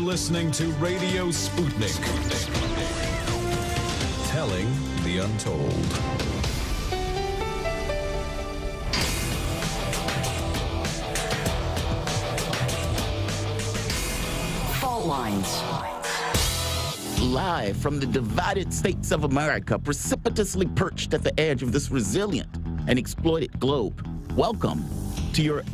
listening to Radio Sputnik. Telling the untold. Fault lines. Live from the divided states of America, precipitously perched at the edge of this resilient and exploited globe. Welcome to your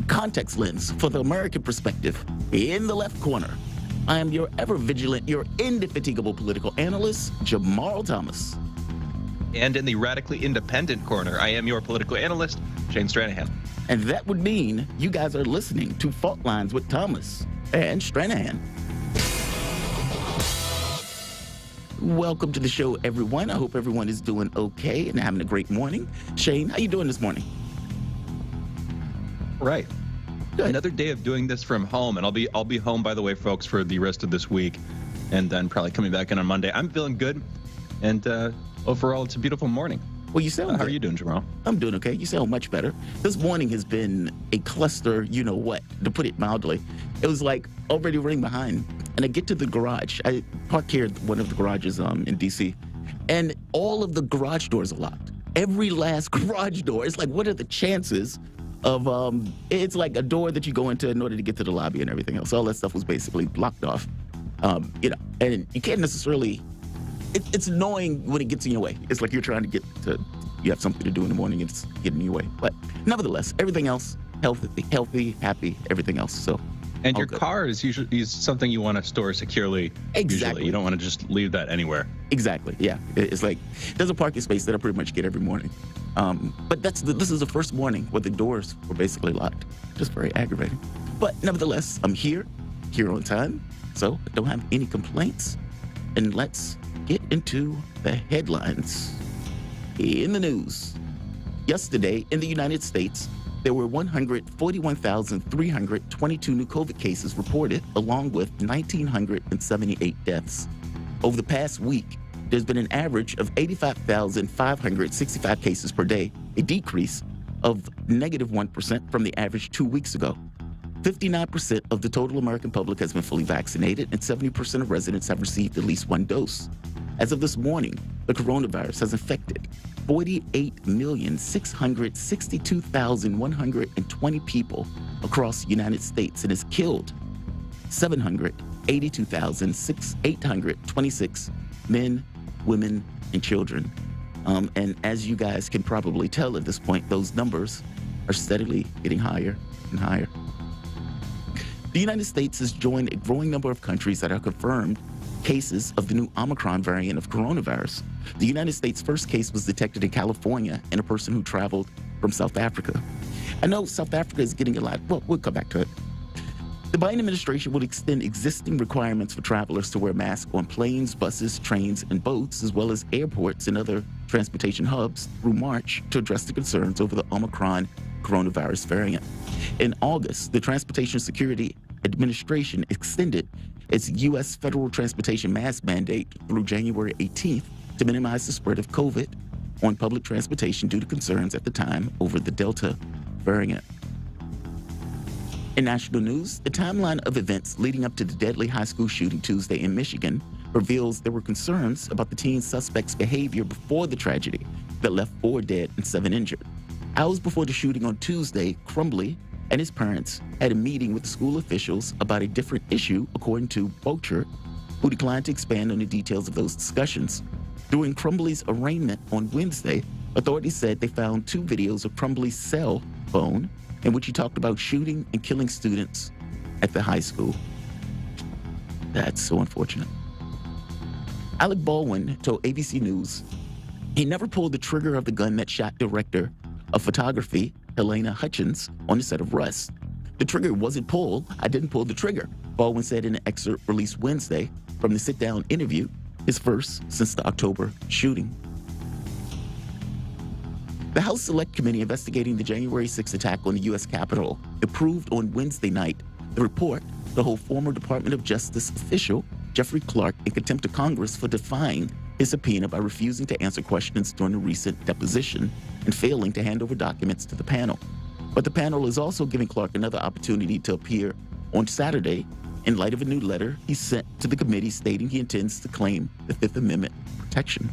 context lens for the American perspective. In the left corner, I am your ever vigilant, your indefatigable political analyst, Jamarl Thomas. And in the radically independent corner, I am your political analyst, Shane Stranahan. And that would mean you guys are listening to Fault Lines with Thomas and Stranahan. Welcome to the show, everyone. I hope everyone is doing okay and having a great morning. Shane, how you doing this morning? Right. Good. Another day of doing this from home, and I'll be home, by the way, folks, for the rest of this week, and then probably coming back in on Monday. I'm feeling good, and overall, it's a beautiful morning. Well, you sound How are you doing, Jamarl? I'm doing okay. You sound much better. This morning has been a cluster, you know what, to put it mildly. It was like already running behind. And I get to the garage. I park here at one of the garages in D.C., and all of the garage doors are locked. Every last garage door. It's like, what are the chances of, it's like a door that you go into in order to get to the lobby and everything else. All that stuff was basically blocked off. And you can't necessarily, it's annoying when it gets in your way. It's like you're trying to you have something to do in the morning and it's getting in your way. But nevertheless, everything else, healthy, happy, everything else. So. And your car is usually something you want to store securely. Exactly. Usually. You don't want to just leave that anywhere. Exactly. Yeah. It's like there's a parking space that I pretty much get every morning. But this is the first morning where the doors were basically locked. Just very aggravating. But nevertheless, I'm here on time, so I don't have any complaints. And let's get into the headlines. In the news, yesterday in the United States, there were 141,322 new COVID cases reported, along with 1,978 deaths. Over the past week, there's been an average of 85,565 cases per day, a decrease of -1% from the average 2 weeks ago. 59% of the total American public has been fully vaccinated, and 70% of residents have received at least one dose. As of this morning, the coronavirus has infected 48,662,120 people across the United States and has killed 782,826 men, women, and children. And as you guys can probably tell at this point, those numbers are steadily getting higher and higher. The United States has joined a growing number of countries that have confirmed cases of the new Omicron variant of coronavirus. The United States' first case was detected in California in a person who traveled from South Africa. I know South Africa is getting a lot, well, we'll come back to it. The Biden administration will extend existing requirements for travelers to wear masks on planes, buses, trains, and boats, as well as airports and other transportation hubs through March to address the concerns over the Omicron coronavirus variant. In August, the Transportation Security Administration extended its U.S. federal transportation mask mandate through January 18th to minimize the spread of COVID on public transportation due to concerns at the time over the Delta variant. In national news, the timeline of events leading up to the deadly high school shooting Tuesday in Michigan reveals there were concerns about the teen suspect's behavior before the tragedy that left 4 dead and 7 injured. Hours before the shooting on Tuesday, Crumbly and his parents had a meeting with school officials about a different issue, according to Bocher, who declined to expand on the details of those discussions. During Crumbly's arraignment on Wednesday, authorities said they found 2 videos of Crumbly's cell phone in which he talked about shooting and killing students at the high school. That's so unfortunate. Alec Baldwin told ABC News he never pulled the trigger of the gun that shot director of photography Helena Hutchins on the set of Rust. The trigger wasn't pulled. I didn't pull the trigger, Baldwin said in an excerpt released Wednesday from the sit-down interview, his first since the October shooting. The House Select Committee investigating the January 6th attack on the U.S. Capitol approved on Wednesday night the report to hold former Department of Justice official Jeffrey Clark in contempt of Congress for defying his subpoena by refusing to answer questions during a recent deposition and failing to hand over documents to the panel. But the panel is also giving Clark another opportunity to appear on Saturday in light of a new letter he sent to the committee stating he intends to claim the Fifth Amendment protection.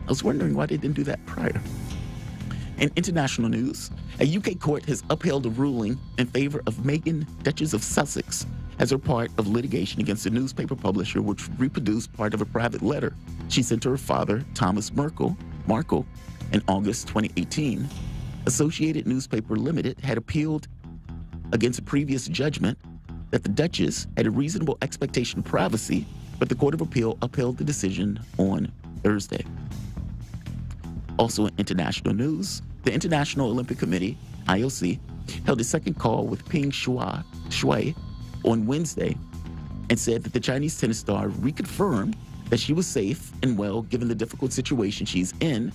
I was wondering why they didn't do that prior. In international news, a UK court has upheld a ruling in favor of Meghan, Duchess of Sussex, as her part of litigation against a newspaper publisher which reproduced part of a private letter she sent to her father, Thomas Markle, in August 2018. Associated Newspaper Limited had appealed against a previous judgment that the Duchess had a reasonable expectation of privacy, but the Court of Appeal upheld the decision on Thursday. Also in international news, the International Olympic Committee, IOC, held a second call with Peng Shuai on Wednesday and said that the Chinese tennis star reconfirmed that she was safe and well given the difficult situation she's in,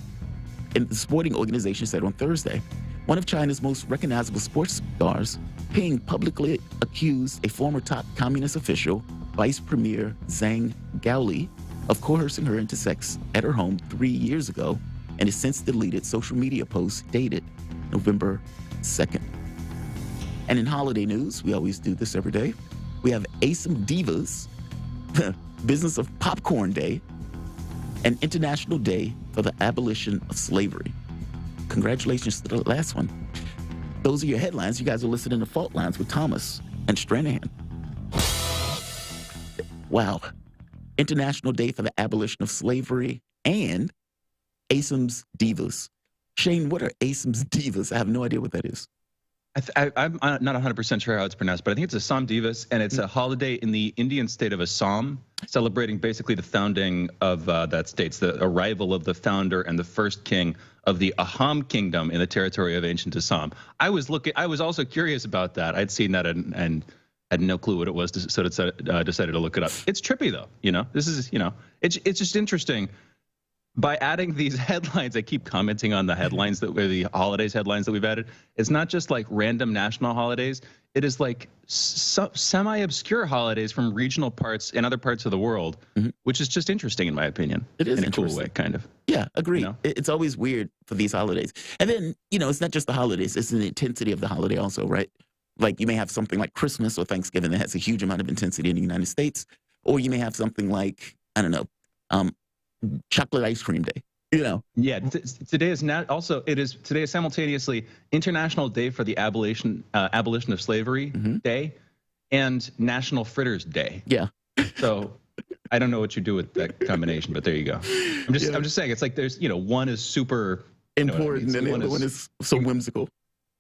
and the sporting organization said on Thursday. One of China's most recognizable sports stars, Peng publicly accused a former top communist official, Vice Premier Zhang Gaoli, of coercing her into sex at her home 3 years ago, and has since deleted social media posts dated November 2nd. And in holiday news, we always do this every day, we have ASEM Divas, Business of Popcorn Day, and International Day for the Abolition of Slavery. Congratulations to the last one. Those are your headlines. You guys are listening to Fault Lines with Thomas and Stranahan. Wow. International Day for the Abolition of Slavery and ASEM's Divas. Shane, what are ASEM's Divas? I have no idea what that is. I'm not 100% sure how it's pronounced, but I think it's Assam Divas, and it's a holiday in the Indian state of Assam, celebrating basically the founding of that state, the arrival of the founder and the first king of the Ahom Kingdom in the territory of ancient Assam. I was also curious about that. I'd seen that and had no clue what it was, so decided to look it up. It's trippy though, This is, it's just interesting. By adding these headlines, I keep commenting on the headlines the holidays headlines that we've added. It's not just like random national holidays. It is like semi-obscure holidays from regional parts in other parts of the world, which is just interesting in my opinion. It is in a cool way, kind of. Yeah, agree. It's always weird for these holidays. And then, it's not just the holidays, it's the intensity of the holiday also, right? Like you may have something like Christmas or Thanksgiving that has a huge amount of intensity in the United States, or you may have something like, I don't know, chocolate ice cream day, Yeah, today is simultaneously International Day for the Abolition of Slavery Day and National Fritters Day. Yeah. So I don't know what you do with that combination, but there you go. I'm just saying it's like there's one is super important and the other one is so whimsical.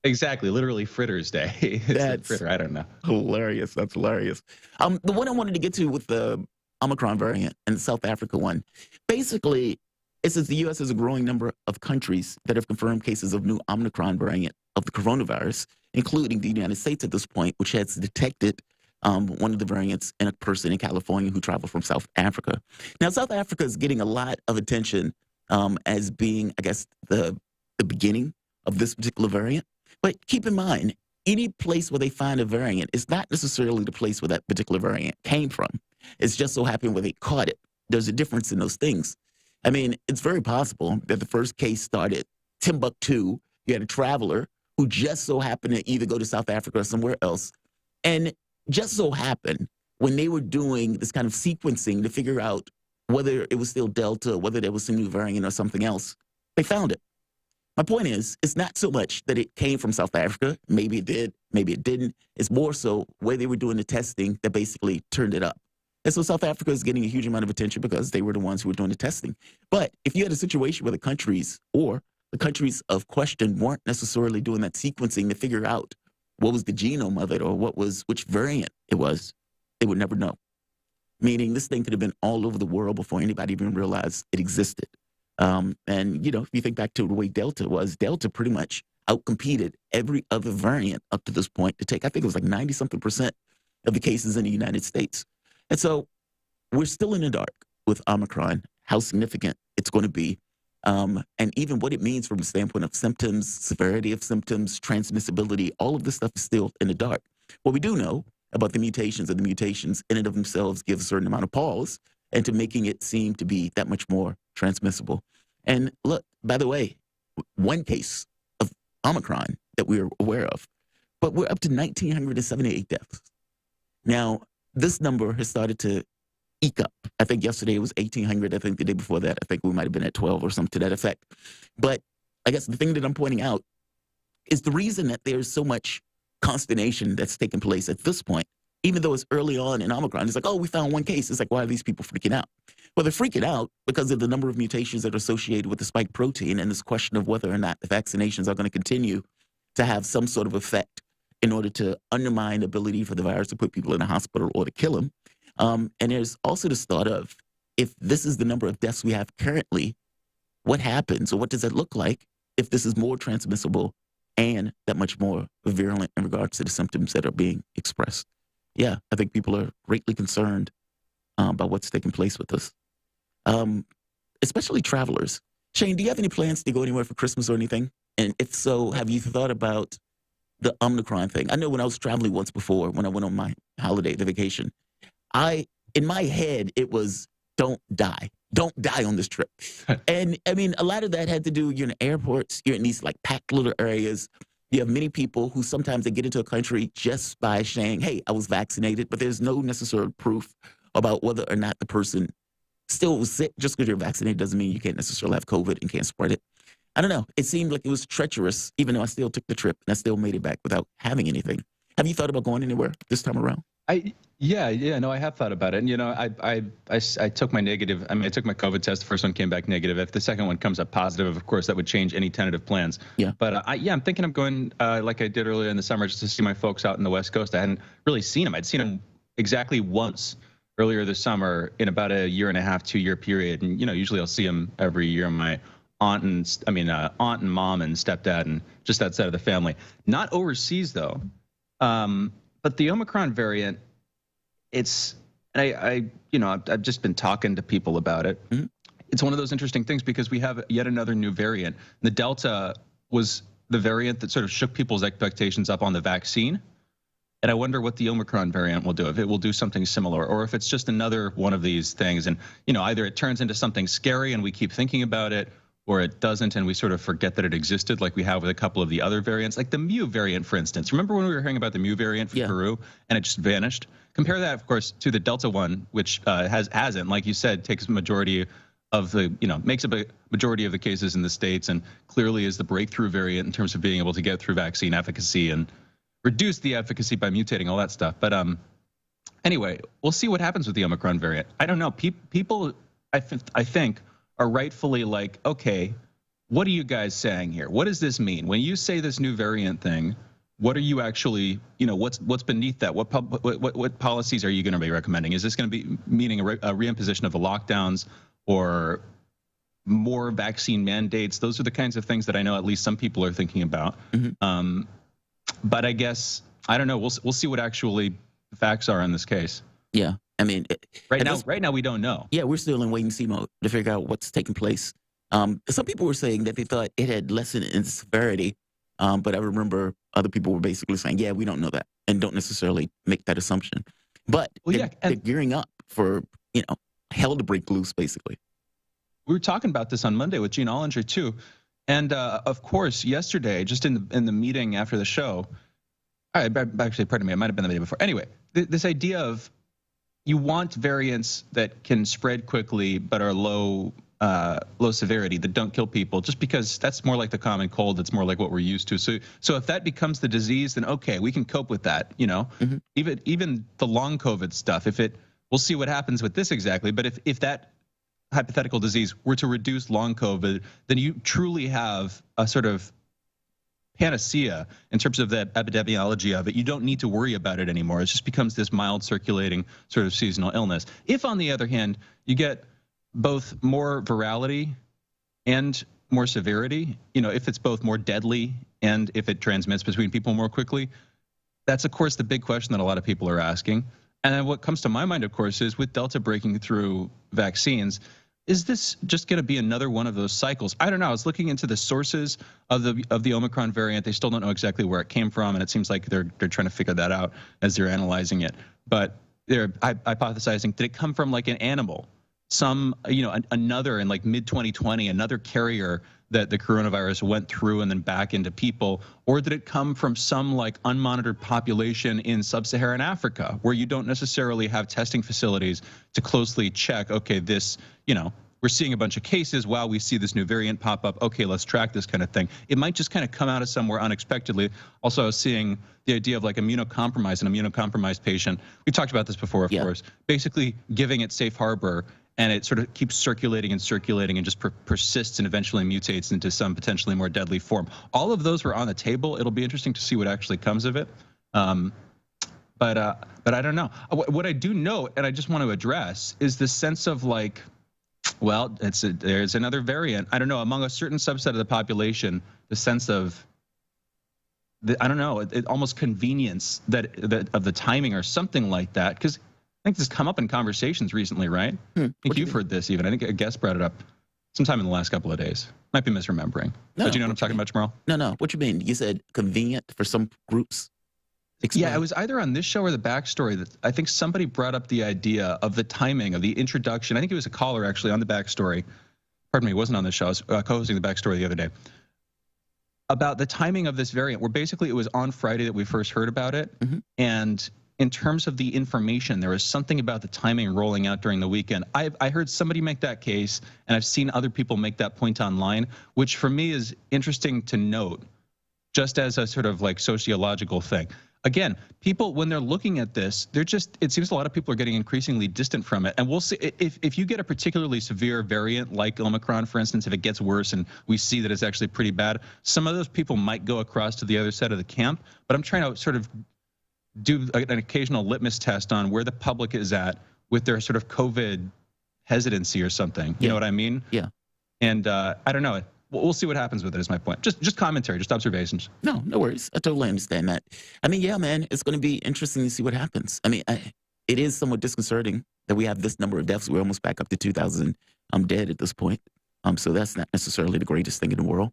Exactly, literally Fritters Day. That's fritter, I don't know. Hilarious. That's hilarious. The one I wanted to get to with the Omicron variant and the South Africa one, basically, it says the U.S. has a growing number of countries that have confirmed cases of new Omicron variant of the coronavirus, including the United States at this point, which has detected one of the variants in a person in California who traveled from South Africa. Now, South Africa is getting a lot of attention as being, I guess, the beginning of this particular variant. But keep in mind, any place where they find a variant is not necessarily the place where that particular variant came from. It's just so happened where they caught it. There's a difference in those things. I mean, it's very possible that the first case started Timbuktu. You had a traveler who just so happened to either go to South Africa or somewhere else. And just so happened when they were doing this kind of sequencing to figure out whether it was still Delta, whether there was some new variant or something else, they found it. My point is, it's not so much that it came from South Africa. Maybe it did, maybe it didn't. It's more so where they were doing the testing that basically turned it up. And so South Africa is getting a huge amount of attention because they were the ones who were doing the testing. But if you had a situation where the countries or the countries of question weren't necessarily doing that sequencing to figure out what was the genome of it or which variant it was, they would never know. Meaning this thing could have been all over the world before anybody even realized it existed. And, if you think back to the way Delta was, Delta pretty much outcompeted every other variant up to this point to take, I think it was like 90-something% of the cases in the United States. And so we're still in the dark with Omicron, how significant it's going to be, and even what it means from the standpoint of symptoms, severity of symptoms, transmissibility, all of this stuff is still in the dark. What we do know about the mutations in and of themselves give a certain amount of pause and to making it seem to be that much more transmissible. And look, by the way, one case Omicron that we're aware of. But we're up to 1,978 deaths. Now, this number has started to eke up. I think yesterday it was 1,800. I think the day before that, I think we might have been at 12 or something to that effect. But I guess the thing that I'm pointing out is the reason that there's so much consternation that's taking place at this point, even though it's early on in Omicron. It's like, oh, we found one case. It's like, why are these people freaking out? Well, they're freaking out because of the number of mutations that are associated with the spike protein and this question of whether or not the vaccinations are going to continue to have some sort of effect in order to undermine the ability for the virus to put people in a hospital or to kill them. And there's also this thought of, if this is the number of deaths we have currently, what happens or what does it look like if this is more transmissible and that much more virulent in regards to the symptoms that are being expressed? Yeah, I think people are greatly concerned about what's taking place with this, especially travelers. Shane, do you have any plans to go anywhere for Christmas or anything? And if so, have you thought about the Omicron thing? I know when I was traveling once before, when I went on my holiday, the vacation, in my head, it was, don't die on this trip. And I mean, a lot of that had to do, you're in airports, you're in these like packed little areas. You have many people who sometimes they get into a country just by saying, hey, I was vaccinated, but there's no necessary proof about whether or not the person still was sick. Just because you're vaccinated doesn't mean you can't necessarily have COVID and can't spread it. I don't know. It seemed like it was treacherous, even though I still took the trip and I still made it back without having anything. Have you thought about going anywhere this time around? No, I have thought about it. And, I took my negative. I mean, I took my COVID test. The first one came back negative. If the second one comes up positive, of course, that would change any tentative plans. Yeah. But I'm thinking of going like I did earlier in the summer just to see my folks out in the West Coast. I hadn't really seen them. I'd seen them exactly once earlier this summer in about a 1.5 to 2 year period. And, usually I'll see them every year. My aunt and mom and stepdad and just that side of the family. Not overseas, though. But the Omicron variant, I've just been talking to people about it. Mm-hmm. It's one of those interesting things because we have yet another new variant. The Delta was the variant that sort of shook people's expectations up on the vaccine. And I wonder what the Omicron variant will do, if it will do something similar, or if it's just another one of these things. And, either it turns into something scary and we keep thinking about it, or it doesn't and we sort of forget that it existed like we have with a couple of the other variants, like the Mu variant, for instance. Remember when we were hearing about the Mu variant from Peru and it just vanished? Compare that, of course, to the Delta one, which hasn't, like you said, takes a majority of the, makes up a majority of the cases in the States and clearly is the breakthrough variant in terms of being able to get through vaccine efficacy and reduce the efficacy by mutating, all that stuff. But anyway, we'll see what happens with the Omicron variant. I don't know. People, I think, are rightfully like, okay, what are you guys saying here? What does this mean? When you say this new variant thing, what are you actually, what's beneath that? What policies are you going to be recommending? Is this going to be meaning a reimposition of the lockdowns or more vaccine mandates? Those are the kinds of things that I know at least some people are thinking about. Mm-hmm. But I guess, I don't know, we'll see what actually the facts are in this case. Yeah. I mean, right now we don't know. Yeah, we're still in wait and see mode to figure out what's taking place. Some people were saying that they thought it had lessened in severity, but I remember other people were basically saying, yeah, we don't know that, and don't necessarily make that assumption. But they're gearing up for hell to break loose, basically. We were talking about this on Monday with Gene Ollinger too, and of course yesterday, just in the meeting after the show, actually, pardon me, it might have been the day before. Anyway, this idea of you want variants that can spread quickly but are low severity, that don't kill people, just because that's more like the common cold. It's more like what we're used to. So if that becomes the disease, then okay, we can cope with that. Mm-hmm. Even the long COVID stuff. We'll see what happens with this exactly. But if that hypothetical disease were to reduce long COVID, then you truly have a sort of panacea in terms of that epidemiology of it. You don't need to worry about it anymore. It just becomes this mild circulating sort of seasonal illness. If, on the other hand, you get both more virality and more severity, if it's both more deadly and if it transmits between people more quickly, that's, of course, the big question that a lot of people are asking. And then what comes to my mind, of course, is with Delta breaking through vaccines, is this just going to be another one of those cycles? I don't know. I was looking into the sources of the Omicron variant. They still don't know exactly where it came from, and it seems like they're trying to figure that out as they're analyzing it. But they're hypothesizing, did it come from like an animal? Another in like mid-2020, another carrier that the coronavirus went through and then back into people, or did it come from some like unmonitored population in sub-Saharan Africa where you don't necessarily have testing facilities to closely check, okay, this, we're seeing a bunch of cases. Wow, we see this new variant pop up. Okay, let's track this kind of thing. It might just kind of come out of somewhere unexpectedly. Also, I was seeing the idea of like an immunocompromised patient. We talked about this before, of course, basically giving it safe harbor, and it sort of keeps circulating and just persists and eventually mutates into some potentially more deadly form. All of those were on the table. It'll be interesting to see what actually comes of it. But I don't know. What I do know, and I just want to address, is the sense of like, well, there's another variant. I don't know, among a certain subset of the population, the sense of, I don't know, almost convenience that of the timing or something like that. Because I think this has come up in conversations recently, right? I think you've heard this even. I think a guest brought it up sometime in the last couple of days. Might be misremembering. No, but you know what I'm talking about, Jamarl? No. What you mean? You said convenient for some groups? Explain. Yeah, it was either on this show or the Backstory that I think somebody brought up the idea of the timing of the introduction. I think it was a caller actually on the Backstory. Pardon me, it wasn't on this show. I was co-hosting the Backstory the other day. About the timing of this variant, where basically it was on Friday that we first heard about it. And in terms of the information, there was something about the timing rolling out during the weekend. I heard somebody make that case, and I've seen other people make that point online, which for me is interesting to note, just as a sort of like sociological thing. Again, people, when they're looking at this, it seems a lot of people are getting increasingly distant from it. And we'll see if you get a particularly severe variant like Omicron, for instance, if it gets worse and we see that it's actually pretty bad, some of those people might go across to the other side of the camp. But I'm trying to sort of do an occasional litmus test on where the public is at with their sort of COVID hesitancy or something. You know what I mean? Yeah. And I don't know. We'll see what happens with it is my point. Just commentary, just observations. No worries. I totally understand that. I mean, yeah, man, it's going to be interesting to see what happens. I mean, it is somewhat disconcerting that we have this number of deaths. We're almost back up to 2,000 dead at this point. So that's not necessarily the greatest thing in the world.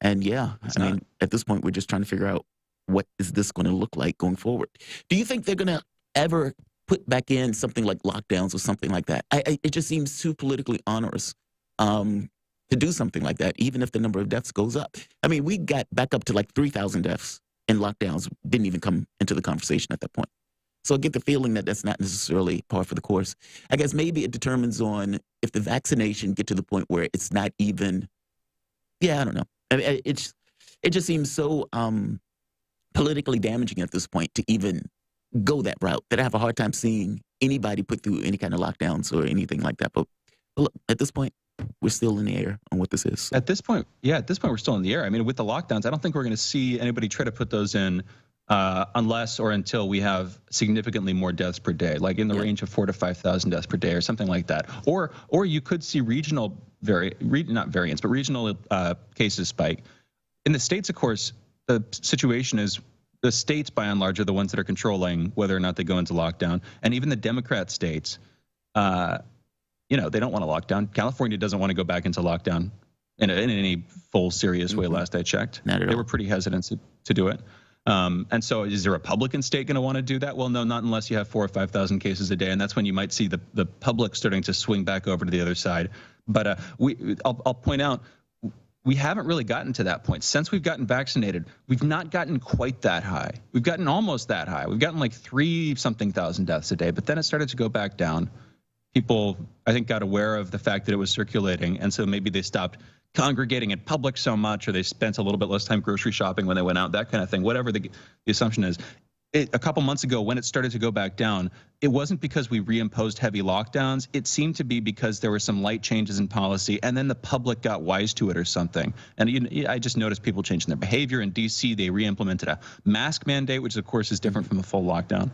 And yeah, I mean, at this point, we're just trying to figure out what is this going to look like going forward. Do you think they're going to ever put back in something like lockdowns or something like that? It just seems too politically onerous to do something like that, even if the number of deaths goes up. I mean, we got back up to like 3,000 deaths, and lockdowns didn't even come into the conversation at that point. So I get the feeling that that's not necessarily par for the course. I guess maybe it determines on if the vaccination get to the point where it's not even, I don't know. I mean, it just seems so politically damaging at this point to even go that route that I have a hard time seeing anybody put through any kind of lockdowns or anything like that. But look, at this point, we're still in the air on what this is. At this point, we're still in the air. I mean, with the lockdowns, I don't think we're going to see anybody try to put those in unless or until we have significantly more deaths per day, like in the range of 4,000 to 5,000 deaths per day or something like that. Or you could see regional regional cases spike. In the States, of course, the situation is the states by and large are the ones that are controlling whether or not they go into lockdown. And even the Democrat states, they don't want to lock down. California doesn't want to go back into lockdown in any full serious way. Last I checked, they were pretty hesitant to do it. And so is the Republican state going to want to do that? Well, no, not unless you have 4,000 or 5,000 cases a day. And that's when you might see the public starting to swing back over to the other side. But I'll point out, we haven't really gotten to that point. Since we've gotten vaccinated, we've not gotten quite that high. We've gotten almost that high. We've gotten like 3-something thousand deaths a day, but then it started to go back down. People, I think, got aware of the fact that it was circulating, and so maybe they stopped congregating in public so much, or they spent a little bit less time grocery shopping when they went out, that kind of thing, whatever the assumption is. A couple months ago, when it started to go back down, it wasn't because we reimposed heavy lockdowns. It seemed to be because there were some light changes in policy, and then the public got wise to it or something. And I just noticed people changing their behavior. In D.C., they re-implemented a mask mandate, which, of course, is different from a full lockdown.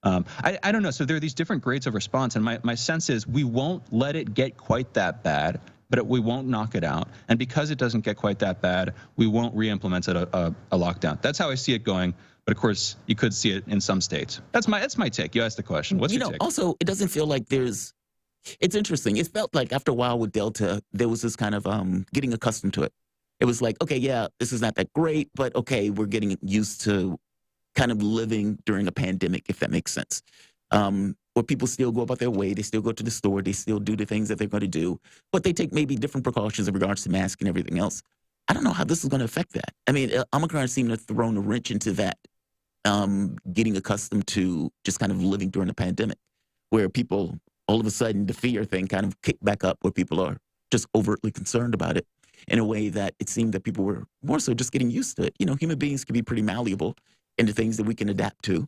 I don't know. So there are these different grades of response, and my sense is we won't let it get quite that bad, but we won't knock it out. And because it doesn't get quite that bad, we won't re-implement a lockdown. That's how I see it going. But of course, you could see it in some states. That's my take. You asked the question. What's your take? Also, it doesn't feel like it's interesting. It felt like after a while with Delta, there was this kind of getting accustomed to it. It was like, okay, yeah, this is not that great, but okay, we're getting used to kind of living during a pandemic, if that makes sense. Where people still go about their way, they still go to the store, they still do the things that they're going to do, but they take maybe different precautions in regards to masks and everything else. I don't know how this is going to affect that. I mean, Omicron seemed to have thrown a wrench into that, getting accustomed to just kind of living during the pandemic, where people, all of a sudden, the fear thing kind of kicked back up, where people are just overtly concerned about it in a way that it seemed that people were more so just getting used to it. You know, human beings can be pretty malleable into things that we can adapt to.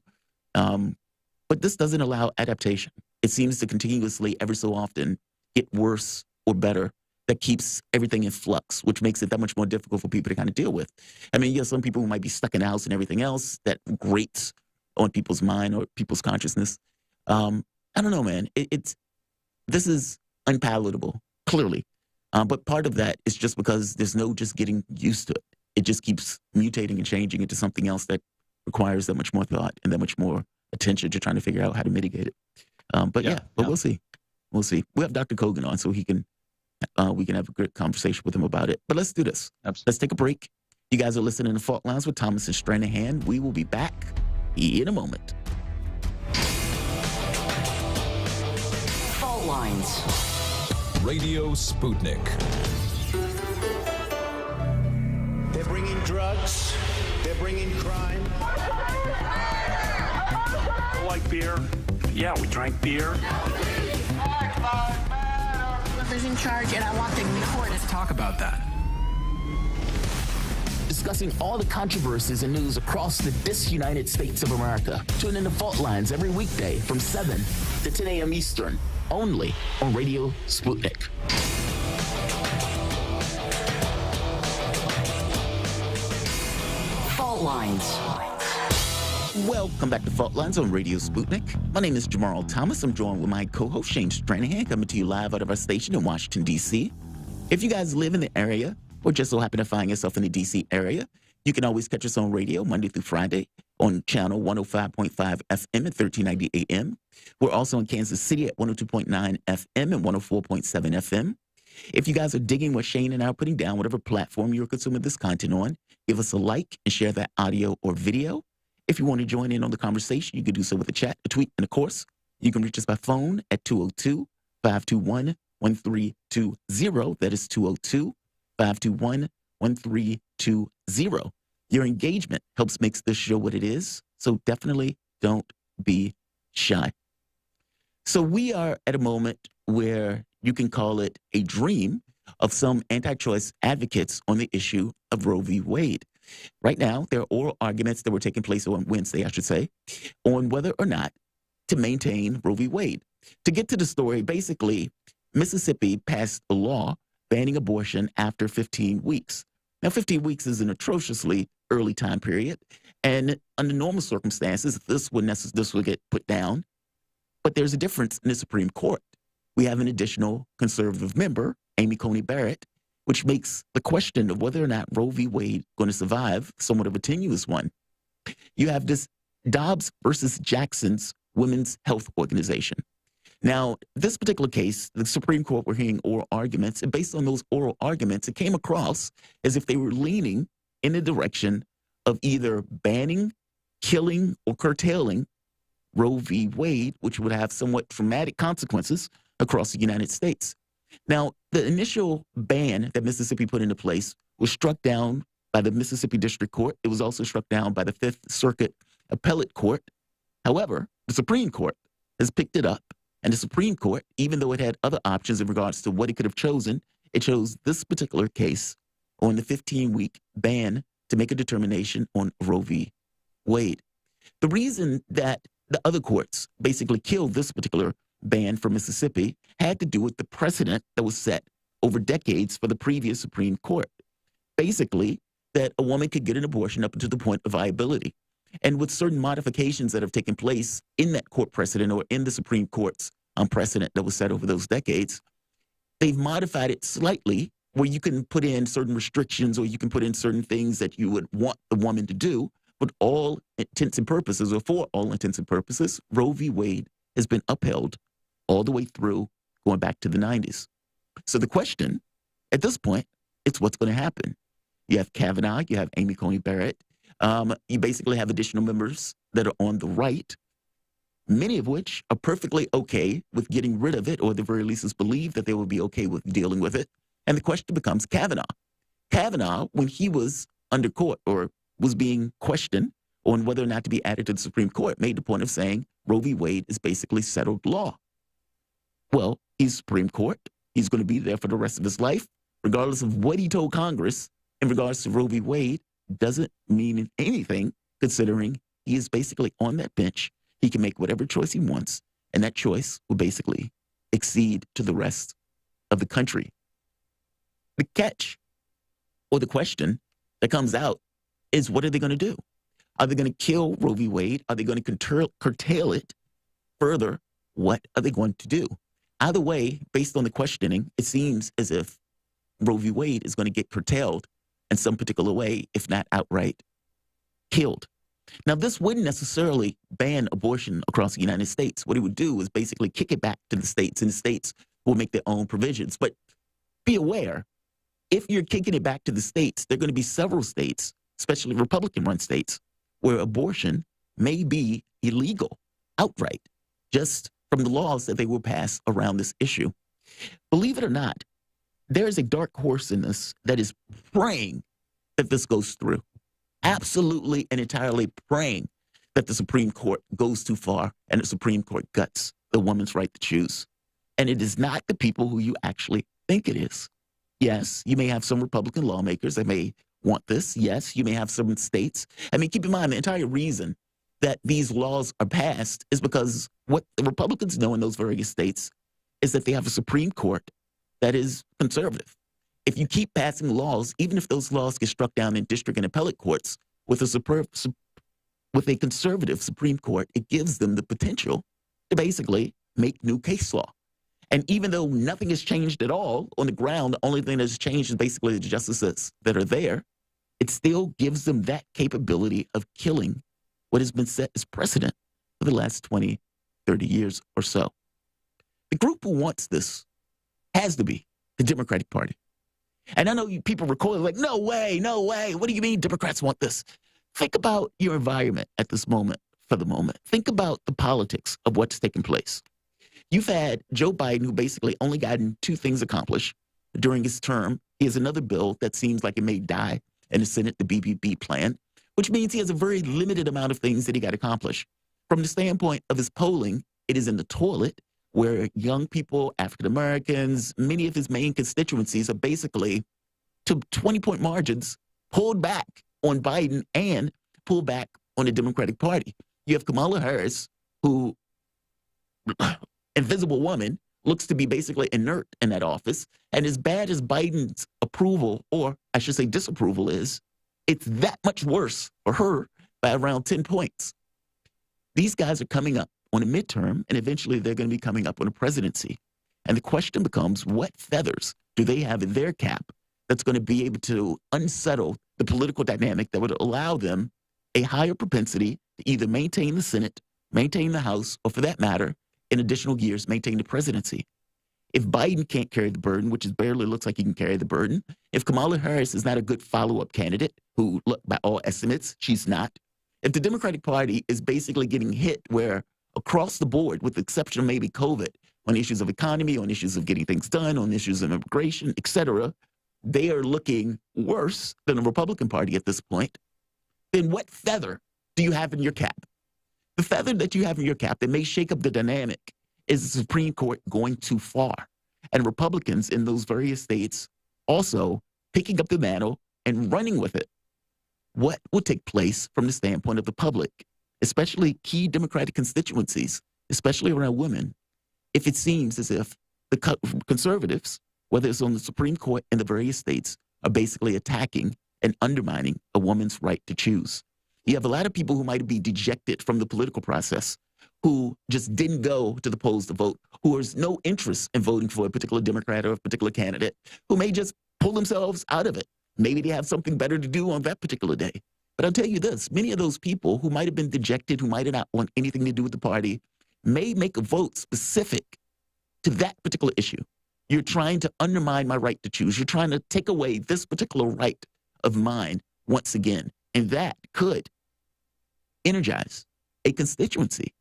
But this doesn't allow adaptation. It seems to continuously, ever so often, get worse or better. That keeps everything in flux, which makes it that much more difficult for people to kind of deal with. I mean, some people who might be stuck in the house and everything else that grates on people's mind or people's consciousness. I don't know, man. This is unpalatable, clearly. But part of that is just because there's no just getting used to it. It just keeps mutating and changing into something else that requires that much more thought and that much more attention to trying to figure out how to mitigate it. But we'll see. We'll see. We have Dr. Kogan on so we can have a good conversation with him about it. But let's do this. Absolutely. Let's take a break. You guys are listening to Fault Lines with Thomas and Stranahan. We will be back in a moment. Fault Lines. Radio Sputnik. They're bringing drugs. They're bringing crime. I like beer. Yeah, we drank beer. Whoever's in charge, and I want them recorded. Let's talk about that. Discussing all the controversies and news across the disunited states of America. Tune in to Fault Lines every weekday from 7 to 10 a.m. Eastern, only on Radio Sputnik. Fault Lines. Welcome back to Fault Lines on Radio Sputnik. My name is Jamarl Thomas. I'm joined with my co-host, Shane Stranahan, coming to you live out of our station in Washington, D.C. If you guys live in the area or just so happen to find yourself in the D.C. area, you can always catch us on radio Monday through Friday on channel 105.5 FM at 1390 AM. We're also in Kansas City at 102.9 FM and 104.7 FM. If you guys are digging what Shane and I are putting down, whatever platform you're consuming this content on, give us a like and share that audio or video. If you want to join in on the conversation, you can do so with a chat, a tweet, and of course, you can reach us by phone at 202-521-1320. That is 202-521-1320. Your engagement helps make this show what it is, so definitely don't be shy. So we are at a moment where you can call it a dream of some anti-choice advocates on the issue of Roe v. Wade. Right now, there are oral arguments that were taking place on Wednesday, I should say, on whether or not to maintain Roe v. Wade. To get to the story, basically, Mississippi passed a law banning abortion after 15 weeks. Now, 15 weeks is an atrociously early time period, and under normal circumstances, this would get put down. But there's a difference in the Supreme Court. We have an additional conservative member, Amy Coney Barrett, which makes the question of whether or not Roe v. Wade going to survive somewhat of a tenuous one. You have this Dobbs versus Jackson's Women's Health Organization. Now, this particular case, the Supreme Court were hearing oral arguments, and based on those oral arguments, it came across as if they were leaning in the direction of either banning, killing, or curtailing Roe v. Wade, which would have somewhat traumatic consequences across the United States. Now, the initial ban that Mississippi put into place was struck down by the Mississippi District Court. It was also struck down by the Fifth Circuit Appellate Court. However, the Supreme Court has picked it up, and the Supreme Court, even though it had other options in regards to what it could have chosen, it chose this particular case on the 15-week ban to make a determination on Roe v. Wade. The reason that the other courts basically killed this particular ban for Mississippi had to do with the precedent that was set over decades for the previous Supreme Court. Basically, that a woman could get an abortion up to the point of viability. And with certain modifications that have taken place in that court precedent or in the Supreme Court's precedent that was set over those decades, they've modified it slightly where you can put in certain restrictions or you can put in certain things that you would want the woman to do. But all intents and purposes, or for all intents and purposes, Roe v. Wade has been upheld all the way through, going back to the 90s. So the question, at this point, it's what's going to happen. You have Kavanaugh, you have Amy Coney Barrett. You basically have additional members that are on the right, many of which are perfectly okay with getting rid of it, or at the very least believe that they will be okay with dealing with it. And the question becomes Kavanaugh. Kavanaugh, when he was under court or was being questioned on whether or not to be added to the Supreme Court, made the point of saying Roe v. Wade is basically settled law. Well, he's Supreme Court. He's going to be there for the rest of his life, regardless of what he told Congress in regards to Roe v. Wade. Doesn't mean anything, considering he is basically on that bench. He can make whatever choice he wants, and that choice will basically exceed to the rest of the country. The catch, or the question that comes out, is what are they going to do? Are they going to kill Roe v. Wade? Are they going to curtail it further? What are they going to do? Either way, based on the questioning, it seems as if Roe v. Wade is going to get curtailed in some particular way, if not outright killed. Now, this wouldn't necessarily ban abortion across the United States. What it would do is basically kick it back to the states, and the states will make their own provisions. But be aware, if you're kicking it back to the states, there are going to be several states, especially Republican-run states, where abortion may be illegal outright, just from the laws that they will pass around this issue. Believe it or not, there is a dark horse in this that is praying that this goes through. Absolutely and entirely praying that the Supreme Court goes too far and the Supreme Court guts the woman's right to choose. And it is not the people who you actually think it is. Yes, you may have some Republican lawmakers that may want this. Yes, you may have some states. I mean, keep in mind, the entire reason that these laws are passed is because what the Republicans know in those various states is that they have a Supreme Court that is conservative. If you keep passing laws, even if those laws get struck down in district and appellate courts, with a conservative Supreme Court, it gives them the potential to basically make new case law. And even though nothing has changed at all on the ground, the only thing that's changed is basically the justices that are there, it still gives them that capability of killing what has been set as precedent for the last 20, 30 years or so. The group who wants this has to be the Democratic Party. And I know you people recoil like, no way, no way. What do you mean Democrats want this? Think about your environment at this moment, for the moment. Think about the politics of what's taking place. You've had Joe Biden, who basically only gotten two things accomplished during his term. He has another bill that seems like it may die in the Senate, the BBB plan, which means he has a very limited amount of things that he got accomplished. From the standpoint of his polling, it is in the toilet, where young people, African Americans, many of his main constituencies are basically, to 20-point margins, pulled back on Biden and pulled back on the Democratic Party. You have Kamala Harris, who, invisible woman, looks to be basically inert in that office. And as bad as Biden's approval, or I should say disapproval is, it's that much worse for her by around 10 points. These guys are coming up on a midterm, and eventually they're going to be coming up on a presidency. And the question becomes, what feathers do they have in their cap that's going to be able to unsettle the political dynamic that would allow them a higher propensity to either maintain the Senate, maintain the House, or for that matter, in additional years, maintain the presidency? If Biden can't carry the burden, which it barely looks like he can carry the burden, if Kamala Harris is not a good follow-up candidate, who, look, by all estimates, she's not, if the Democratic Party is basically getting hit where across the board, with the exception of maybe COVID, on issues of economy, on issues of getting things done, on issues of immigration, et cetera, they are looking worse than the Republican Party at this point, then what feather do you have in your cap? The feather that you have in your cap that may shake up the dynamic is the Supreme Court going too far, and Republicans in those various states also picking up the mantle and running with it. What will take place from the standpoint of the public, especially key Democratic constituencies, especially around women, if it seems as if the conservatives, whether it's on the Supreme Court in the various states, are basically attacking and undermining a woman's right to choose? You have a lot of people who might be dejected from the political process, who just didn't go to the polls to vote, who has no interest in voting for a particular Democrat or a particular candidate, who may just pull themselves out of it. Maybe they have something better to do on that particular day. But I'll tell you this, many of those people who might have been dejected, who might not want anything to do with the party, may make a vote specific to that particular issue. You're trying to undermine my right to choose. You're trying to take away this particular right of mine once again. And that could energize a constituency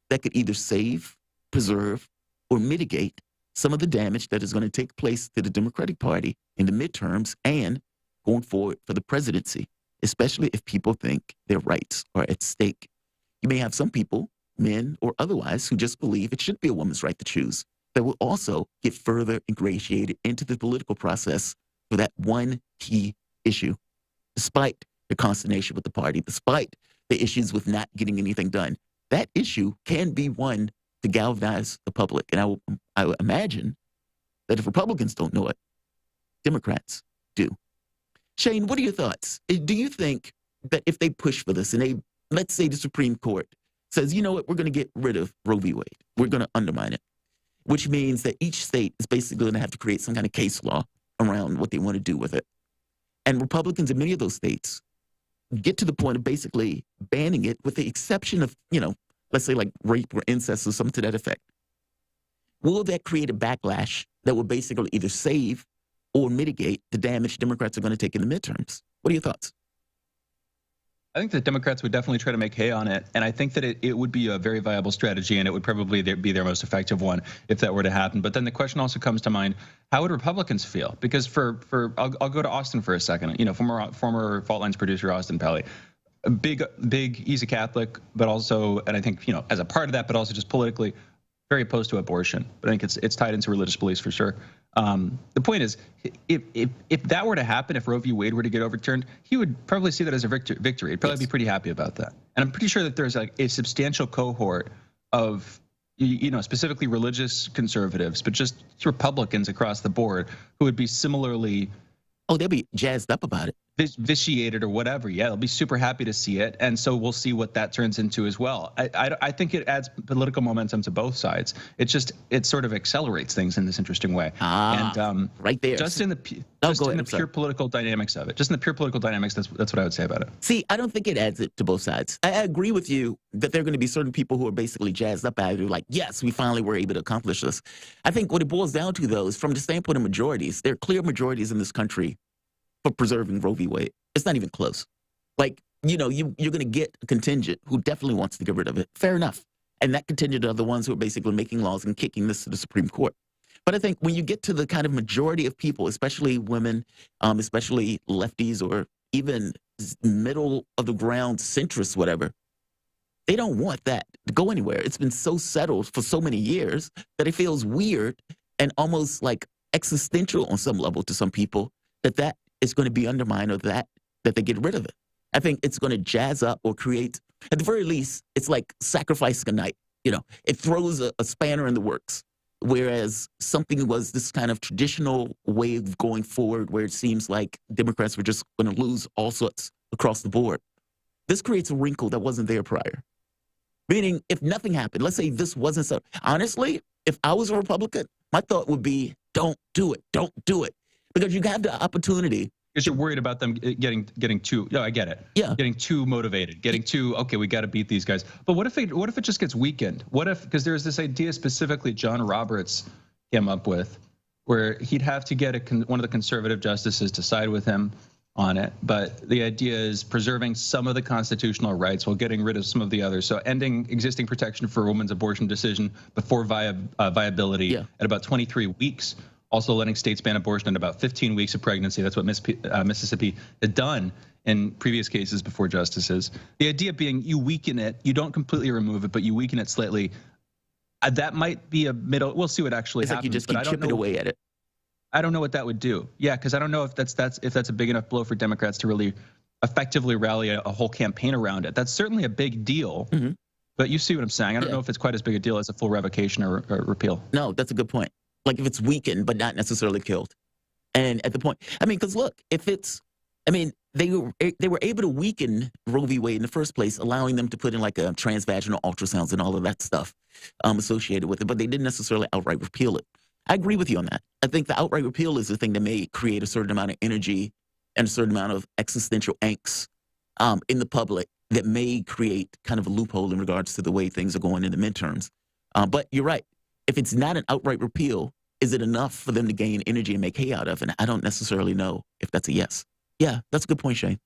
that could either save, preserve, or mitigate some of the damage that is going to take place to the Democratic Party in the midterms and going forward for the presidency, especially if people think their rights are at stake. You may have some people, men or otherwise, who just believe it should be a woman's right to choose, that will also get further ingratiated into the political process for that one key issue, despite the consternation with the party, despite the issues with not getting anything done. That issue can be one to galvanize the public. And I would imagine that if Republicans don't know it, Democrats do. Shane, what are your thoughts? Do you think that if they push for this and they, let's say the Supreme Court says, you know what, we're going to get rid of Roe v. Wade, we're going to undermine it, which means that each state is basically going to have to create some kind of case law around what they want to do with it. And Republicans in many of those states get to the point of basically banning it with the exception of, you know, let's say like rape or incest or something to that effect. Will that create a backlash that will basically either save or mitigate the damage Democrats are going to take in the midterms? What are your thoughts? I think the Democrats would definitely try to make hay on it. And I think that it would be a very viable strategy, and it would probably be their most effective one if that were to happen. But then the question also comes to mind, how would Republicans feel? Because I'll go to Austin for a second. You know, former Fault Lines producer, Austin Pelley, he's a Catholic, but also, and I think, you know, as a part of that, but also just politically, very opposed to abortion. But I think it's tied into religious beliefs for sure. The point is, if that were to happen, if Roe v. Wade were to get overturned, he would probably see that as a victory. He'd probably be pretty happy about that. And I'm pretty sure that there's like a substantial cohort of, you know, specifically religious conservatives, but just Republicans across the board who would be similarly, oh, they'll be jazzed up about it, vitiated or whatever. Yeah, they'll be super happy to see it, and so we'll see what that turns into as well. I think it adds political momentum to both sides. It sort of accelerates things in this interesting way. And right there, just in the pure political dynamics of it, just in the pure political dynamics, that's what I would say about it. See, I don't think it adds it to both sides. I agree with you that there are going to be certain people who are basically jazzed up at it, like, yes, we finally were able to accomplish this. I think what it boils down to, though, is from the standpoint of majorities, there are clear majorities in this country for preserving Roe v. Wade. It's not even close. Like, you know, you're going to get a contingent who definitely wants to get rid of it. Fair enough. And that contingent are the ones who are basically making laws and kicking this to the Supreme Court. But I think when you get to the kind of majority of people, especially women, especially lefties or even middle of the ground centrists, whatever, they don't want that to go anywhere. It's been so settled for so many years that it feels weird and almost like existential on some level to some people that is going to be undermined, or that they get rid of it. I think it's going to jazz up or create, at the very least, it's like sacrificing a knight. You know, it throws a spanner in the works. Whereas something was this kind of traditional way of going forward where it seems like Democrats were just going to lose all sorts across the board. This creates a wrinkle that wasn't there prior. Meaning, if nothing happened, let's say this wasn't so. Honestly, if I was a Republican, my thought would be, don't do it. Don't do it. Because you have the opportunity. Because you're worried about them getting too, yeah, I get it. Yeah. Getting too motivated, getting too, okay, we got to beat these guys. But what if it just gets weakened? What if, because there's this idea specifically John Roberts came up with, where he'd have to get one of the conservative justices to side with him on it. But the idea is preserving some of the constitutional rights while getting rid of some of the others. So ending existing protection for a woman's abortion decision before viability at about 23 weeks. Also letting states ban abortion at about 15 weeks of pregnancy. That's what Mississippi had done in previous cases before justices. The idea being you weaken it, you don't completely remove it, but you weaken it slightly. That might be a middle, we'll see what actually happens. Like you just keep chipping away at it. I don't know what that would do. Yeah, because I don't know if that's a big enough blow for Democrats to really effectively rally a whole campaign around it. That's certainly a big deal, but you see what I'm saying. I don't know if it's quite as big a deal as a full revocation or repeal. No, that's a good point. Like if it's weakened, but not necessarily killed. And at the point, I mean, because look, if it's, I mean, they were able to weaken Roe v. Wade in the first place, allowing them to put in like a transvaginal ultrasounds and all of that stuff associated with it, but they didn't necessarily outright repeal it. I agree with you on that. I think the outright repeal is the thing that may create a certain amount of energy and a certain amount of existential angst in the public that may create kind of a loophole in regards to the way things are going in the midterms. But you're right. If it's not an outright repeal, is it enough for them to gain energy and make hay out of? And I don't necessarily know if that's a yes. Yeah, that's a good point, Shane.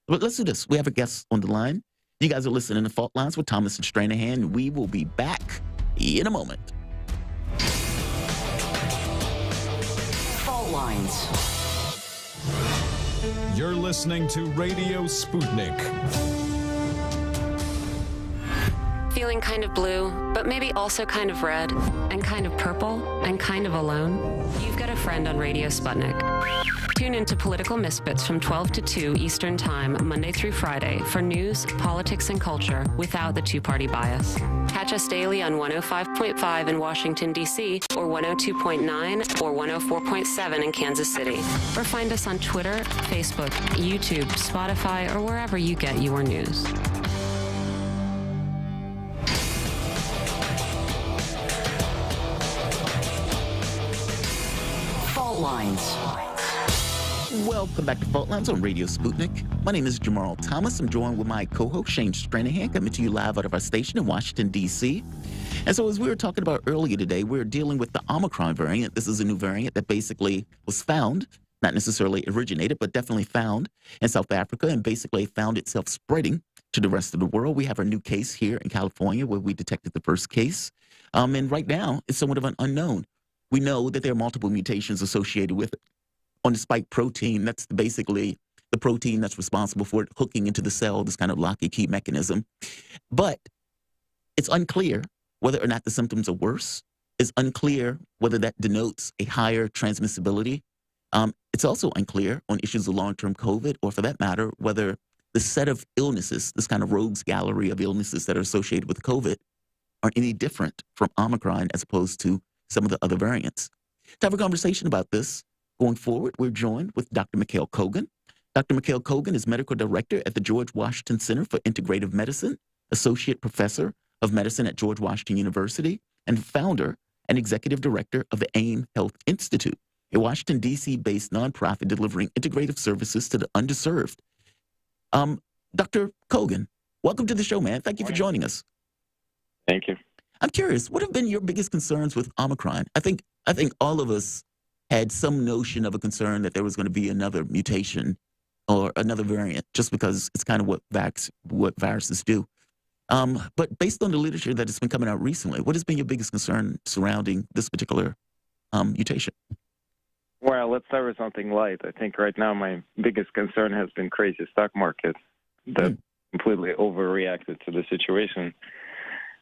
But let's do this. We have a guest on the line. You guys are listening to Fault Lines with Thomas and Stranahan. We will be back in a moment. Fault Lines. You're listening to Radio Sputnik. Feeling kind of blue, but maybe also kind of red, and kind of purple, and kind of alone? You've got a friend on Radio Sputnik. Tune into Political Misfits from 12 to 2 Eastern Time, Monday through Friday, for news, politics, and culture without the two-party bias. Catch us daily on 105.5 in Washington, D.C., or 102.9 or 104.7 in Kansas City. Or find us on Twitter, Facebook, YouTube, Spotify, or wherever you get your news. Fault lines. Welcome back to Fault Lines on Radio Sputnik. My name is Jamarl Thomas. I'm joined with my co-host Shane Stranahan, coming to you live out of our station in Washington, D.C. And so as we were talking about earlier today, we're dealing with the Omicron variant. This is a new variant that basically was found, not necessarily originated, but definitely found in South Africa and basically found itself spreading to the rest of the world. We have a new case here in California where we detected the first case. And right now, it's somewhat of an unknown. We know that there are multiple mutations associated with it. On the spike protein, that's basically the protein that's responsible for it hooking into the cell, this kind of lock and key mechanism. But it's unclear whether or not the symptoms are worse. It's unclear whether that denotes a higher transmissibility. It's also unclear on issues of long-term COVID, or for that matter, whether the set of illnesses, this kind of rogues gallery of illnesses that are associated with COVID, are any different from Omicron as opposed to some of the other variants. To have a conversation about this, going forward, we're joined with Dr. Mikhail Kogan. Dr. Mikhail Kogan is medical director at the George Washington Center for Integrative Medicine, associate professor of medicine at George Washington University, and founder and executive director of the AIM Health Institute, a Washington, D.C.-based nonprofit delivering integrative services to the underserved. Dr. Kogan, welcome to the show, man. Thank you for joining us. Thank you. I'm curious, what have been your biggest concerns with Omicron? I think all of us had some notion of a concern that there was going to be another mutation or another variant, just because it's kind of what viruses do. But based on the literature that has been coming out recently, what has been your biggest concern surrounding this particular mutation? Well, let's start with something light. I think right now my biggest concern has been crazy stock market that completely overreacted to the situation.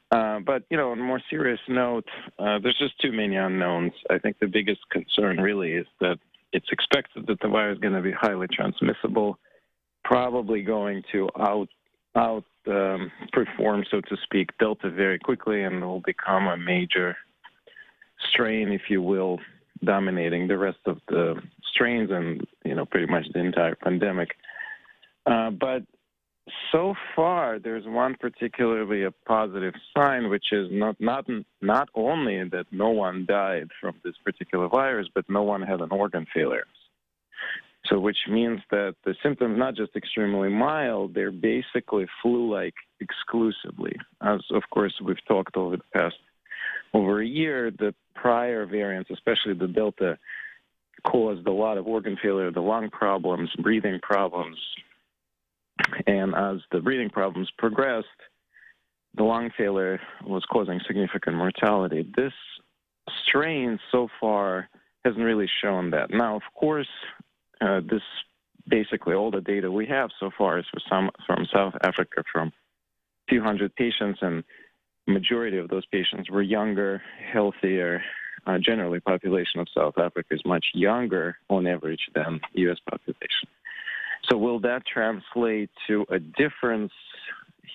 But, on a more serious note, there's just too many unknowns. I think the biggest concern really is that it's expected that the virus is going to be highly transmissible, probably going to outperform, so to speak, Delta very quickly, and will become a major strain, if you will, dominating the rest of the strains and, pretty much the entire pandemic. But so far, there's one particularly a positive sign, which is not only that no one died from this particular virus, but no one had an organ failure. So which means that the symptoms not just extremely mild, they're basically flu-like exclusively. As, of course, we've talked over a year, the prior variants, especially the Delta, caused a lot of organ failure, the lung problems, breathing problems. And as the breathing problems progressed, the lung failure was causing significant mortality. This strain so far hasn't really shown that. Now, of course, this basically all the data we have so far is from South Africa, from a few hundred patients, and majority of those patients were younger, healthier. Generally, population of South Africa is much younger on average than U.S. population. So will that translate to a difference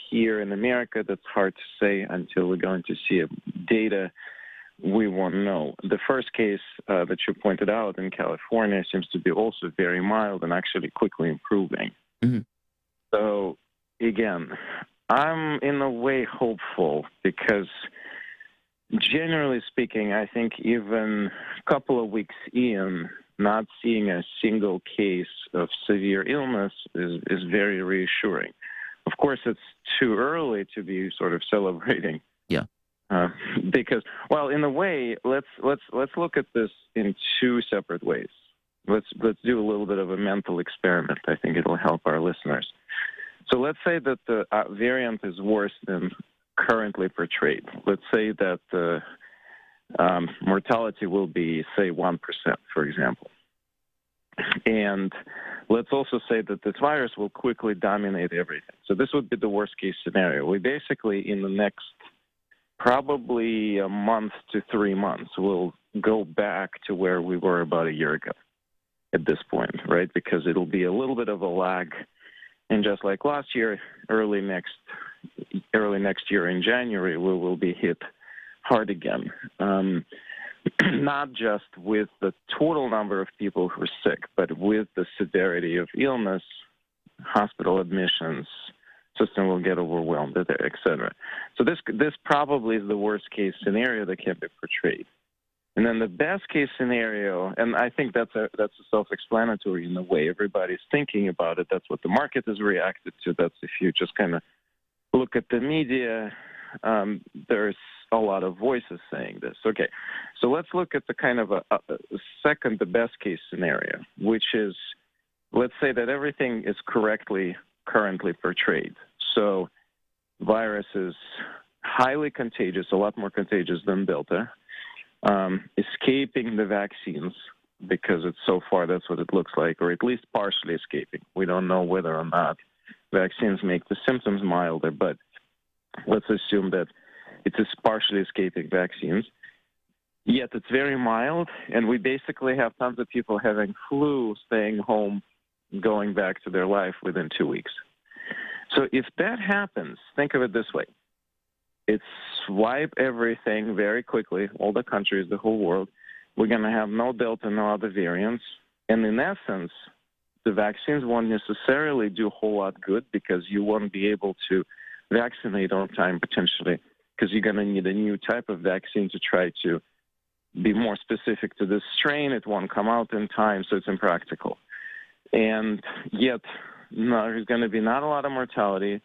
here in America? That's hard to say until we're going to see data. We won't know. The first case that you pointed out in California seems to be also very mild and actually quickly improving. Mm-hmm. So, again, I'm in a way hopeful because generally speaking, I think even a couple of weeks in, not seeing a single case of severe illness is very reassuring. Of course, it's too early to be sort of celebrating. Yeah. Because, well, in a way, let's look at this in two separate ways. Let's do a little bit of a mental experiment. I think it'll help our listeners. So let's say that the variant is worse than currently portrayed. Let's say that the mortality will be, say, 1%, for example. And let's also say that this virus will quickly dominate everything. So this would be the worst case scenario. We basically, in the next probably a month to 3 months, will go back to where we were about a year ago at this point, right? Because it'll be a little bit of a lag. And just like last year, early next year in January, we will be hit hard again. Not just with the total number of people who are sick, but with the severity of illness, hospital admissions, system will get overwhelmed, et cetera. So this probably is the worst case scenario that can be portrayed. And then the best case scenario, and I think that's a self-explanatory in the way everybody's thinking about it. That's what the market has reacted to. That's if you just kind of look at the media, there's a lot of voices saying this. Okay, so let's look at the kind of a second, the best case scenario, which is, let's say that everything is correctly currently portrayed. So virus is highly contagious, a lot more contagious than Delta, escaping the vaccines, because it's so far that's what it looks like, or at least partially escaping. We don't know whether or not vaccines make the symptoms milder, but let's assume that it is partially escaping vaccines. Yet it's very mild, and we basically have tons of people having flu, staying home, going back to their life within 2 weeks. So if that happens, think of it this way. It's wipe everything very quickly, all the countries, the whole world. We're going to have no Delta, no other variants. And in essence, the vaccines won't necessarily do a whole lot good, because you won't be able to vaccinate on time potentially, because you're going to need a new type of vaccine to try to be more specific to this strain. It won't come out in time, so it's impractical. And yet, there's going to be not a lot of mortality.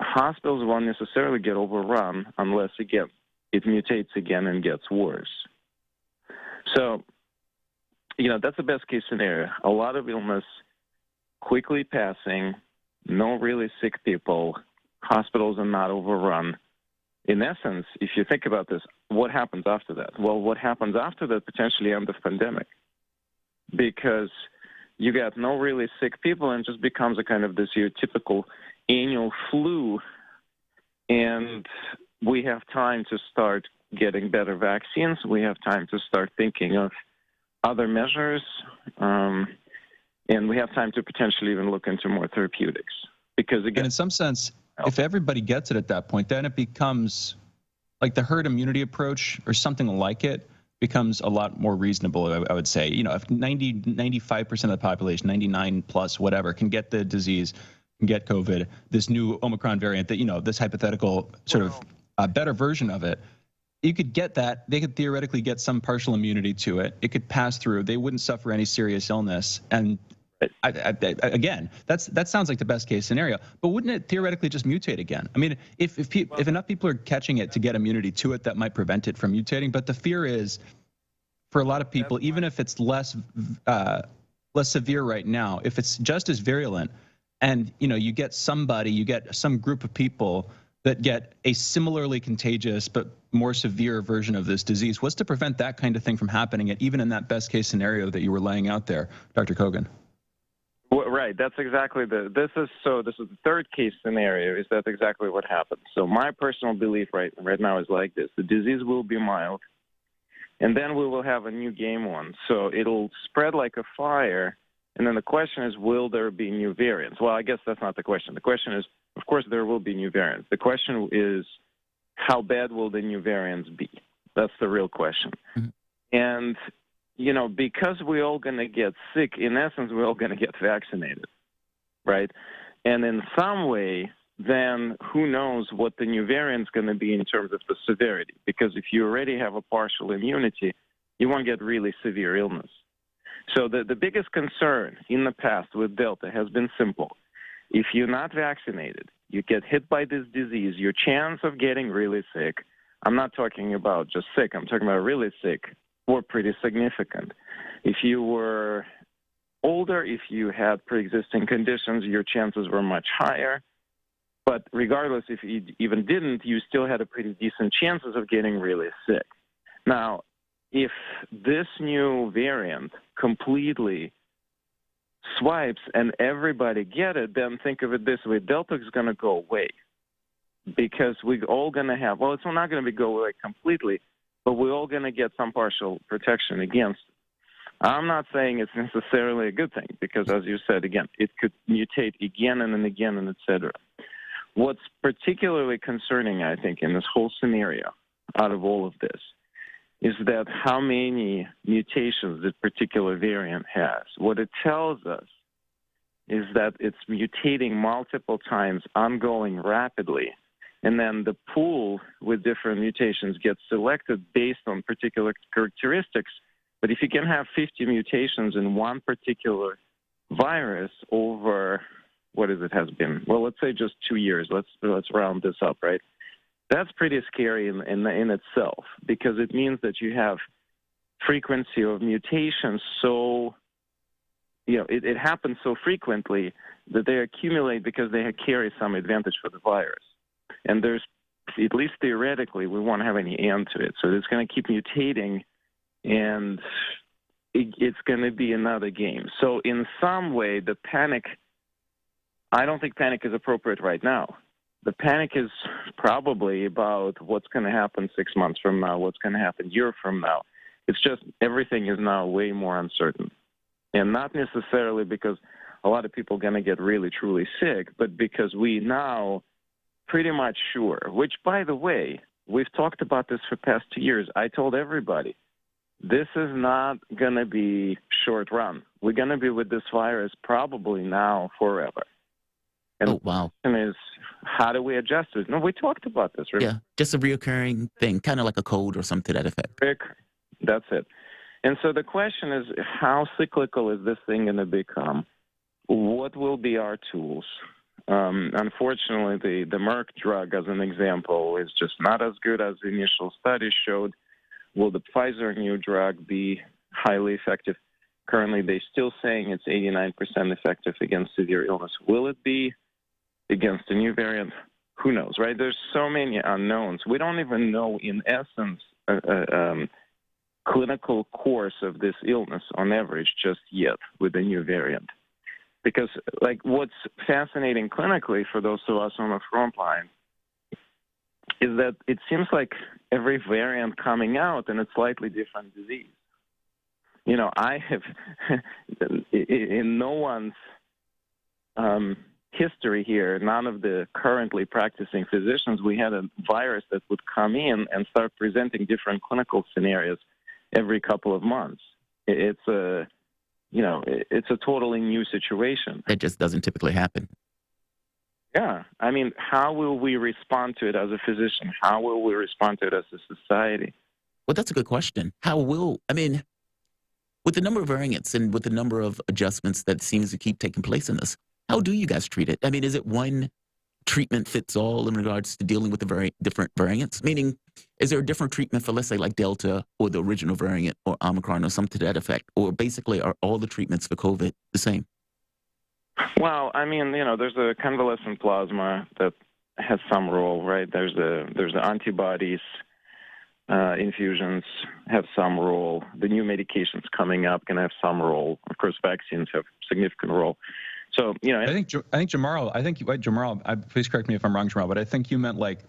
Hospitals won't necessarily get overrun unless, again, it mutates again and gets worse. So, that's the best case scenario. A lot of illness quickly passing, no really sick people, hospitals are not overrun. In essence, if you think about this, what happens after that? Well, what happens after that potentially end of pandemic, because you got no really sick people and just becomes a kind of this your typical annual flu, and we have time to start getting better vaccines. We have time to start thinking of other measures, and we have time to potentially even look into more therapeutics. Because again, and in some sense, if everybody gets it at that point, then it becomes like the herd immunity approach or something like it becomes a lot more reasonable, I would say. If 95% of the population, 99 plus, whatever, can get the disease, can get COVID, this new Omicron variant, that, this hypothetical sort of better version of it, you could get that. They could theoretically get some partial immunity to it. It could pass through. They wouldn't suffer any serious illness. And again, that sounds like the best case scenario. But wouldn't it theoretically just mutate again? I mean, if enough people are catching it to get immunity to it, that might prevent it from mutating. But the fear is, for a lot of people, even if it's less severe right now, if it's just as virulent, and you get some group of people that get a similarly contagious but more severe version of this disease, what's to prevent that kind of thing from happening, and even in that best case scenario that you were laying out there, Dr. Kogan? Well, right. That's exactly this is the third case scenario. Is that exactly what happens? So my personal belief right now is like this: the disease will be mild, and then we will have a new game on. So it'll spread like a fire, and then the question is, will there be new variants? Well, I guess that's not the question. The question is, of course, there will be new variants. The question is, how bad will the new variants be? That's the real question. Mm-hmm. And because we're all going to get sick, in essence, we're all going to get vaccinated, right? And in some way, then who knows what the new variant's going to be in terms of the severity? Because if you already have a partial immunity, you won't get really severe illness. So the biggest concern in the past with Delta has been simple. If you're not vaccinated, you get hit by this disease, your chance of getting really sick, I'm not talking about just sick, I'm talking about really sick, were pretty significant. If you were older, if you had pre-existing conditions, your chances were much higher. But regardless, if you even didn't, you still had a pretty decent chances of getting really sick. Now, if this new variant completely swipes and everybody get it, then think of it this way: Delta is going to go away because we're all going to have. Well, it's not going to go away completely, but we're all going to get some partial protection against it. I'm not saying it's necessarily a good thing because, as you said, again, it could mutate again and again and et cetera. What's particularly concerning, I think, in this whole scenario out of all of this is that how many mutations this particular variant has. What it tells us is that it's mutating multiple times, ongoing rapidly, and then the pool with different mutations gets selected based on particular characteristics. But if you can have 50 mutations in one particular virus over, what is it has been? Well, let's say just 2 years. Let's round this up, right? That's pretty scary in itself because it means that you have frequency of mutations so, it happens so frequently that they accumulate because they carry some advantage for the virus. And there's, at least theoretically, we won't have any end to it. So it's going to keep mutating, and it's going to be another game. So in some way, the panic, I don't think panic is appropriate right now. The panic is probably about what's going to happen 6 months from now, what's going to happen a year from now. It's just everything is now way more uncertain. And not necessarily because a lot of people are going to get really, truly sick, but because we now pretty much sure, which, by the way, we've talked about this for the past 2 years. I told everybody, this is not going to be short run. We're going to be with this virus probably now forever. And oh, wow. the question is, how do we adjust to it? No, we talked about this. Remember? Yeah, just a reoccurring thing, kind of like a cold or something to that effect. That's it. And so the question is, how cyclical is this thing going to become? What will be our tools? Unfortunately, the Merck drug, as an example, is just not as good as the initial studies showed. Will the Pfizer new drug be highly effective? Currently, they're still saying it's 89% effective against severe illness. Will it be against a new variant? Who knows, right? There's so many unknowns. We don't even know, in essence, clinical course of this illness on average just yet with the new variant. Because, like, what's fascinating clinically for those of us on the front line is that it seems like every variant coming out in a slightly different disease. I have, in no one's history here, none of the currently practicing physicians, we had a virus that would come in and start presenting different clinical scenarios every couple of months. It's a totally new situation. That just doesn't typically happen. Yeah. I mean, how will we respond to it as a physician? How will we respond to it as a society? Well, that's a good question. With the number of variants and with the number of adjustments that seems to keep taking place in this, how do you guys treat it? I mean, is it one treatment fits all in regards to dealing with the very different variants? Meaning, is there a different treatment for, let's say, like Delta or the original variant or Omicron or something to that effect? Or basically, are all the treatments for COVID the same? Well, I mean, there's a convalescent plasma that has some role, right? There's the antibodies. Infusions have some role. The new medications coming up can have some role. Of course, vaccines have significant role. So, I think Jamarl, please correct me if I'm wrong, Jamarl, but I think you meant like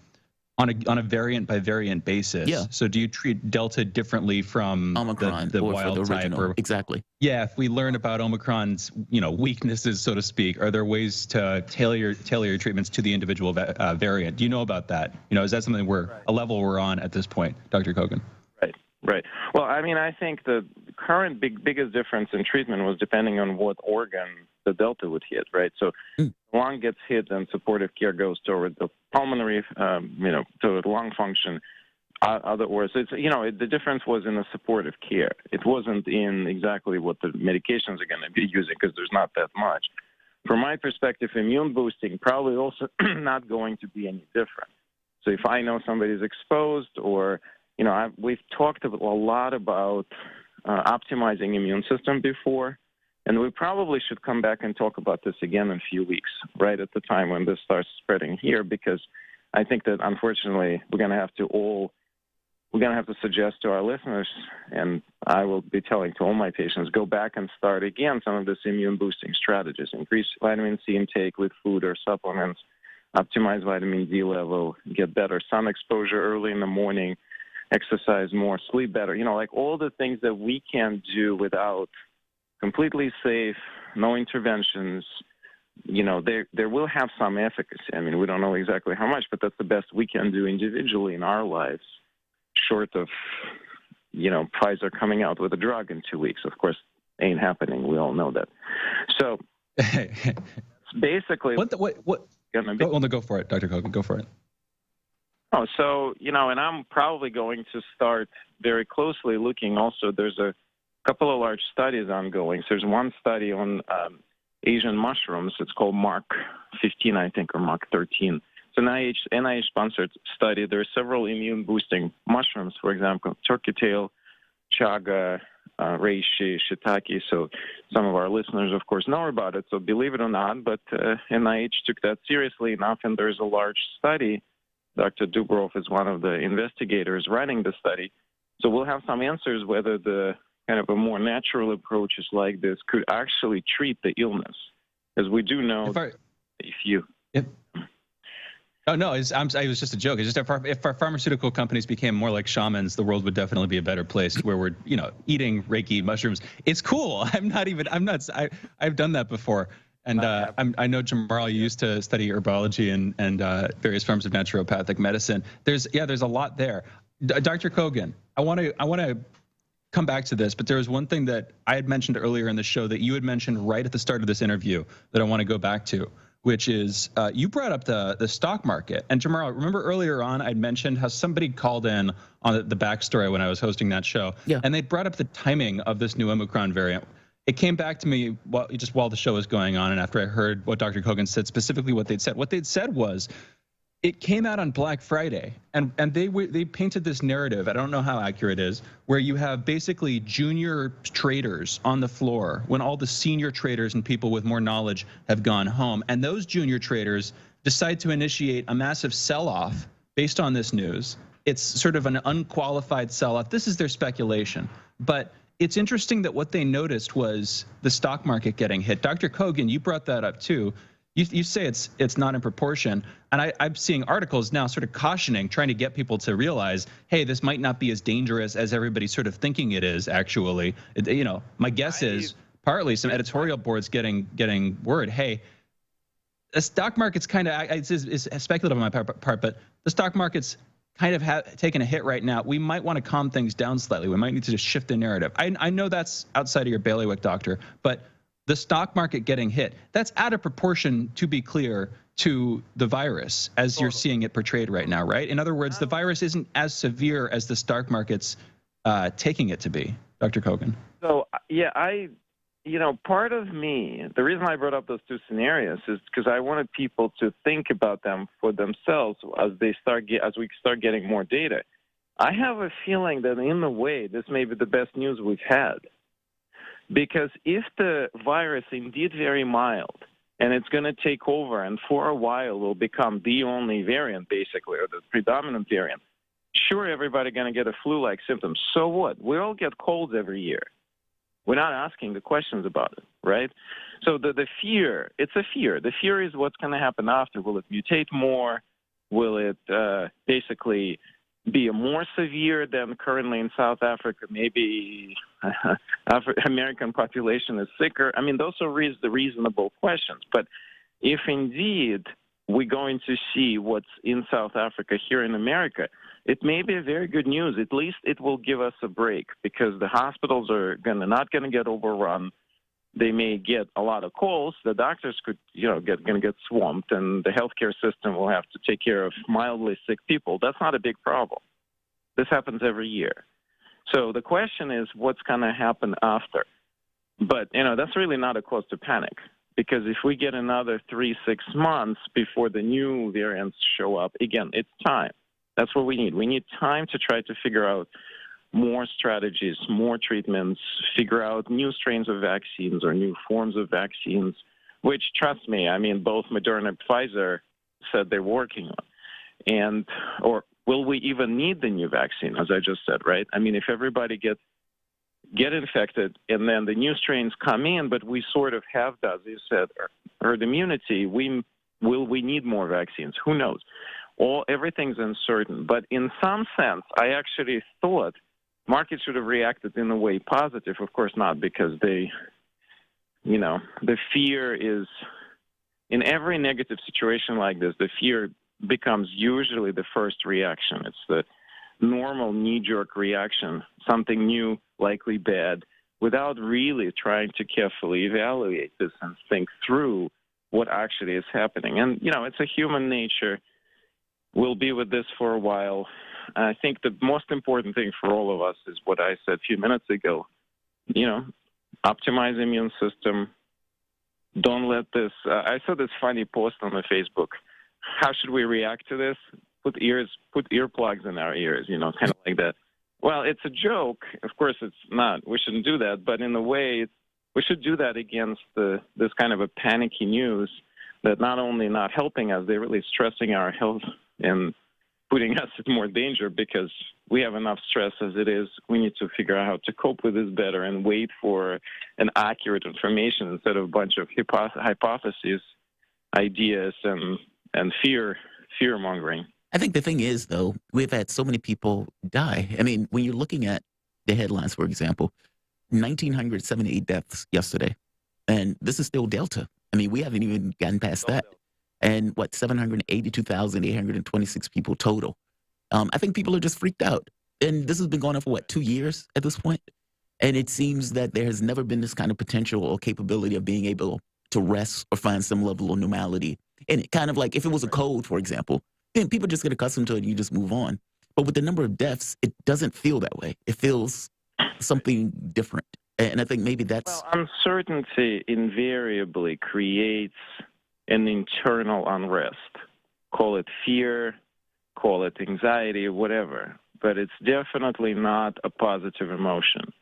on a variant by variant basis. Yeah. So do you treat Delta differently from Omicron the or wild for the type? original? Exactly. Yeah. If we learn about Omicron's, weaknesses, so to speak, are there ways to tailor your treatments to the individual variant? Do you know about that? Is that something a level we're on at this point, Dr. Kogan? Right. Well, I mean, I think the current biggest difference in treatment was depending on what organ the Delta would hit, right? So lung gets hit and supportive care goes toward the pulmonary, toward lung function. Otherwise, the difference was in the supportive care. It wasn't in exactly what the medications are going to be using because there's not that much. From my perspective, immune boosting probably also not going to be any different. So if I know somebody's exposed or we've talked a lot about optimizing immune system before, and we probably should come back and talk about this again in a few weeks, right at the time when this starts spreading here, because I think that unfortunately we're going to have to all we're going to have to suggest to our listeners, and I will be telling to all my patients, go back and start again some of these immune boosting strategies. Increase vitamin C intake with food or supplements, optimize vitamin D level, get better sun exposure early in the morning, exercise more, sleep better. Like all the things that we can do without completely safe, no interventions. There will have some efficacy. I mean, we don't know exactly how much, but that's the best we can do individually in our lives, short of, Pfizer coming out with a drug in 2 weeks. Of course, ain't happening. We all know that. So basically, what? Go for it, Dr. Kogan. Go for it. Oh, so, and I'm probably going to start very closely looking also. There's a couple of large studies ongoing. So there's one study on Asian mushrooms. It's called Mark 15, I think, or Mark 13. It's an NIH-sponsored study. There are several immune-boosting mushrooms, for example, turkey tail, chaga, reishi, shiitake. So some of our listeners, of course, know about it. So believe it or not, but NIH took that seriously enough, and there's a large study. Dr. Dubrov is one of the investigators running the study. So we'll have some answers whether the kind of a more natural approaches like this could actually treat the illness. As we do know, No, it was just a joke. It's just if our pharmaceutical companies became more like shamans, the world would definitely be a better place where we're, eating Reiki mushrooms. It's cool. I've done that before. And I know, Jamarl, you used to study herbology and various forms of naturopathic medicine. There's a lot there. Dr. Kogan, I want to come back to this, but there was one thing that I had mentioned earlier in the show that you had mentioned right at the start of this interview that I want to go back to, which is you brought up the stock market. And Jamarl, remember earlier on I'd mentioned how somebody called in on the backstory when I was hosting that show, and they brought up the timing of this new Omicron variant. It came back to me while the show was going on, and after I heard what Dr. Kogan said, specifically what they'd said. What they'd said was, it came out on Black Friday, and they painted this narrative, I don't know how accurate it is, where you have basically junior traders on the floor when all the senior traders and people with more knowledge have gone home. And those junior traders decide to initiate a massive sell-off based on this news. It's sort of an unqualified sell-off. This is their speculation. But it's interesting that what they noticed was the stock market getting hit. Dr. Kogan, you brought that up too. You say it's not in proportion, and I'm seeing articles now sort of cautioning, trying to get people to realize, hey, this might not be as dangerous as everybody's sort of thinking it is. Actually, my guess is partly some editorial boards getting word, hey, the stock market's kind of it's speculative on my part, but the stock market's kind of taking a hit right now. We might want to calm things down slightly. We might need to just shift the narrative. I know that's outside of your bailiwick, doctor, but the stock market getting hit, that's out of proportion, to be clear, to the virus as you're seeing it portrayed right now, right? In other words, the virus isn't as severe as the stock market's taking it to be, Dr. Kogan. So, part of me, the reason I brought up those two scenarios is because I wanted people to think about them for themselves as we start getting more data. I have a feeling that in a way, this may be the best news we've had. Because if the virus indeed very mild and it's going to take over and for a while will become the only variant basically, or the predominant variant, sure, everybody going to get a flu-like symptoms. So what? We all get colds every year. We're not asking the questions about it, right? So the fear, it's a fear. The fear is what's going to happen after. Will it mutate more? Will it basically be more severe than currently in South Africa? Maybe American population is sicker. I mean, those are the reasonable questions. But if indeed we're going to see what's in South Africa here in America, it may be a very good news. At least it will give us a break because the hospitals are not going to get overrun. They may get a lot of calls. The doctors could, going to get swamped, and the healthcare system will have to take care of mildly sick people. That's not a big problem. This happens every year. So the question is, what's going to happen after? But, that's really not a cause to panic because if we get another 3-6 months before the new variants show up, again, it's time. That's what we need. We need time to try to figure out more strategies, more treatments, figure out new strains of vaccines or new forms of vaccines, which, trust me, I mean, both Moderna and Pfizer said they're working on. or will we even need the new vaccine, as I just said, right? I mean, if everybody get infected and then the new strains come in, but we sort of have that, as you said, herd immunity, will we need more vaccines? Who knows? Everything's uncertain. But in some sense, I actually thought markets should have reacted in a way positive. Of course not, because the fear is, in every negative situation like this, the fear becomes usually the first reaction. It's the normal knee-jerk reaction, something new, likely bad, without really trying to carefully evaluate this and think through what actually is happening. And, it's a human nature. We'll be with this for a while. I think the most important thing for all of us is what I said a few minutes ago. Optimize immune system. Don't let this. I saw this funny post on the Facebook. How should we react to this? Put earplugs in our ears, kind of like that. Well, it's a joke. Of course, it's not. We shouldn't do that. But in a way, we should do that against this kind of a panicky news that not only not helping us, they're really stressing our health and putting us at more danger because we have enough stress as it is. We need to figure out how to cope with this better and wait for an accurate information instead of a bunch of hypotheses, ideas, and fear-mongering. I think the thing is, though, we've had so many people die. I mean, when you're looking at the headlines, for example, 1,978 deaths yesterday, and this is still Delta. I mean, we haven't even gotten past that. And 782,826 people total. I think people are just freaked out. And this has been going on for 2 years at this point? And it seems that there has never been this kind of potential or capability of being able to rest or find some level of normality. And it kind of like if it was a cold, for example, then people just get accustomed to it and you just move on. But with the number of deaths, it doesn't feel that way. It feels something different. And I think maybe that's... Well, uncertainty invariably creates an internal unrest. Call it fear, call it anxiety, whatever. But it's definitely not a positive emotion.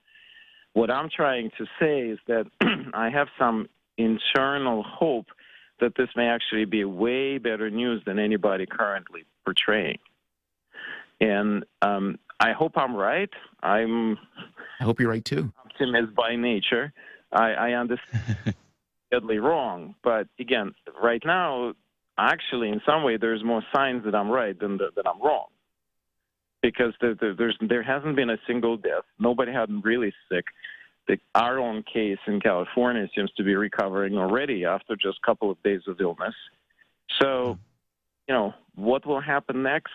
What I'm trying to say is that I have some internal hope that this may actually be way better news than anybody currently portraying. And I hope I'm right. I hope you're right, too. Optimist by nature. I understand. Deadly wrong, but again, right now, actually, in some way, there's more signs that I'm right than that I'm wrong, because there hasn't been a single death. Nobody had really sick. Our own case in California seems to be recovering already after just a couple of days of illness. So, what will happen next?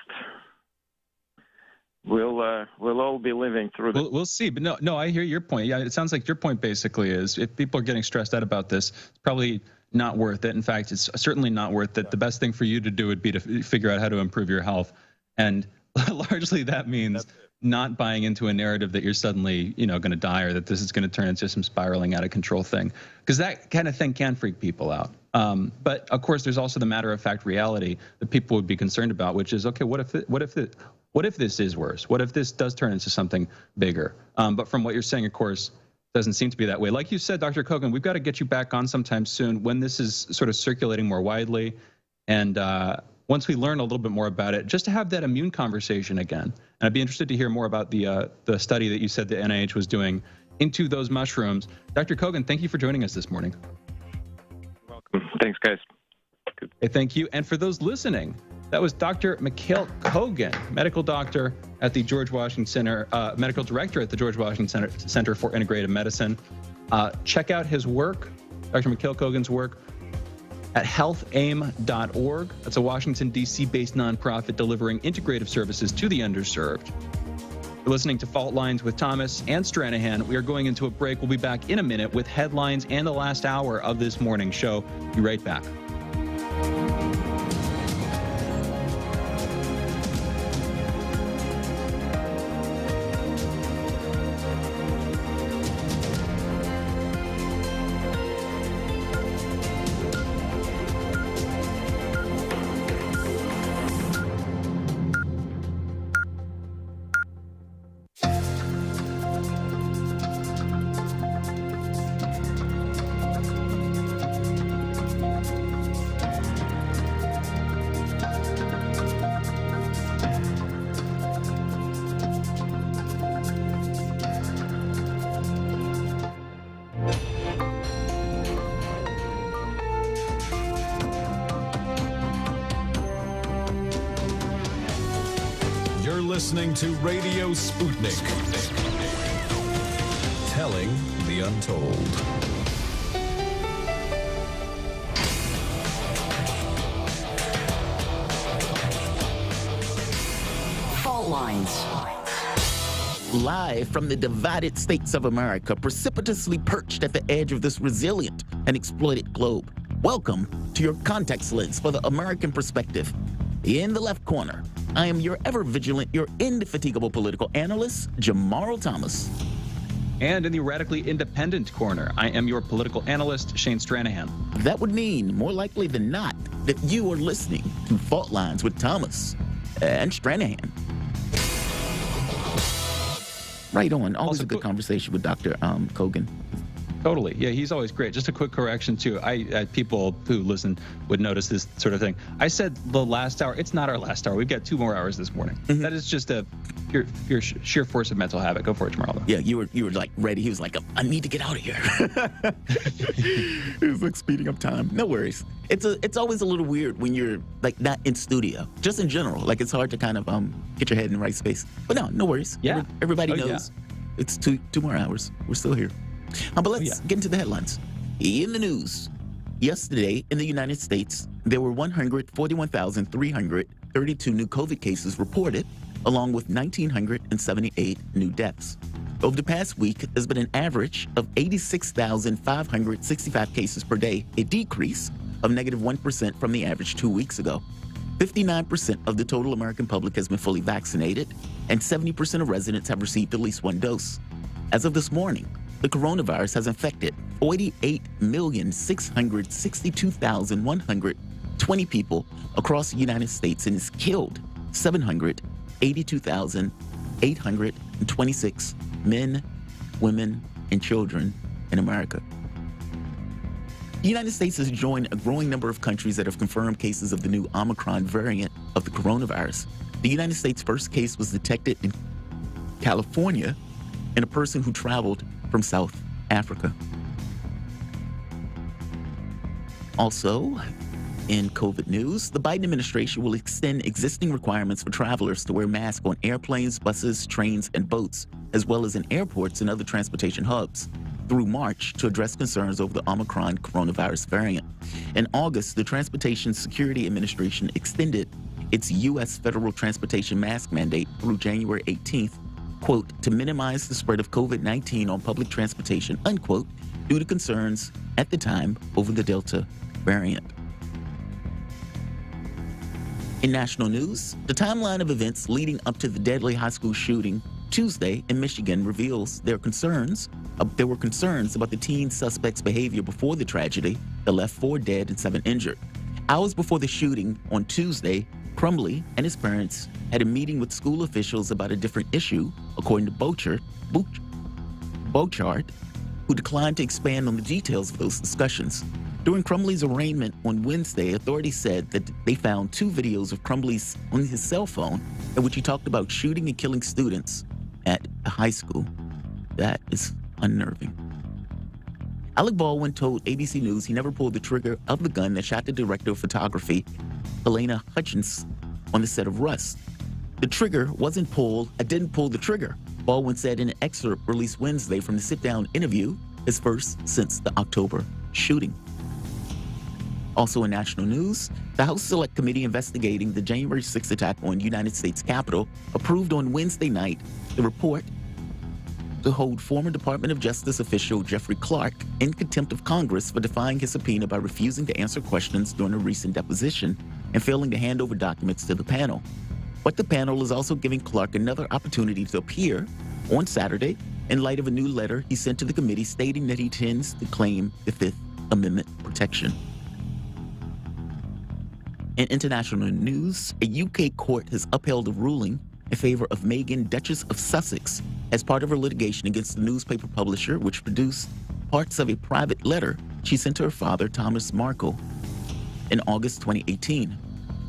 We'll all be living through this. We'll see. But no, I hear your point. Yeah, it sounds like your point basically is if people are getting stressed out about this, it's probably not worth it. In fact, it's certainly not worth it. The best thing for you to do would be to figure out how to improve your health. And largely that means not buying into a narrative that you're suddenly, going to die or that this is going to turn into some spiraling out of control thing. Because that kind of thing can freak people out. But of course, there's also the matter of fact reality that people would be concerned about, which is, okay, what if this is worse? What if this does turn into something bigger? But from what you're saying, of course, doesn't seem to be that way. Like you said, Dr. Kogan, we've got to get you back on sometime soon when this is sort of circulating more widely. And once we learn a little bit more about it, just to have that immune conversation again. And I'd be interested to hear more about the study that you said the NIH was doing into those mushrooms. Dr. Kogan, thank you for joining us this morning. Welcome. Thanks, guys. Good. Hey, thank you. And for those listening, that was Dr. Mikhail Kogan, medical doctor at the George Washington Center, medical director at the George Washington Center for Integrative Medicine. Check out his work, Dr. Mikhail Kogan's work, at healthaim.org. That's a Washington, D.C. based nonprofit delivering integrative services to the underserved. You're listening to Fault Lines with Thomas and Stranahan. We are going into a break. We'll be back in a minute with headlines and the last hour of this morning show. Be right back. listening to Radio Sputnik. Telling the untold. Fault lines. Live from the divided states of America, precipitously perched at the edge of this resilient and exploited globe. Welcome to your context lens for the American perspective. In the left corner, I am your ever vigilant, your indefatigable political analyst, Jamarl Thomas. And in the radically independent corner, I am your political analyst, Shane Stranahan. That would mean, more likely than not, that you are listening to Fault Lines with Thomas and Stranahan. Right on. Always Also, a good conversation with Dr. Kogan. Totally. Yeah, he's always great. Just a quick correction, too. People who listen would notice this sort of thing. I said the last hour. It's not our last hour. We've got 2 more hours this morning. Mm-hmm. That is just a pure sheer force of mental habit. Go for it, Jamarl. Yeah, you were like ready. He was like, I need to get out of here. He was like speeding up time. No worries. It's always a little weird when you're like not in studio. Just in general, like it's hard to kind of get your head in the right space. But no worries. Yeah. Everybody knows. Yeah. It's two more hours. We're still here. But let's get into the headlines. In the news, yesterday in the United States, there were 141,332 new COVID cases reported, along with 1,978 new deaths. Over the past week, there's been an average of 86,565 cases per day, a decrease of -1% from the average 2 weeks ago. 59% of the total American public has been fully vaccinated, and 70% of residents have received at least 1 dose. As of this morning, the coronavirus has infected 48,662,120 people across the United States and has killed 782,826 men, women, and children in America. The United States has joined a growing number of countries that have confirmed cases of the new Omicron variant of the coronavirus. The United States' first case was detected in California in a person who traveled from South Africa. Also, in COVID news, the Biden administration will extend existing requirements for travelers to wear masks on airplanes, buses, trains, and boats, as well as in airports and other transportation hubs, through March to address concerns over the Omicron coronavirus variant. In August, the Transportation Security Administration extended its U.S. federal transportation mask mandate through January 18th, quote, to minimize the spread of COVID-19 on public transportation, unquote, due to concerns at the time over the Delta variant. In national news, the timeline of events leading up to the deadly high school shooting Tuesday in Michigan reveals there were concerns about the teen suspect's behavior before the tragedy that left 4 dead and 7 injured. Hours before the shooting on Tuesday, Crumbley and his parents had a meeting with school officials about a different issue, according to Bouchard, who declined to expand on the details of those discussions. During Crumbley's arraignment on Wednesday, authorities said that they found 2 videos of Crumbley's on his cell phone in which he talked about shooting and killing students at a high school. That is unnerving. Alec Baldwin told ABC News he never pulled the trigger of the gun that shot the director of photography, Helena Hutchins, on the set of Rust. The trigger wasn't pulled. I didn't pull the trigger, Baldwin said in an excerpt released Wednesday from the sit-down interview, his first since the October shooting. Also in national news, the House Select Committee investigating the January 6th attack on United States Capitol approved on Wednesday night the report to hold former Department of Justice official Jeffrey Clark in contempt of Congress for defying his subpoena by refusing to answer questions during a recent deposition and failing to hand over documents to the panel. But the panel is also giving Clark another opportunity to appear on Saturday in light of a new letter he sent to the committee stating that he intends to claim the Fifth Amendment protection. In international news, a UK court has upheld a ruling in favor of Meghan, Duchess of Sussex, as part of her litigation against the newspaper publisher, which produced parts of a private letter she sent to her father, Thomas Markle, in August 2018.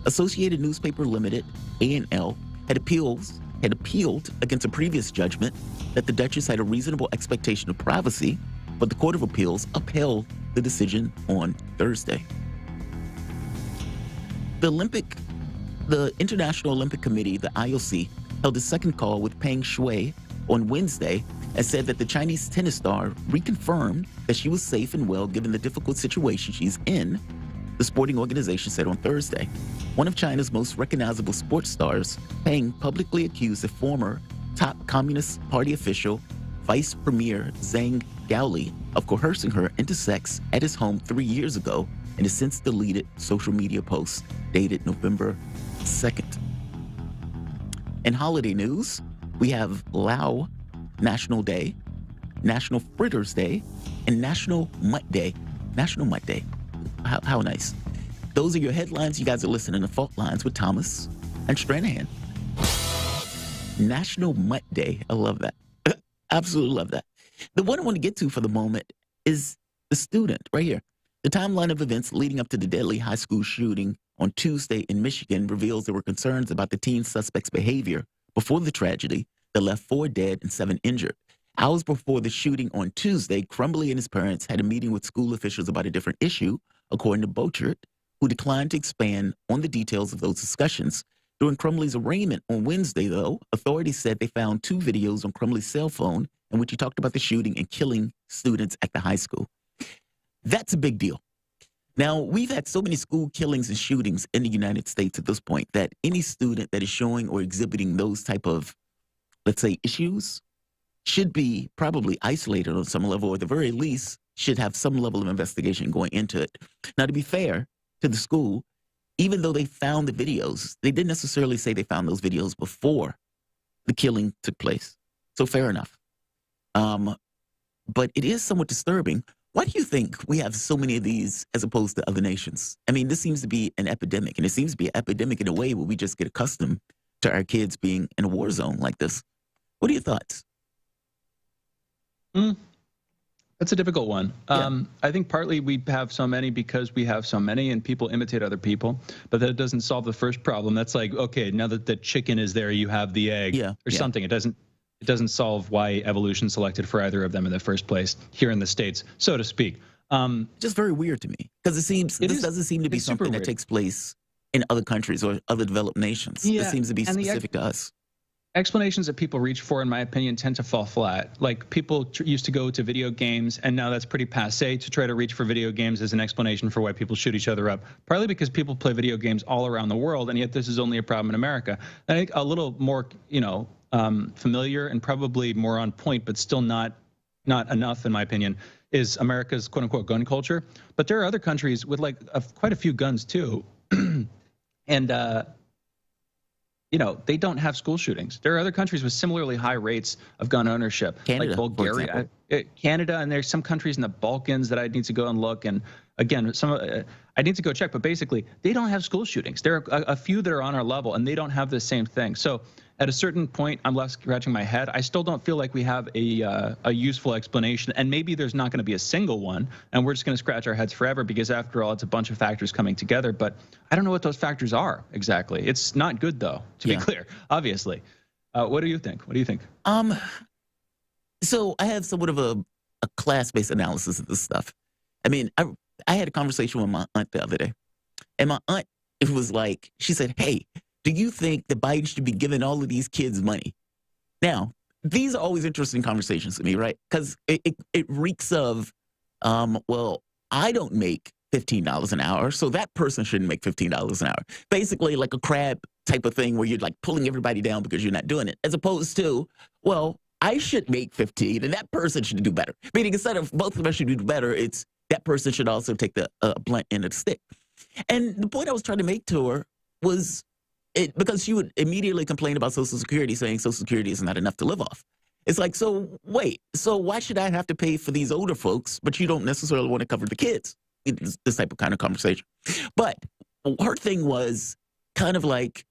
Associated Newspaper Limited, A&L, had appealed against a previous judgment that the Duchess had a reasonable expectation of privacy, but the Court of Appeals upheld the decision on Thursday. The International Olympic Committee, the IOC, held a second call with Peng Shuai on Wednesday and said that the Chinese tennis star reconfirmed that she was safe and well given the difficult situation she's in, the sporting organization said on Thursday. One of China's most recognizable sports stars, Peng publicly accused a former top Communist Party official, Vice Premier Zhang Gaoli, of coercing her into sex at his home 3 years ago in a since deleted social media post dated November 2nd. In holiday news, we have Lao National Day, National Fritters Day, and National Mutt Day. National Mutt Day. How nice. Those are your headlines. You guys are listening to Fault Lines with Thomas and Stranahan. National Mutt Day. I love that. Absolutely love that. The one I want to get to for the moment is the student right here. The timeline of events leading up to the deadly high school shooting on Tuesday in Michigan reveals there were concerns about the teen suspect's behavior before the tragedy that left 4 dead and 7 injured. Hours before the shooting on Tuesday, Crumbly and his parents had a meeting with school officials about a different issue, according to Bochert, who declined to expand on the details of those discussions. During Crumbly's arraignment on Wednesday, though, authorities said they found 2 videos on Crumbly's cell phone in which he talked about the shooting and killing students at the high school. That's a big deal. Now, we've had so many school killings and shootings in the United States at this point that any student that is showing or exhibiting those type of, let's say, issues should be probably isolated on some level, or at the very least should have some level of investigation going into it. Now, to be fair to the school, even though they found the videos, they didn't necessarily say they found those videos before the killing took place. So fair enough. But it is somewhat disturbing. Why do you think we have so many of these as opposed to other nations? I mean, this seems to be an epidemic, and it seems to be an epidemic in a way where we just get accustomed to our kids being in a war zone like this. What are your thoughts? That's a difficult one. Yeah. I think partly we have so many because we have so many and people imitate other people, but that doesn't solve the first problem. That's like, okay, now that the chicken is there, you have the egg or something. It doesn't solve why evolution selected for either of them in the first place here in the States, so to speak. Just very weird to me because this doesn't seem to be something that takes place in other countries or other developed nations. Yeah, this seems to be specific to us. Explanations that people reach for, in my opinion, tend to fall flat. Like people used to go to video games, and now that's pretty passé to try to reach for video games as an explanation for why people shoot each other up. Partly because people play video games all around the world, and yet this is only a problem in America. I think a little more, familiar and probably more on point, but still not enough, in my opinion, is America's quote unquote gun culture. But there are other countries with like quite a few guns too, and they don't have school shootings. There are other countries with similarly high rates of gun ownership, Canada, like Bulgaria, Canada, and there's some countries in the Balkans that I need to go and look. And again, I need to go check, but basically they don't have school shootings. There are a few that are on our level, and they don't have the same thing. So at a certain point, I'm left scratching my head. I still don't feel like we have a useful explanation, and maybe there's not going to be a single one, and we're just going to scratch our heads forever because after all, it's a bunch of factors coming together. But I don't know what those factors are exactly. It's not good, though, to be clear, obviously. What do you think? What do you think? So I have somewhat of a class-based analysis of this stuff. I mean, I had a conversation with my aunt the other day, and my aunt, it was like, she said, hey, do you think that Biden should be giving all of these kids money? Now, these are always interesting conversations to me, right? Because it reeks of, well, I don't make $15 an hour, so that person shouldn't make $15 an hour. Basically, like a crab type of thing where you're like pulling everybody down because you're not doing it, as opposed to, well, I should make 15 and that person should do better. Meaning instead of both of us should do better, it's that person should also take the blunt end of the stick. And the point I was trying to make to her was, because she would immediately complain about Social Security, saying Social Security is not enough to live off. It's like, so wait, so why should I have to pay for these older folks, but you don't necessarily want to cover the kids? It's this type of kind of conversation. But her thing was kind of like,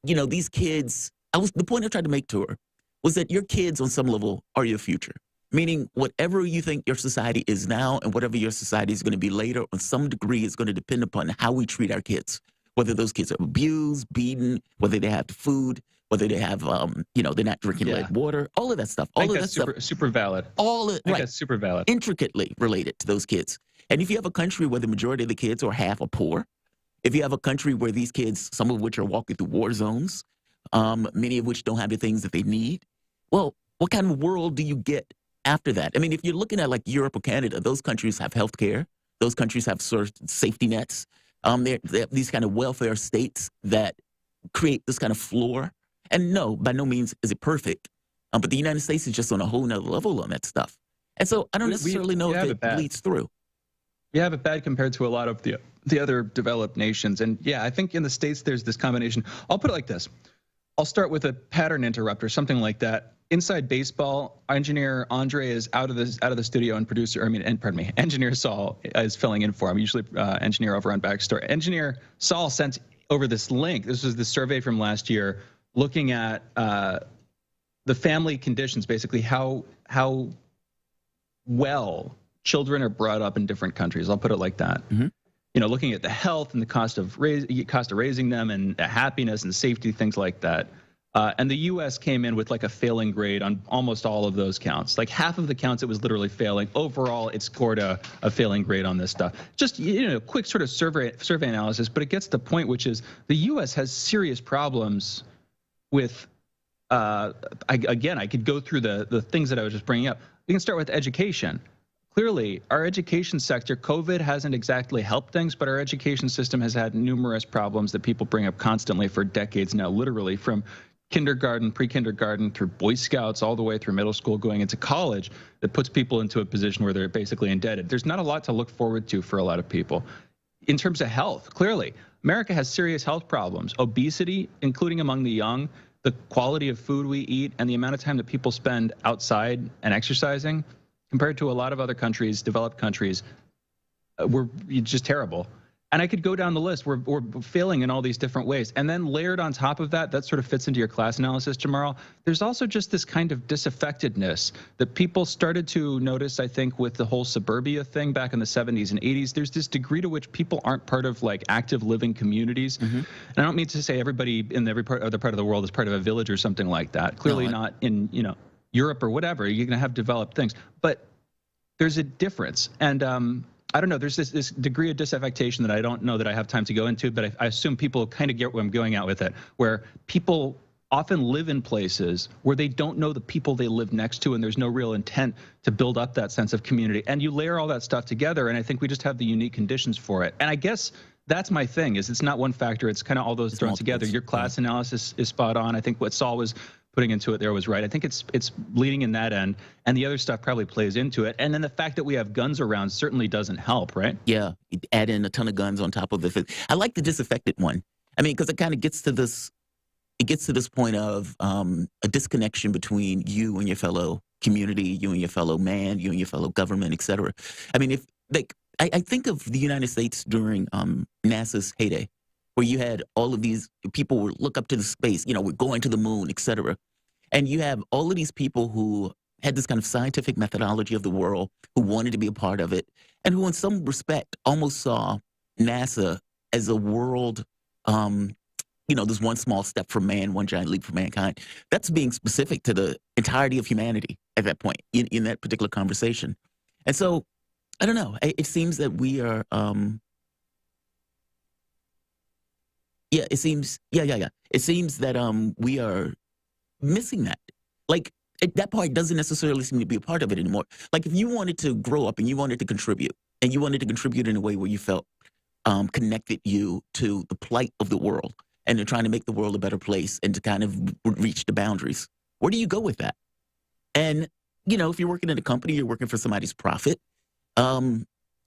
these kids, the point I tried to make to her was that your kids on some level are your future. Meaning whatever you think your society is now and whatever your society is going to be later, on some degree, is going to depend upon how we treat our kids. Whether those kids are abused, beaten, whether they have the food, whether they have, they're not drinking lead water, all of that stuff. All of that stuff. Super valid. That's super valid. Intricately related to those kids. And if you have a country where the majority of the kids or half are poor, if you have a country where these kids, some of which are walking through war zones, many of which don't have the things that they need. Well, what kind of world do you get after that? I mean, if you're looking at like Europe or Canada, those countries have health care. Those countries have sort of safety nets. They have these kind of welfare states that create this kind of floor. And no, by no means is it perfect. But the United States is just on a whole nother level on that stuff. And so I don't necessarily know if it bleeds through. We have it bad compared to a lot of the other developed nations. And yeah, I think in the States, there's this combination. I'll put it like this. I'll start with a pattern interrupter, something like that. Inside baseball, engineer Andre is out of the studio, and engineer Saul is filling in for him. Usually engineer over on Backstory. Engineer Saul sent over this link. This was the survey from last year looking at the family conditions, basically how well children are brought up in different countries. I'll put it like that. Mm-hmm. You know, looking at the health and the cost of raising them, and happiness and safety, things like that. And the U.S. came in with like a failing grade on almost all of those counts. Like half of the counts, it was literally failing. Overall, it scored a failing grade on this stuff. Just, you know, quick sort of survey analysis, but it gets to the point, which is the U.S. has serious problems with. Again, I could go through the things that I was just bringing up. We can start with education. Clearly, our education sector, COVID hasn't exactly helped things, but our education system has had numerous problems that people bring up constantly for decades now, literally from kindergarten, pre-kindergarten, through Boy Scouts, all the way through middle school, going into college, that puts people into a position where they're basically indebted. There's not a lot to look forward to for a lot of people. In terms of health, clearly, America has serious health problems. Obesity, including among the young, the quality of food we eat, and the amount of time that people spend outside and exercising, compared to a lot of other countries, developed countries, we're just terrible. And I could go down the list. We're failing in all these different ways. And then layered on top of that, that sort of fits into your class analysis, Jamarl. There's also just this kind of disaffectedness that people started to notice, I think, with the whole suburbia thing back in the 70s and 80s. There's this degree to which people aren't part of like active living communities. Mm-hmm. And I don't mean to say everybody in every other part of the world is part of a village or something like that. Clearly not in, you know, Europe or whatever. You're going to have developed things. But there's a difference. And I don't know, there's this degree of disaffectation that I don't know that I have time to go into, but I assume people kind of get where I'm going at with it, where people often live in places where they don't know the people they live next to, and there's no real intent to build up that sense of community. And you layer all that stuff together, and I think we just have the unique conditions for it. And I guess that's my thing, is it's not one factor, it's kind of all those thrown together. Your class analysis is spot on. I think what Saul was putting into it there was right. I think it's leading in that end, and the other stuff probably plays into it. And then the fact that we have guns around certainly doesn't help, right? Yeah, you add in a ton of guns on top of it. I like the disaffected one. I mean, because it kind of gets to this. It gets to this point of a disconnection between you and your fellow community, you and your fellow man, you and your fellow government, et cetera. I mean, if like I think of the United States during NASA's heyday, where you had all of these people would look up to the space, you know, we're going to the moon, et cetera. And you have all of these people who had this kind of scientific methodology of the world, who wanted to be a part of it, and who in some respect almost saw NASA as a world, you know, there's one small step for man, one giant leap for mankind. That's being specific to the entirety of humanity at that point in that particular conversation. And so, I don't know, it seems that we are, it seems that we are missing that. Like, that part doesn't necessarily seem to be a part of it anymore. Like, if you wanted to grow up and you wanted to contribute, and you wanted to contribute in a way where you felt connected you to the plight of the world, and to trying to make the world a better place, and to kind of reach the boundaries, where do you go with that? And, you know, if you're working in a company, you're working for somebody's profit,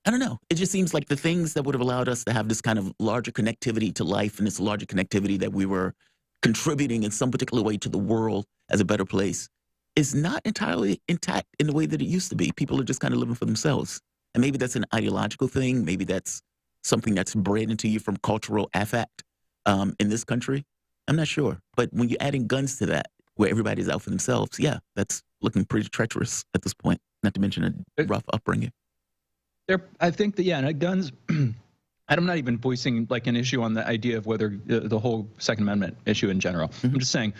I don't know. It just seems like the things that would have allowed us to have this kind of larger connectivity to life, and this larger connectivity that we were contributing in some particular way to the world as a better place, is not entirely intact in the way that it used to be. People are just kind of living for themselves. And maybe that's an ideological thing. Maybe that's something that's bred into you from cultural affect in this country. I'm not sure. But when you're adding guns to that, where everybody's out for themselves, yeah, that's looking pretty treacherous at this point, not to mention a rough upbringing. I think that, yeah, guns, I'm not even voicing like an issue on the idea of whether the whole Second Amendment issue in general. Mm-hmm. I'm just saying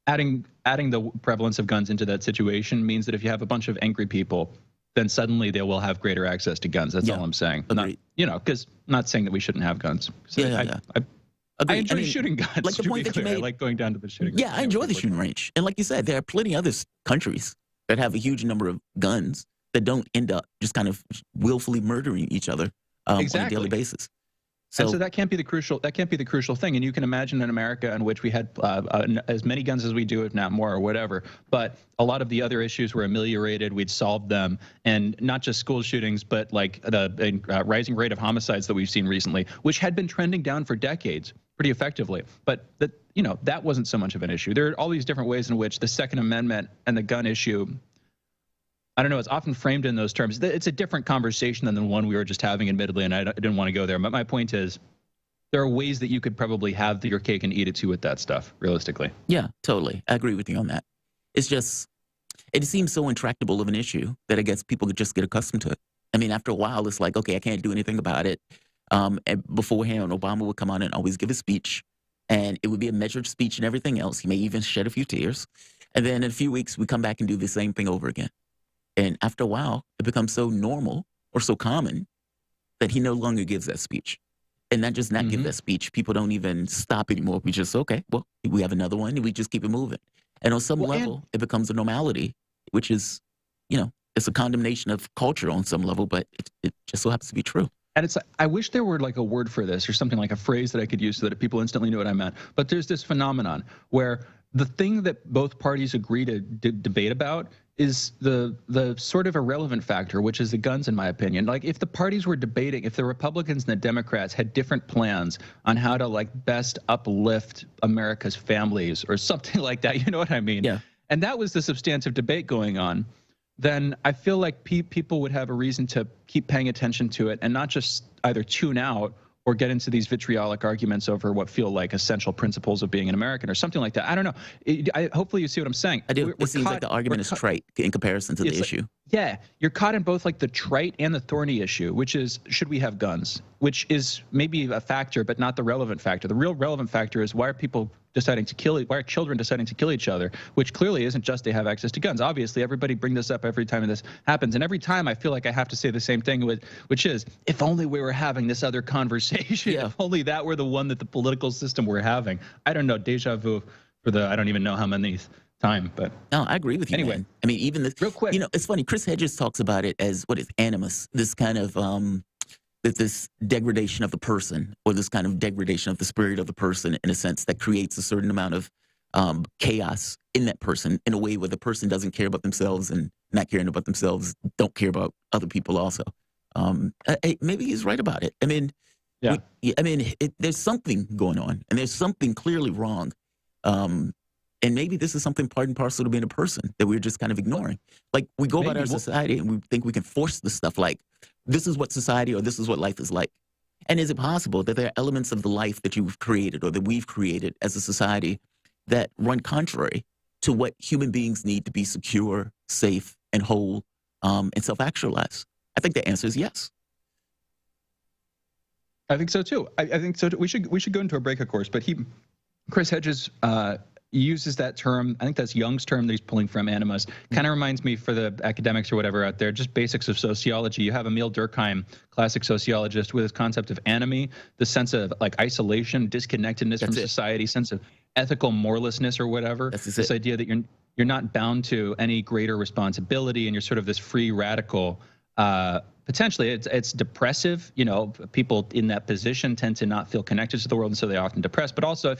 adding the prevalence of guns into that situation means that if you have a bunch of angry people, then suddenly they will have greater access to guns. That's all I'm saying. Not, you know, because I'm not saying that we shouldn't have guns. Agreed. I enjoy shooting guns. Like the point that you made. I like going down to the shooting range. Yeah, I enjoy the shooting range. And like you said, there are plenty of other countries that have a huge number of guns that don't end up just kind of willfully murdering each other on a daily basis. So that can't be the crucial. That can't be the crucial thing. And you can imagine in America, in which we had as many guns as we do, if not more, or whatever. But a lot of the other issues were ameliorated. We'd solved them, and not just school shootings, but like the rising rate of homicides that we've seen recently, which had been trending down for decades, pretty effectively. But that wasn't so much of an issue. There are all these different ways in which the Second Amendment and the gun issue, I don't know, it's often framed in those terms. It's a different conversation than the one we were just having, admittedly, and I didn't want to go there. But my point is, there are ways that you could probably have your cake and eat it too with that stuff, realistically. Yeah, totally. I agree with you on that. It's just, it seems so intractable of an issue that I guess people could just get accustomed to it. I mean, after a while, it's like, okay, I can't do anything about it. And beforehand, Obama would come on and always give a speech, and it would be a measured speech and everything else. He may even shed a few tears. And then in a few weeks, we come back and do the same thing over again. And after a while, it becomes so normal or so common that he no longer gives that speech. And not just not give that speech, people don't even stop anymore. We just, okay, well, we have another one, and we just keep it moving. And on some level, it becomes a normality, which is, it's a condemnation of culture on some level, but it just so happens to be true. And it's, I wish there were like a word for this or something, like a phrase that I could use so that people instantly knew what I meant. But there's this phenomenon where the thing that both parties agree to debate about is the sort of irrelevant factor, which is the guns, in my opinion. Like, if the parties were debating, if the Republicans and the Democrats had different plans on how to like best uplift America's families or something like that, you know what I mean? Yeah. And that was the substantive debate going on, then I feel like people would have a reason to keep paying attention to it and not just either tune out or get into these vitriolic arguments over what feel like essential principles of being an American or something like that. I don't know. Hopefully you see what I'm saying. I do. It seems like the argument is trite in comparison to the issue. Yeah, you're caught in both like the trite and the thorny issue, which is, should we have guns? Which is maybe a factor, but not the relevant factor. The real relevant factor is, why are people deciding to kill, why are children deciding to kill each other? Which clearly isn't just they have access to guns. Obviously, everybody bring this up every time this happens. And every time I feel like I have to say the same thing, which is, if only we were having this other conversation, if only that were the one that the political system were having. I don't know, deja vu for the, I don't even know how many time, but no, I agree with you. Anyway, man. I mean, even this, real quick, it's funny. Chris Hedges talks about it as what is animus, this kind of this degradation of the person, or this kind of degradation of the spirit of the person, in a sense that creates a certain amount of chaos in that person, in a way where the person doesn't care about themselves, and not caring about themselves don't care about other people also. Maybe he's right about it. I mean, there's something going on, and there's something clearly wrong. And maybe this is something part and parcel to being a person that we're just kind of ignoring. Like, we go about our society and we think we can force this stuff, like, this is what society or this is what life is like. And is it possible that there are elements of the life that you've created or that we've created as a society that run contrary to what human beings need to be secure, safe, and whole, and self-actualize? I think the answer is yes. I think so too. I think so too. We should go into a break, of course, but Chris Hedges uses that term. I think that's Jung's term that he's pulling from, animus. Kind of reminds me, for the academics or whatever out there, just basics of sociology. You have Emil Durkheim, classic sociologist, with his concept of anomie, the sense of like isolation, disconnectedness from society, sense of ethical moralessness or whatever. This idea that you're not bound to any greater responsibility, and you're sort of this free radical. Potentially, it's depressive. People in that position tend to not feel connected to the world, and so they're often depressed. But also,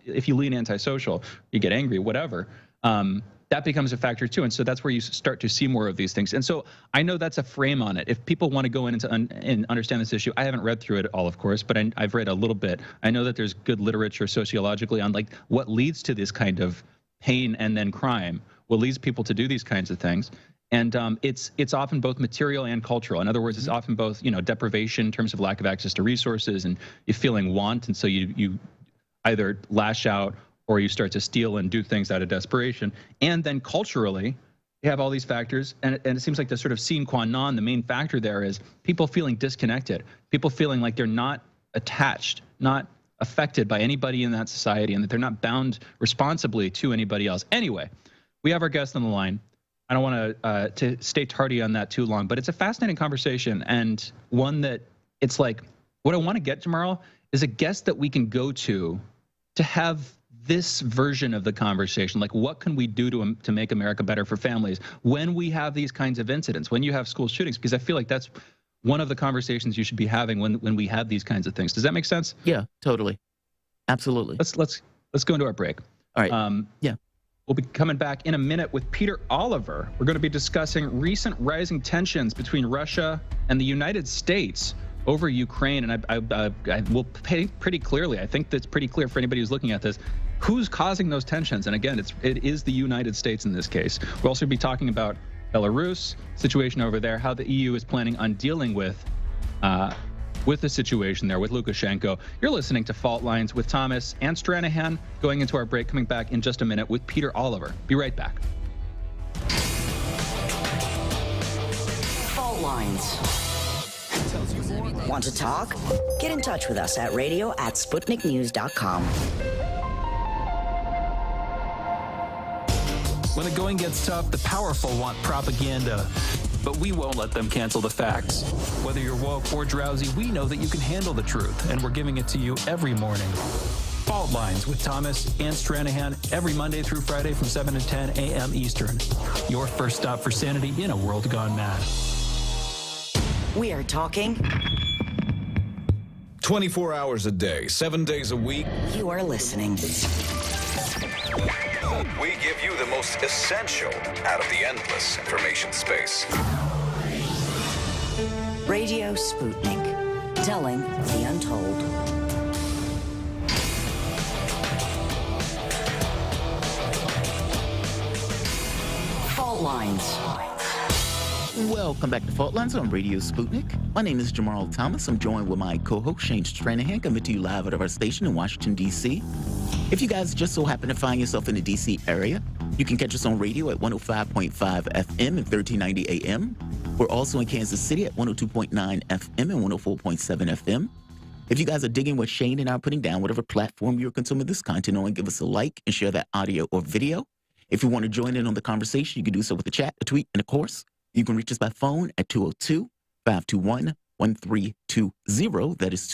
if you lean antisocial, you get angry, whatever. That becomes a factor too, and so that's where you start to see more of these things. And so I know that's a frame on it. If people want to go in and understand this issue, I haven't read through it all, of course, but I've read a little bit. I know that there's good literature sociologically on like what leads to this kind of pain and then crime, what leads people to do these kinds of things. And it's often both material and cultural. In other words, it's often both, deprivation in terms of lack of access to resources, and you're feeling want, and so you either lash out or you start to steal and do things out of desperation. And then culturally, you have all these factors, and it seems like the sort of sine qua non, the main factor there is people feeling disconnected, people feeling like they're not attached, not affected by anybody in that society, and that they're not bound responsibly to anybody else. Anyway, we have our guest on the line. I don't want to stay tardy on that too long, but it's a fascinating conversation, and one that it's like, what I want to get, Jamarl, is a guest that we can go to have this version of the conversation. Like, what can we do to make America better for families when we have these kinds of incidents, when you have school shootings? Because I feel like that's one of the conversations you should be having when we have these kinds of things. Does that make sense? Yeah, totally. Absolutely. Let's go into our break. All right. Yeah. We'll be coming back in a minute with Peter Oliver. We're going to be discussing recent rising tensions between Russia and the United States over Ukraine. And I will pay pretty clearly. I think that's pretty clear for anybody who's looking at this. Who's causing those tensions? And again, it is the United States in this case. We'll also be talking about Belarus, situation over there, how the EU is planning on dealing with the situation there with Lukashenko. You're listening to Fault Lines with Thomas and Stranahan. Going into our break, coming back in just a minute with Peter Oliver. Be right back. Fault Lines. Want to talk? Get in touch with us at radio@sputniknews.com. When the going gets tough, the powerful want propaganda. But we won't let them cancel the facts. Whether you're woke or drowsy, we know that you can handle the truth, and we're giving it to you every morning. Fault Lines with Thomas and Stranahan every Monday through Friday from 7 to 10 a.m. Eastern. Your first stop for sanity in a world gone mad. We are talking 24 hours a day, 7 days a week. You are listening. We give you the most essential out of the endless information space. Radio Sputnik, telling the untold. Fault Lines. Welcome back to Fault Lines on Radio Sputnik. My name is Jamarl Thomas. I'm joined with my co-host Shane Stranahan, coming to you live out of our station in Washington, D.C. If you guys just so happen to find yourself in the D.C. area, you can catch us on radio at 105.5 FM and 1390 AM. We're also in Kansas City at 102.9 FM and 104.7 FM. If you guys are digging what Shane and I are putting down, whatever platform you're consuming this content on, give us a like and share that audio or video. If you want to join in on the conversation, you can do so with a chat, a tweet, and of course, you can reach us by phone at 202-521-1320. That is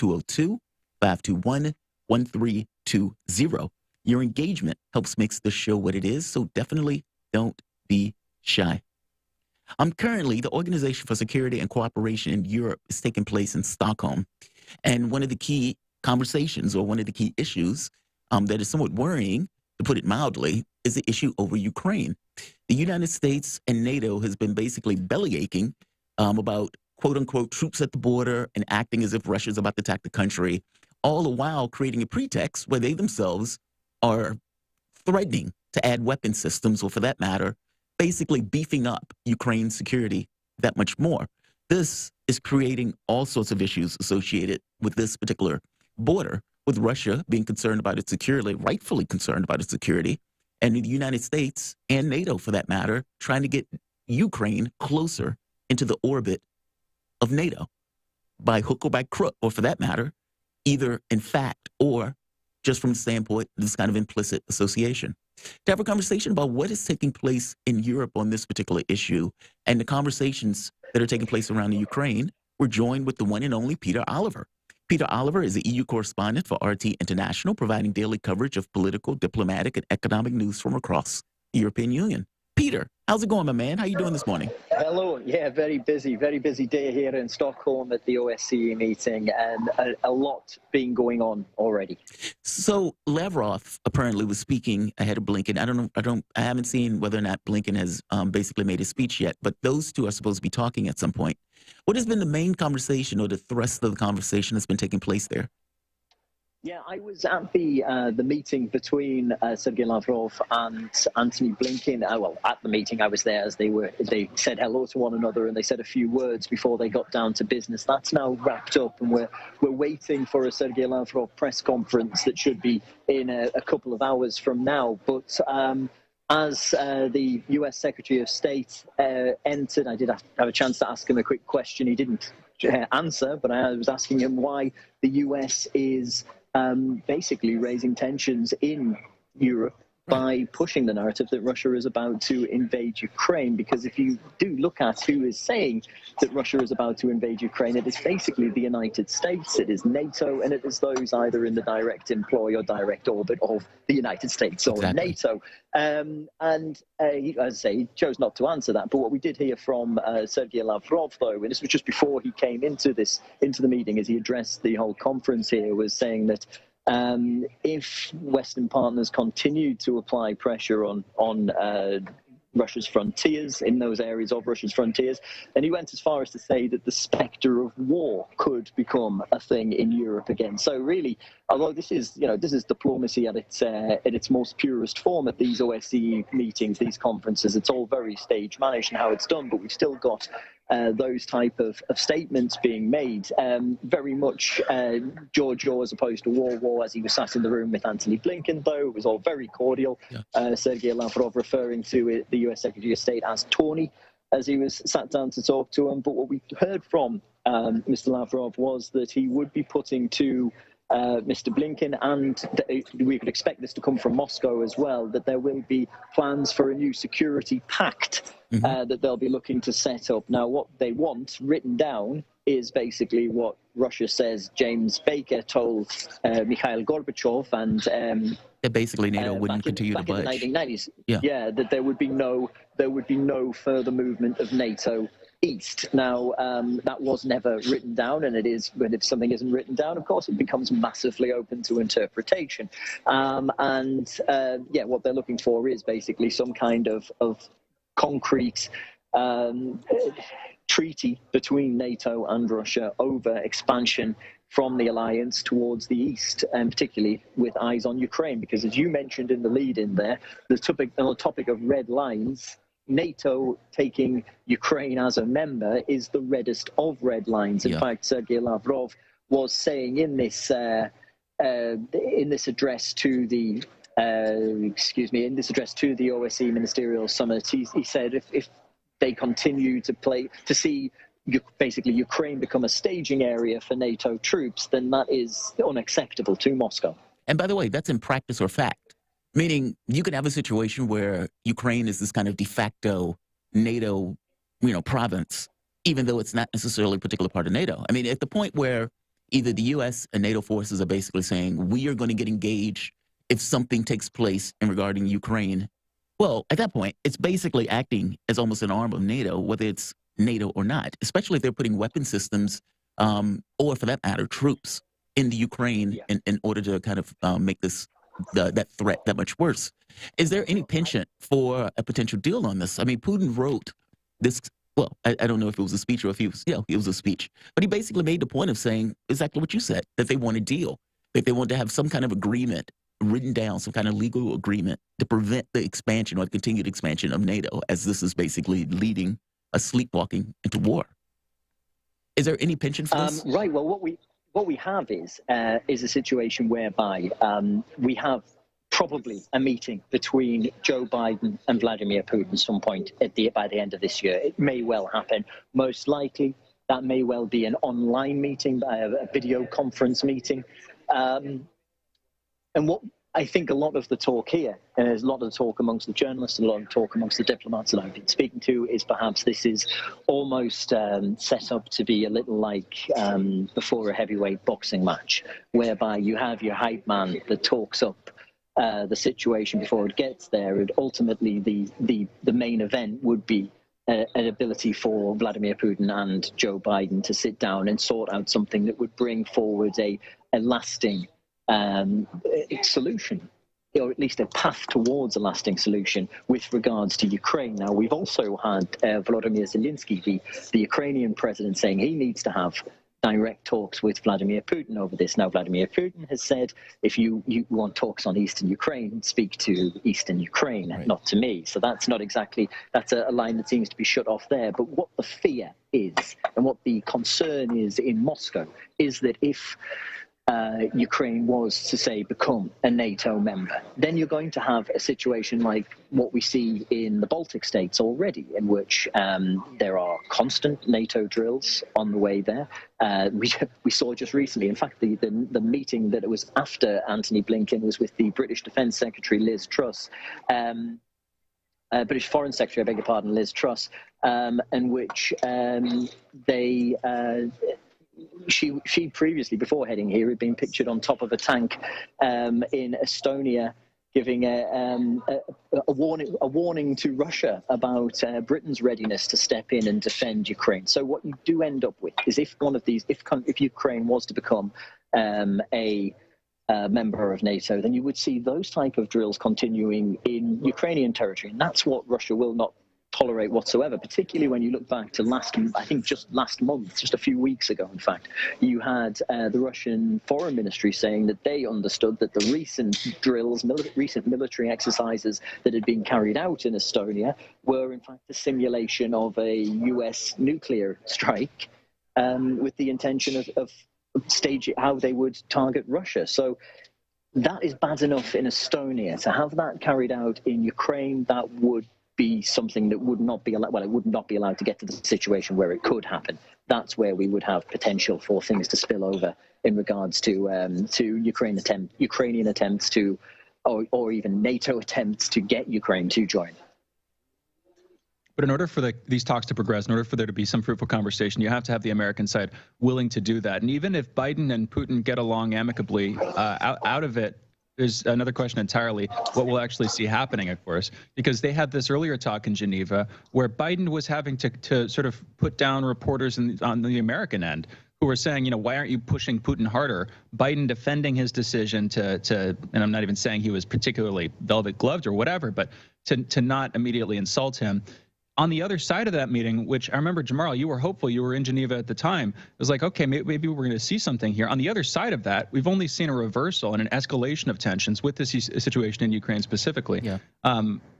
202-521-1320. Your engagement helps make the show what it is, so definitely don't be shy. Currently, the Organization for Security and Cooperation in Europe is taking place in Stockholm. And one of the key conversations, or one of the key issues that is somewhat worrying, to put it mildly, is the issue over Ukraine. The United States and NATO has been basically bellyaching about quote-unquote troops at the border and acting as if Russia's about to attack the country, all the while creating a pretext where they themselves are threatening to add weapon systems, or for that matter, basically beefing up Ukraine's security that much more. This is creating all sorts of issues associated with this particular border, with Russia being concerned about its security, rightfully concerned about its security, and the United States and NATO, for that matter, trying to get Ukraine closer into the orbit of NATO by hook or by crook, or for that matter, either in fact or just from the standpoint of this kind of implicit association. To have a conversation about what is taking place in Europe on this particular issue and the conversations that are taking place around the Ukraine, we're joined with the one and only Peter Oliver. Peter Oliver is the EU correspondent for RT International, providing daily coverage of political, diplomatic, and economic news from across the European Union. Peter, how's it going, my man? How you doing this morning? Hello. Yeah, very busy day here in Stockholm at the OSCE meeting, and a lot being going on already. So Lavrov apparently was speaking ahead of Blinken. I haven't seen whether or not Blinken has basically made a speech yet, but those two are supposed to be talking at some point. What has been the main conversation, or the thrust of the conversation that's been taking place there? Yeah, I was at the meeting between Sergei Lavrov and Antony Blinken. Well, at the meeting I was there as they said hello to one another, and they said a few words before they got down to business. That's now wrapped up, and we're waiting for a Sergei Lavrov press conference that should be in a couple of hours from now. But as the U.S. Secretary of State entered, I did have a chance to ask him a quick question. He didn't answer, but I was asking him why the U.S. is basically raising tensions in Europe by pushing the narrative that Russia is about to invade Ukraine. Because if you do look at who is saying that Russia is about to invade Ukraine, it is basically the United States, it is NATO, and it is those either in the direct employ or direct orbit of the United States or NATO. And as I say, he chose not to answer that. But what we did hear from Sergei Lavrov, though, and this was just before he came into the meeting, as he addressed the whole conference here, was saying that if Western partners continue to apply pressure on Russia's frontiers, in those areas of Russia's frontiers, and he went as far as to say that the specter of war could become a thing in Europe again. So really, although this is diplomacy at its most purest form at these OSCE meetings, these conferences, it's all very stage managed and how it's done, but we've still got those type of statements being made, very much George as opposed to war, as he was sat in the room with Antony Blinken, though. It was all very cordial. Sergei Lavrov referring to the US Secretary of State as Tony, as he was sat down to talk to him. But what we heard from Mr. Lavrov was that he would be putting to Mr. Blinken, and we could expect this to come from Moscow as well, that there will be plans for a new security pact that they'll be looking to set up. Now, what they want written down is basically what Russia says James Baker told Mikhail Gorbachev, and that basically NATO wouldn't continue to budge. In the 1990s, that there would be no further movement of NATO east. Now, that was never written down, and it is, when if something isn't written down, of course, it becomes massively open to interpretation. What they're looking for is basically some kind of concrete treaty between NATO and Russia over expansion from the alliance towards the east, and particularly with eyes on Ukraine, because as you mentioned in the lead-in there, the topic of red lines, NATO taking Ukraine as a member is the reddest of red lines. In fact, Sergei Lavrov was saying in this address to the OSCE Ministerial Summit, he said if they continue to see basically Ukraine become a staging area for NATO troops, then that is unacceptable to Moscow. And by the way, that's in practice or fact, meaning you could have a situation where Ukraine is this kind of de facto NATO, province, even though it's not necessarily a particular part of NATO. I mean, at the point where either the U.S. and NATO forces are basically saying, we are going to get engaged if something takes place in regarding Ukraine, well, at that point, it's basically acting as almost an arm of NATO, whether it's NATO or not, especially if they're putting weapon systems or, for that matter, troops in the Ukraine in order to kind of make that threat that much worse. Is there any penchant for a potential deal on this? I mean, Putin wrote this, well, I don't know if it was a speech or if it was a speech, but he basically made the point of saying exactly what you said, that they want a deal, that they want to have some kind of agreement written down, some kind of legal agreement to prevent the expansion or the continued expansion of NATO, as this is basically leading a sleepwalking into war. Is there any penchant for this? Right. Well, what we have is a situation whereby we have probably a meeting between Joe Biden and Vladimir Putin at some point by the end of this year. It may well happen. Most likely, that may well be an online meeting, a video conference meeting. And what I think a lot of the talk here, and there's a lot of the talk amongst the journalists and a lot of talk amongst the diplomats that I've been speaking to, is perhaps this is almost set up to be a little like before a heavyweight boxing match, whereby you have your hype man that talks up the situation before it gets there, and ultimately the main event would be an ability for Vladimir Putin and Joe Biden to sit down and sort out something that would bring forward a lasting solution, or at least a path towards a lasting solution with regards to Ukraine. Now, we've also had Volodymyr Zelensky, the Ukrainian president, saying he needs to have direct talks with Vladimir Putin over this. Now, Vladimir Putin has said, if you want talks on Eastern Ukraine, speak to Eastern Ukraine, not to me. So that's not exactly, that's a line that seems to be shut off there. But what the fear is, and what the concern is in Moscow, is that if Ukraine was to, say, become a NATO member, then you're going to have a situation like what we see in the Baltic states already, in which there are constant NATO drills on the way there. We saw just recently, in fact, the meeting that it was after Antony Blinken was with the British Defence Secretary Liz Truss, British Foreign Secretary, I beg your pardon, Liz Truss, in which she previously, before heading here, had been pictured on top of a tank in Estonia, giving a warning to Russia about Britain's readiness to step in and defend Ukraine. So what you do end up with is if Ukraine was to become a member of NATO, then you would see those type of drills continuing in Ukrainian territory, and that's what Russia will not tolerate whatsoever, particularly when you look back to just last month, just a few weeks ago, in fact, you had the Russian Foreign Ministry saying that they understood that the recent drills, recent military exercises that had been carried out in Estonia were in fact a simulation of a US nuclear strike with the intention of staging how they would target Russia. So that is bad enough in Estonia. To have that carried out in Ukraine, that would be something that would not be allowed. Well, it would not be allowed to get to the situation where it could happen. That's where we would have potential for things to spill over in regards to Ukrainian attempts to, or even NATO attempts to get Ukraine to join. But in order for these talks to progress, in order for there to be some fruitful conversation, you have to have the American side willing to do that. And even if Biden and Putin get along amicably, out of it, there's another question entirely, what we'll actually see happening, of course, because they had this earlier talk in Geneva where Biden was having to sort of put down reporters on the American end who were saying, why aren't you pushing Putin harder? Biden defending his decision to and I'm not even saying he was particularly velvet gloved or whatever, but to not immediately insult him. On the other side of that meeting, which I remember, Jamarl, you were hopeful, you were in Geneva at the time. It was like, okay, maybe we're going to see something here. On the other side of that, we've only seen a reversal and an escalation of tensions with this situation in Ukraine specifically. Yeah.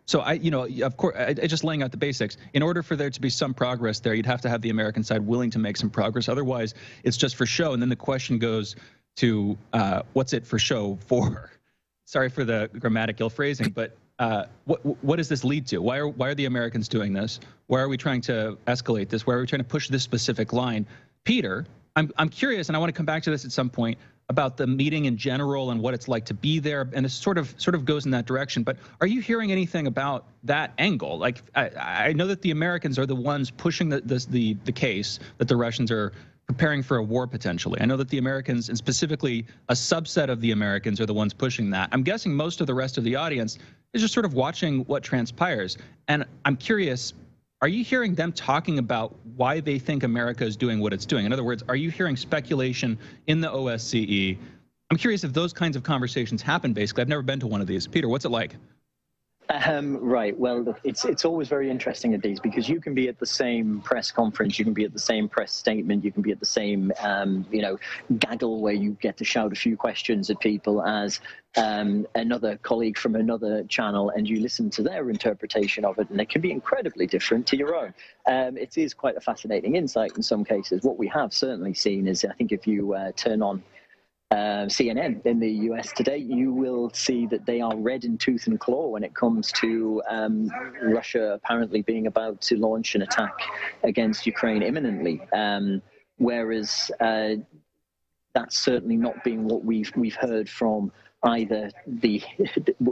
So of course, just laying out the basics. In order for there to be some progress there, you'd have to have the American side willing to make some progress. Otherwise, it's just for show. And then the question goes to what's it for show for? Sorry for the grammatical phrasing, but what does this lead to? Why are the Americans doing this? Why are we trying to escalate this? Why are we trying to push this specific line? Peter, I'm curious, and I want to come back to this at some point about the meeting in general and what it's like to be there, and this sort of goes in that direction. But are you hearing anything about that angle? Like I know that the Americans are the ones pushing the case that the Russians are preparing for a war potentially. I know that the Americans, and specifically a subset of the Americans, are the ones pushing that. I'm guessing most of the rest of the audience is just sort of watching what transpires. And I'm curious, are you hearing them talking about why they think America is doing what it's doing? In other words, are you hearing speculation in the OSCE? I'm curious if those kinds of conversations happen, basically. I've never been to one of these. Peter, what's it like? Right. Well, it's always very interesting at these, because you can be at the same press conference, you can be at the same press statement, you can be at the same, gaggle where you get to shout a few questions at people as another colleague from another channel, and you listen to their interpretation of it, and it can be incredibly different to your own. It is quite a fascinating insight in some cases. What we have certainly seen is, I think if you turn on CNN in the US today, you will see that they are red in tooth and claw when it comes to Russia apparently being about to launch an attack against Ukraine imminently. Whereas that's certainly not been what we've heard from either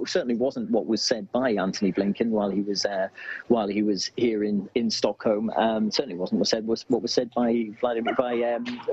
certainly wasn't what was said by Antony Blinken while he was here in Stockholm. Certainly wasn't what was said by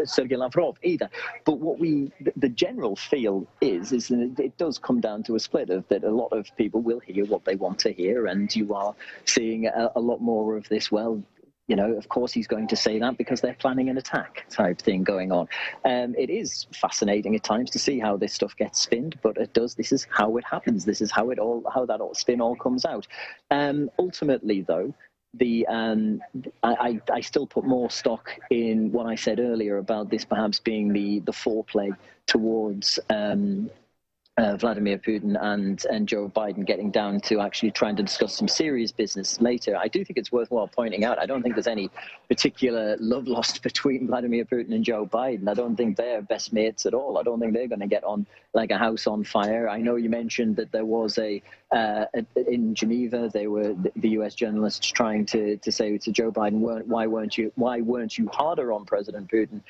Sergei Lavrov either. But what the general feel is that it does come down to a split of that. A lot of people will hear what they want to hear, and you are seeing a lot more of this. Well, of course he's going to say that because they're planning an attack type thing going on. It is fascinating at times to see how this stuff gets spinned, but this is how it happens. This is how that spin all comes out. Ultimately, though, I still put more stock in what I said earlier about this perhaps being the foreplay towards Vladimir Putin and Joe Biden getting down to actually trying to discuss some serious business later. I do think it's worthwhile pointing out, I don't think there's any particular love lost between Vladimir Putin and Joe Biden. I don't think they're best mates at all. I don't think they're going to get on like a house on fire. I know you mentioned that there was in Geneva, they were the U.S. journalists trying to say to Joe Biden, why weren't you harder on President Putin?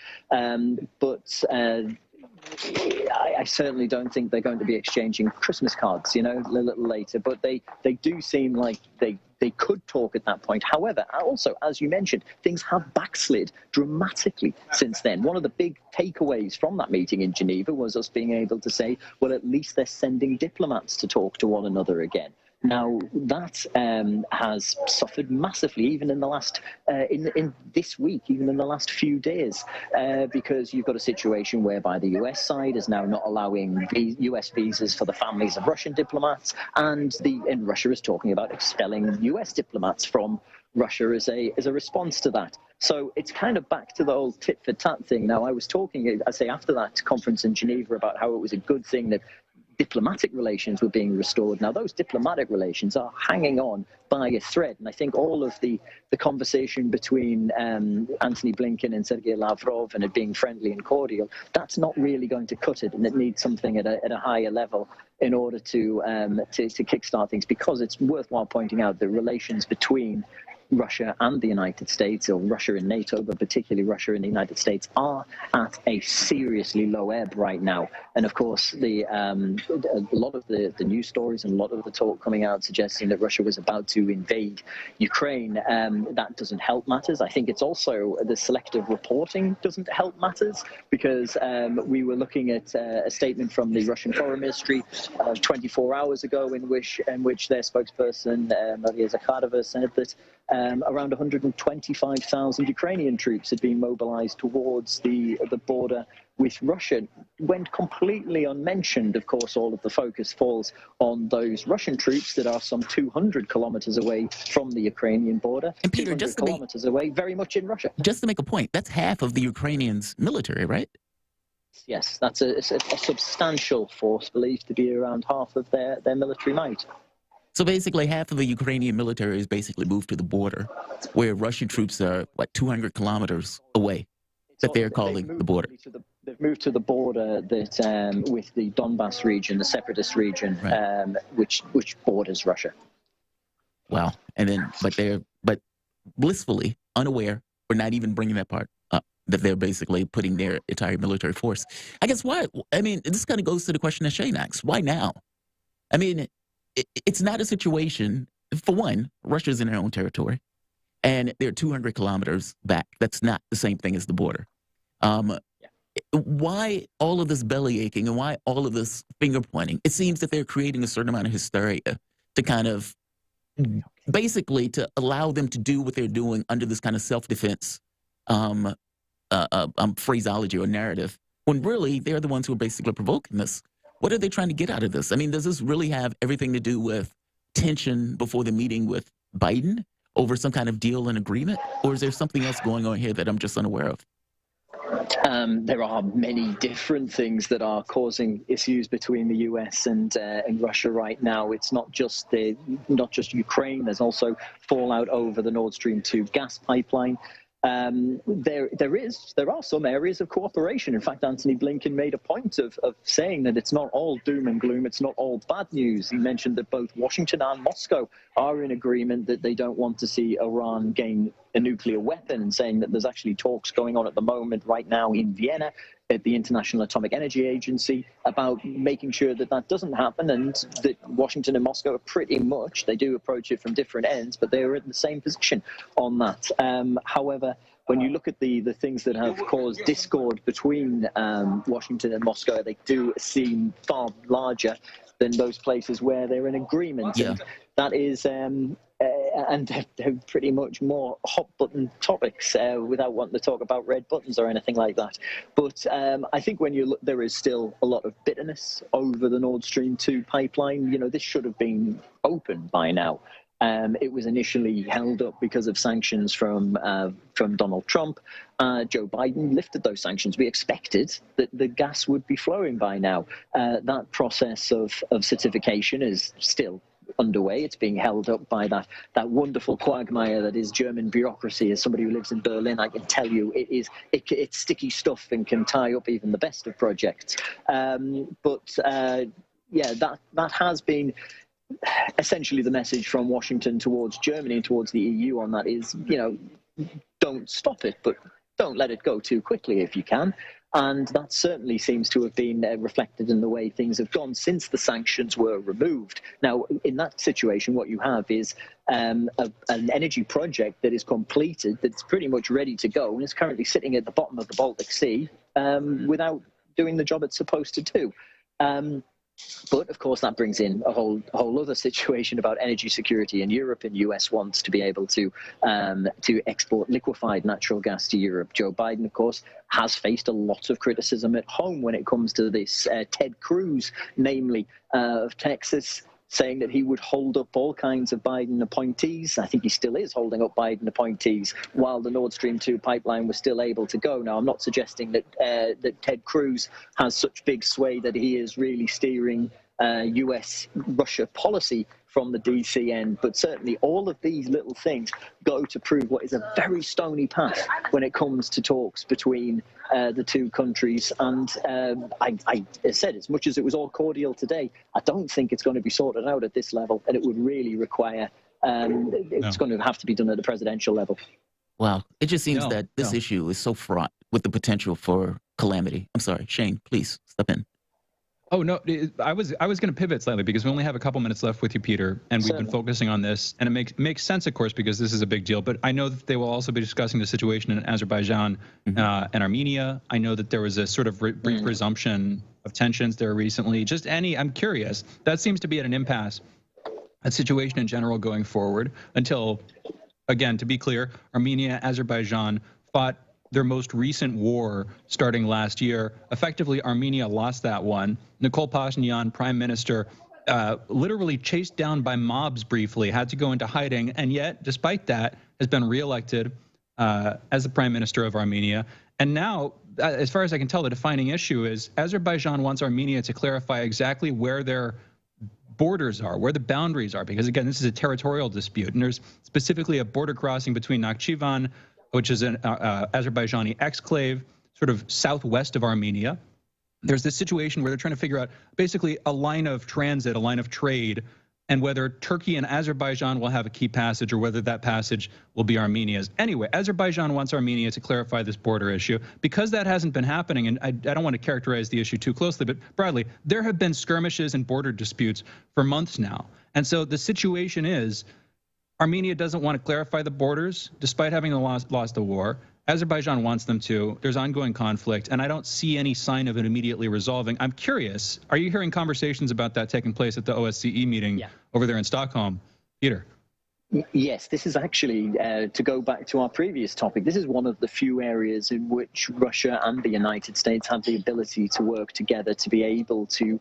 I certainly don't think they're going to be exchanging Christmas cards, a little later. But they do seem like they could talk at that point. However, also, as you mentioned, things have backslid dramatically since then. One of the big takeaways from that meeting in Geneva was us being able to say, well, at least they're sending diplomats to talk to one another again. Now, that has suffered massively, even in the last, in this week, even in the last few days, because you've got a situation whereby the US side is now not allowing US visas for the families of Russian diplomats, and Russia is talking about expelling US diplomats from Russia as a response to that. So it's kind of back to the old tit for tat thing. Now, I was talking, I say, after that conference in Geneva about how it was a good thing that diplomatic relations were being restored. Now, those diplomatic relations are hanging on by a thread. And I think all of the conversation between Antony Blinken and Sergei Lavrov and it being friendly and cordial, that's not really going to cut it. And it needs something at a higher level in order to kickstart things, because it's worthwhile pointing out the relations between Russia and the United States, or Russia and NATO, but particularly Russia and the United States, are at a seriously low ebb right now. And of course, a lot of the news stories and a lot of the talk coming out suggesting that Russia was about to invade Ukraine, that doesn't help matters. I think it's also the selective reporting doesn't help matters, because we were looking at a statement from the Russian Foreign Ministry 24 hours ago in which their spokesperson, Maria Zakharova, said that around 125,000 Ukrainian troops had been mobilized towards the border with Russia. Went completely unmentioned. Of course, all of the focus falls on those Russian troops that are some 200 kilometers away from the Ukrainian border. And Peter, just kilometers away, very much in Russia. Just to make a point, that's half of the Ukrainians' military, right? Yes, that's a substantial force, believed to be around half of their military might. So basically, half of the Ukrainian military is basically moved to the border, where Russian troops are, 200 kilometers away, that they're calling the border. They've moved to the border that with the Donbass region, the separatist region, right, which borders Russia. Wow. And then, but blissfully unaware, or not even bringing that part up, that they're basically putting their entire military force. I guess why? I mean, this kind of goes to the question that Shane asks. Why now? I mean, it's not a situation, for one, Russia's in their own territory, and they're 200 kilometers back. That's not the same thing as the border. Why all of this belly aching and why all of this finger pointing? It seems that they're creating a certain amount of hysteria to kind of basically to allow them to do what they're doing under this kind of self-defense phraseology or narrative, when really they're the ones who are basically provoking this. What are they trying to get out of this? I mean, does this really have everything to do with tension before the meeting with Biden over some kind of deal and agreement? Or is there something else going on here that I'm just unaware of? There are many different things that are causing issues between the US and Russia right now. It's not just Ukraine. There's also fallout over the Nord Stream 2 gas pipeline. There are some areas of cooperation. In fact, Antony Blinken made a point of saying that it's not all doom and gloom, it's not all bad news. He mentioned that both Washington and Moscow are in agreement that they don't want to see Iran gain a nuclear weapon, and saying that there's actually talks going on at the moment right now in Vienna at the International Atomic Energy Agency about making sure that that doesn't happen, and that Washington and Moscow are pretty much, they do approach it from different ends, but they are in the same position on that. However, when you look at the things that have caused discord between Washington and Moscow, they do seem far larger than those places where they're in agreement. Yeah. And that is, and they're pretty much more hot button topics without wanting to talk about red buttons or anything like that. But I think when you look, there is still a lot of bitterness over the Nord Stream 2 pipeline. You know, this should have been open by now. It was initially held up because of sanctions from Donald Trump. Joe Biden lifted those sanctions. We expected that the gas would be flowing by now. That process of certification is still underway. It's being held up by that wonderful quagmire that is German bureaucracy. As somebody who lives in Berlin, I can tell you it's sticky stuff and can tie up even the best of projects. Yeah, that has been essentially the message from Washington towards Germany and towards the EU on that is, don't stop it, but don't let it go too quickly if you can. And that certainly seems to have been reflected in the way things have gone since the sanctions were removed. Now, in that situation, what you have is an energy project that is completed, that's pretty much ready to go, and is currently sitting at the bottom of the Baltic Sea without doing the job it's supposed to do. But of course, that brings in a whole other situation about energy security in Europe. And US wants to be able to export liquefied natural gas to Europe. Joe Biden, of course, has faced a lot of criticism at home when it comes to this. Ted Cruz, namely of Texas, saying that he would hold up all kinds of Biden appointees. I think he still is holding up Biden appointees while the Nord Stream 2 pipeline was still able to go. Now, I'm not suggesting that that Ted Cruz has such big sway that he is really steering US-Russia policy from the DC end, but certainly all of these little things go to prove what is a very stony path when it comes to talks between the two countries. And I said, as much as it was all cordial today, I don't think it's going to be sorted out at this level, and it would really require, it's going to have to be done at the presidential level. Wow. It just seems that this issue is so fraught with the potential for calamity. I'm sorry, Shane, please step in. Oh, no, I was going to pivot slightly because we only have a couple minutes left with you, Peter, and we've been focusing on this. And it makes sense, of course, because this is a big deal. But I know that they will also be discussing the situation in Azerbaijan and Armenia. I know that there was a sort of brief resumption of tensions there recently. I'm curious. That seems to be at an impasse, a situation in general going forward until, again, to be clear, Armenia, Azerbaijan fought their most recent war starting last year. Effectively, Armenia lost that one. Nikol Pashinyan, prime minister, literally chased down by mobs briefly, had to go into hiding, and yet, despite that, has been reelected as the prime minister of Armenia. And now, as far as I can tell, the defining issue is Azerbaijan wants Armenia to clarify exactly where their borders are, where the boundaries are, because again, this is a territorial dispute, and there's specifically a border crossing between Nakhchivan, which is an Azerbaijani exclave, sort of southwest of Armenia. There's this situation where they're trying to figure out basically a line of transit, a line of trade, and whether Turkey and Azerbaijan will have a key passage or whether that passage will be Armenia's. Anyway, Azerbaijan wants Armenia to clarify this border issue. Because that hasn't been happening, and I don't want to characterize the issue too closely, but broadly, there have been skirmishes and border disputes for months now. And so the situation is, Armenia doesn't want to clarify the borders, despite having lost the war. Azerbaijan wants them to. There's ongoing conflict, and I don't see any sign of it immediately resolving. I'm curious, are you hearing conversations about that taking place at the OSCE meeting over there in Stockholm? Peter? Yes, this is actually, to go back to our previous topic, this is one of the few areas in which Russia and the United States have the ability to work together to be able to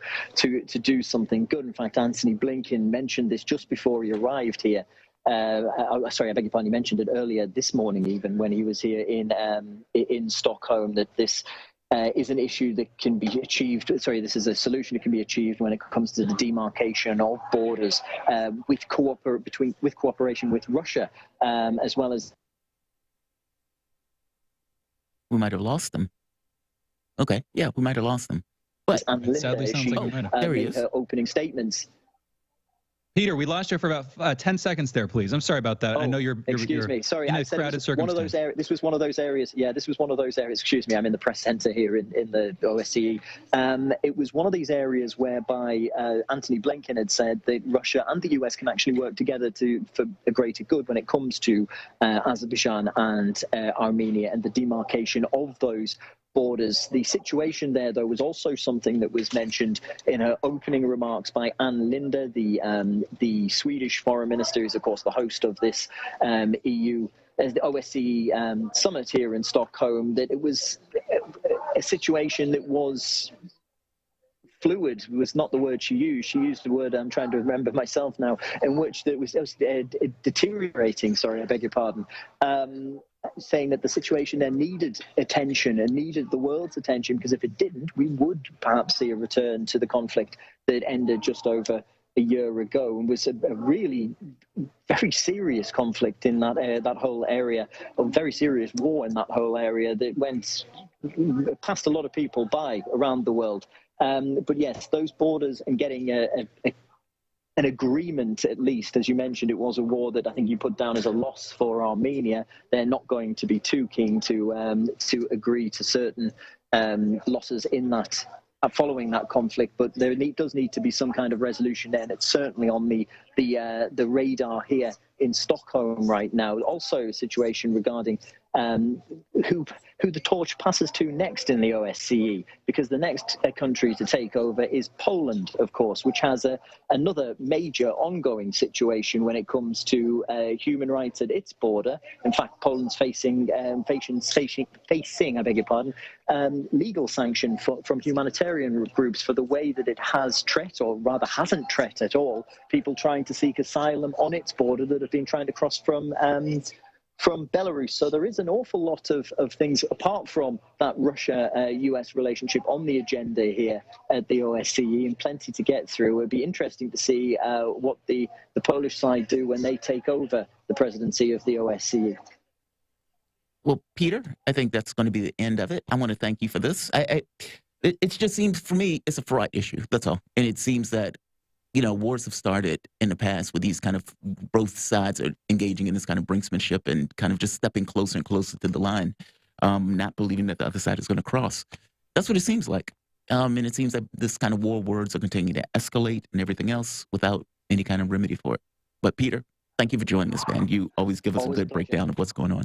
do something good. In fact, Antony Blinken mentioned this just before he arrived here. Sorry, I beg your pardon, he mentioned it earlier this morning, even when he was here in Stockholm, that this is an issue that can be achieved. Sorry, this is a solution that can be achieved when it comes to the demarcation of borders with cooperation with Russia, as well as. We might have lost them. Okay, yeah, we might have lost them. But and Linda, sadly, sounds like we might have. There he made is. her opening statements. Peter, we lost you for about 10 seconds there, please. I'm sorry about that. I know you're excuse me. Sorry, in I a said crowded one of those areas. This was one of those areas. Yeah, this was one of those areas. Excuse me, I'm in the press center here in the OSCE. It was one of these areas whereby Antony Blinken had said that Russia and the US can actually work together for a greater good when it comes to Azerbaijan and Armenia and the demarcation of those borders. The situation there, though, was also something that was mentioned in her opening remarks by Ann Linde, the Swedish foreign minister, who's of course the host of this the OSCE summit here in Stockholm. That it was a situation that was fluid was not the word she used. She used the word, I'm trying to remember myself now, in which it was deteriorating, sorry, I beg your pardon, saying that the situation there needed attention and needed the world's attention, because if it didn't, we would perhaps see a return to the conflict that ended just over a year ago and was a really very serious conflict in that whole area, a very serious war in that whole area that went past a lot of people by around the world. But yes, those borders and getting an agreement, at least, as you mentioned, it was a war that I think you put down as a loss for Armenia. They're not going to be too keen to agree to certain losses in that following that conflict, but there does need to be some kind of resolution there, and it's certainly on the radar here in Stockholm right now. Also a situation regarding who the torch passes to next in the OSCE, because the next country to take over is Poland, of course, which has another major ongoing situation when it comes to human rights at its border. In fact, Poland's facing, I beg your pardon, legal sanction from humanitarian groups for the way that it has treated, or rather hasn't treated at all, people trying to seek asylum on its border that have been trying to cross from Belarus. So there is an awful lot of things apart from that Russia-US relationship on the agenda here at the OSCE, and plenty to get through. It'd be interesting to see what the Polish side do when they take over the presidency of the OSCE. Well, Peter, I think that's going to be the end of it. I want to thank you for this. It just seems, for me, it's a fraud issue. That's all. And it seems that, wars have started in the past with these kind of, both sides are engaging in this kind of brinksmanship and kind of just stepping closer and closer to the line, not believing that the other side is going to cross. That's what it seems like. And it seems that this kind of war words are continuing to escalate and everything else without any kind of remedy for it. But Peter, thank you for joining us, man. You always give us a good breakdown of what's going on.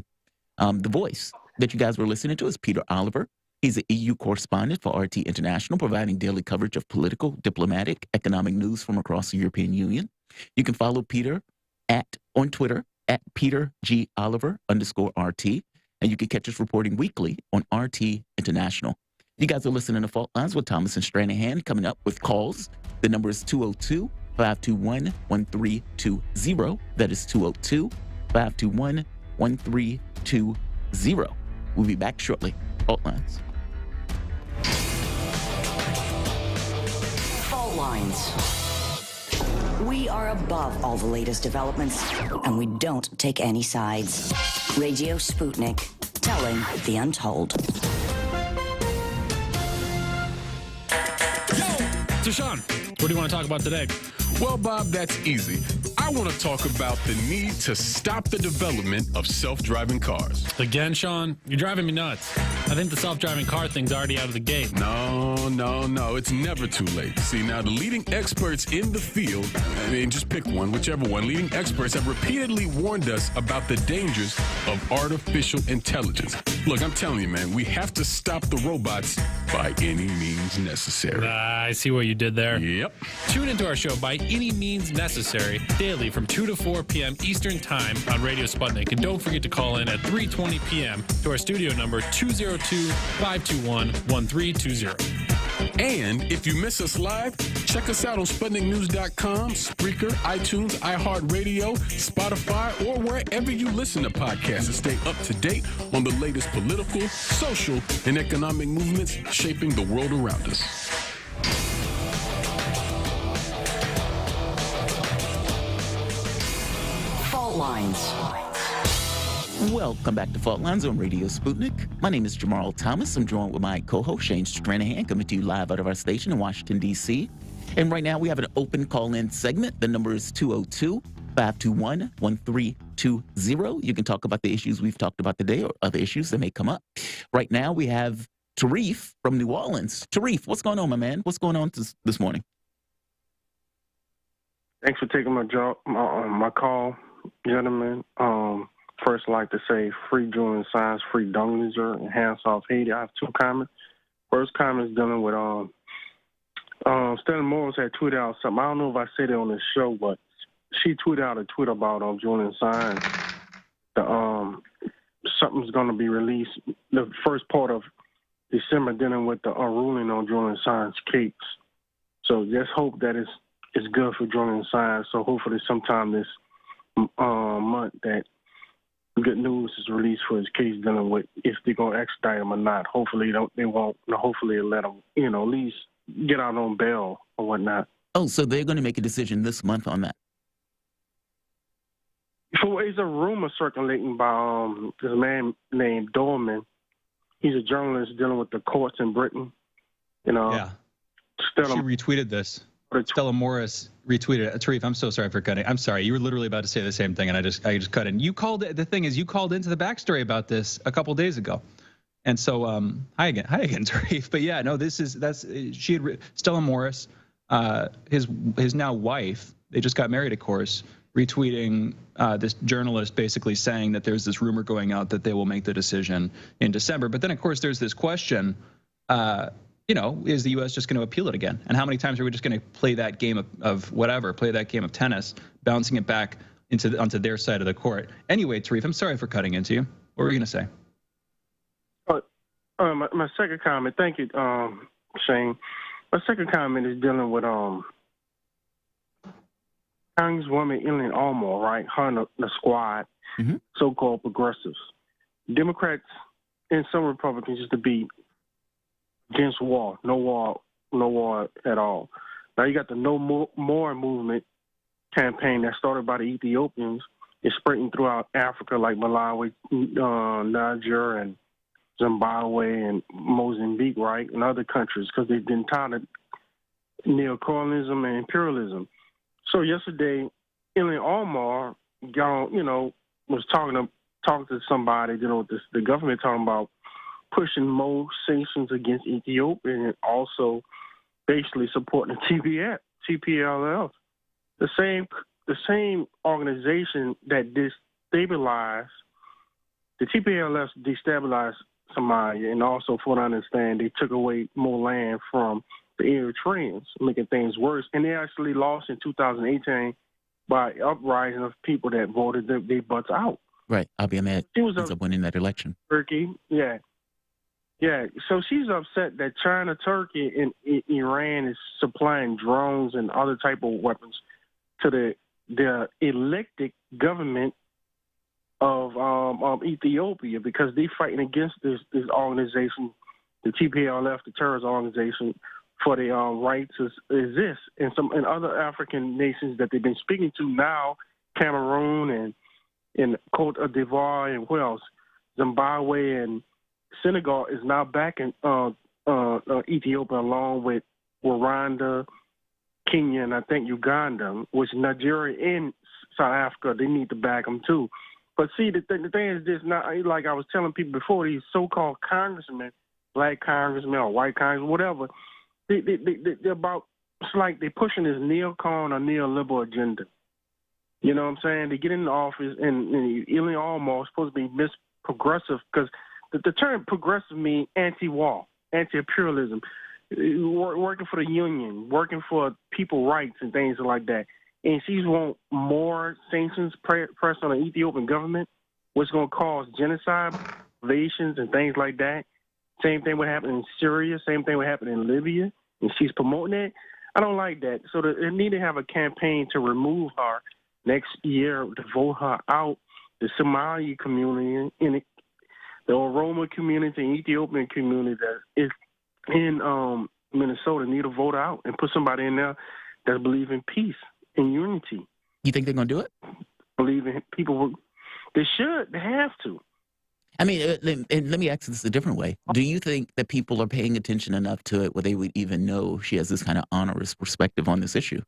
The voice that you guys were listening to is Peter Oliver. He's an EU correspondent for RT International, providing daily coverage of political, diplomatic, economic news from across the European Union. You can follow Peter on Twitter at PeterG_Oliver_RT, and you can catch us reporting weekly on RT International. You guys are listening to Fault Lines with Thomas and Stranahan, coming up with calls. The number is 202-521-1320. That is 202-521-1320. We'll be back shortly. Fault Lines. Fault Lines. We are above all the latest developments, and we don't take any sides. Radio Sputnik, telling the untold. So, Sean, what do you want to talk about today? Well, Bob, that's easy. I want to talk about the need to stop the development of self-driving cars. Again, Sean, you're driving me nuts. I think the self-driving car thing's already out of the gate. No. It's never too late. See, now the leading experts in the field, just pick one, whichever one, leading experts have repeatedly warned us about the dangers of artificial intelligence. Look, I'm telling you, man, we have to stop the robots by any means necessary. I see what you did there. Yep. Tune into our show By Any Means Necessary daily from 2 to 4 p.m. Eastern Time on Radio Sputnik. And don't forget to call in at 3:20 p.m. to our studio number 202-521-1320. And if you miss us live, check us out on SputnikNews.com, Spreaker, iTunes, iHeartRadio, Spotify, or wherever you listen to podcasts to stay up to date on the latest political, social, and economic movements shaping the world around us. Fault Lines. Welcome back to Fault Lines on Radio Sputnik. My name is Jamarl Thomas. I'm joined with my co-host, Shane Stranahan, coming to you live out of our station in Washington, D.C. And right now we have an open call-in segment. The number is 202-521-1320. You can talk about the issues we've talked about today or other issues that may come up. Right now we have Tarif from New Orleans. Tarif, what's going on, my man? What's going on this morning? Thanks for taking my call, gentlemen. First, I'd like to say free Julian Assange, free Dunglinger, and hands off Haiti. I have two comments. First comment is dealing with Stanley Morris had tweeted out something. I don't know if I said it on this show, but she tweeted out a tweet about Julian Assange. Something's going to be released the first part of December dealing with the ruling on Julian Assange's case. So just hope that it's good for Julian Assange. So hopefully sometime this month that good news is released for his case dealing with if they're going to extradite him or not. Hopefully they won't. Hopefully they'll let him, at least get out on bail or whatnot. Oh, so they're going to make a decision this month on that? So there's a rumor circulating by this man named Dorman. He's a journalist dealing with the courts in Britain. Yeah. She retweeted this. Stella Morris retweeted it. Tarif, I'm so sorry for cutting. I'm sorry. You were literally about to say the same thing, and I just cut in. You called it. The thing is, you called into the backstory about this a couple days ago, and so hi again, Tarif. But yeah, no, Stella Morris, his now wife. They just got married, of course. Retweeting this journalist basically saying that there's this rumor going out that they will make the decision in December. But then, of course, there's this question. Is the U.S. just going to appeal it again? And how many times are we just going to play that game play that game of tennis, bouncing it back onto their side of the court? Anyway, Tarif, I'm sorry for cutting into you. What were you going to say? My second comment, thank you, Shane. My second comment is dealing with Congresswoman Ilhan Omar, right? Her and the squad, so-called progressives. Democrats and some Republicans used to be against war, no war at all. Now you got the No More movement campaign that started by the Ethiopians. It's spreading throughout Africa like Malawi, Niger, and Zimbabwe, and Mozambique, right, and other countries because they've been tired of neocolonialism and imperialism. So yesterday, Ilhan Omar, was talking to somebody, with the government talking about pushing more sanctions against Ethiopia and also basically supporting the TPLF, the same organization that destabilized the TPLF destabilized Somalia, and also, from what I understand, they took away more land from the Eritreans, making things worse. And they actually lost in 2018 by uprising of people that voted their butts out. Right, Abiy Ahmed ends up winning that election. Turkey, yeah. Yeah, so she's upset that China, Turkey, and Iran is supplying drones and other type of weapons to the elected government of Ethiopia because they're fighting against this organization, the TPLF, the terrorist organization, for their right to exist. And other African nations that they've been speaking to now, Cameroon and Cote d'Ivoire and who else? Zimbabwe and Senegal is now back in Ethiopia along with Rwanda, Kenya, and I think Uganda, which Nigeria and South Africa, they need to back them too. But see, the thing is this, not like I was telling people before, these so-called congressmen, black congressmen or white congressmen, whatever, they're about, it's like they're pushing this neocon or neoliberal agenda. You know what I'm saying? They get in the office and Ilhan Omar is supposed to be progressive because the term progressive means anti-war, anti-imperialism, working for the union, working for people's rights and things like that. And she's want more sanctions pressed on the Ethiopian government, which is going to cause genocide, invasions, and things like that. Same thing would happen in Syria. Same thing would happen in Libya. And she's promoting it. I don't like that. So they need to have a campaign to remove her next year, to vote her out. The Somali community, the Oromo community, and Ethiopian community that is in Minnesota need to vote out and put somebody in there that believes in peace and unity. You think they're going to do it? Believe in people. They should. They have to. I mean, and let me ask this a different way. Do you think that people are paying attention enough to it where they would even know she has this kind of onerous perspective on this issue?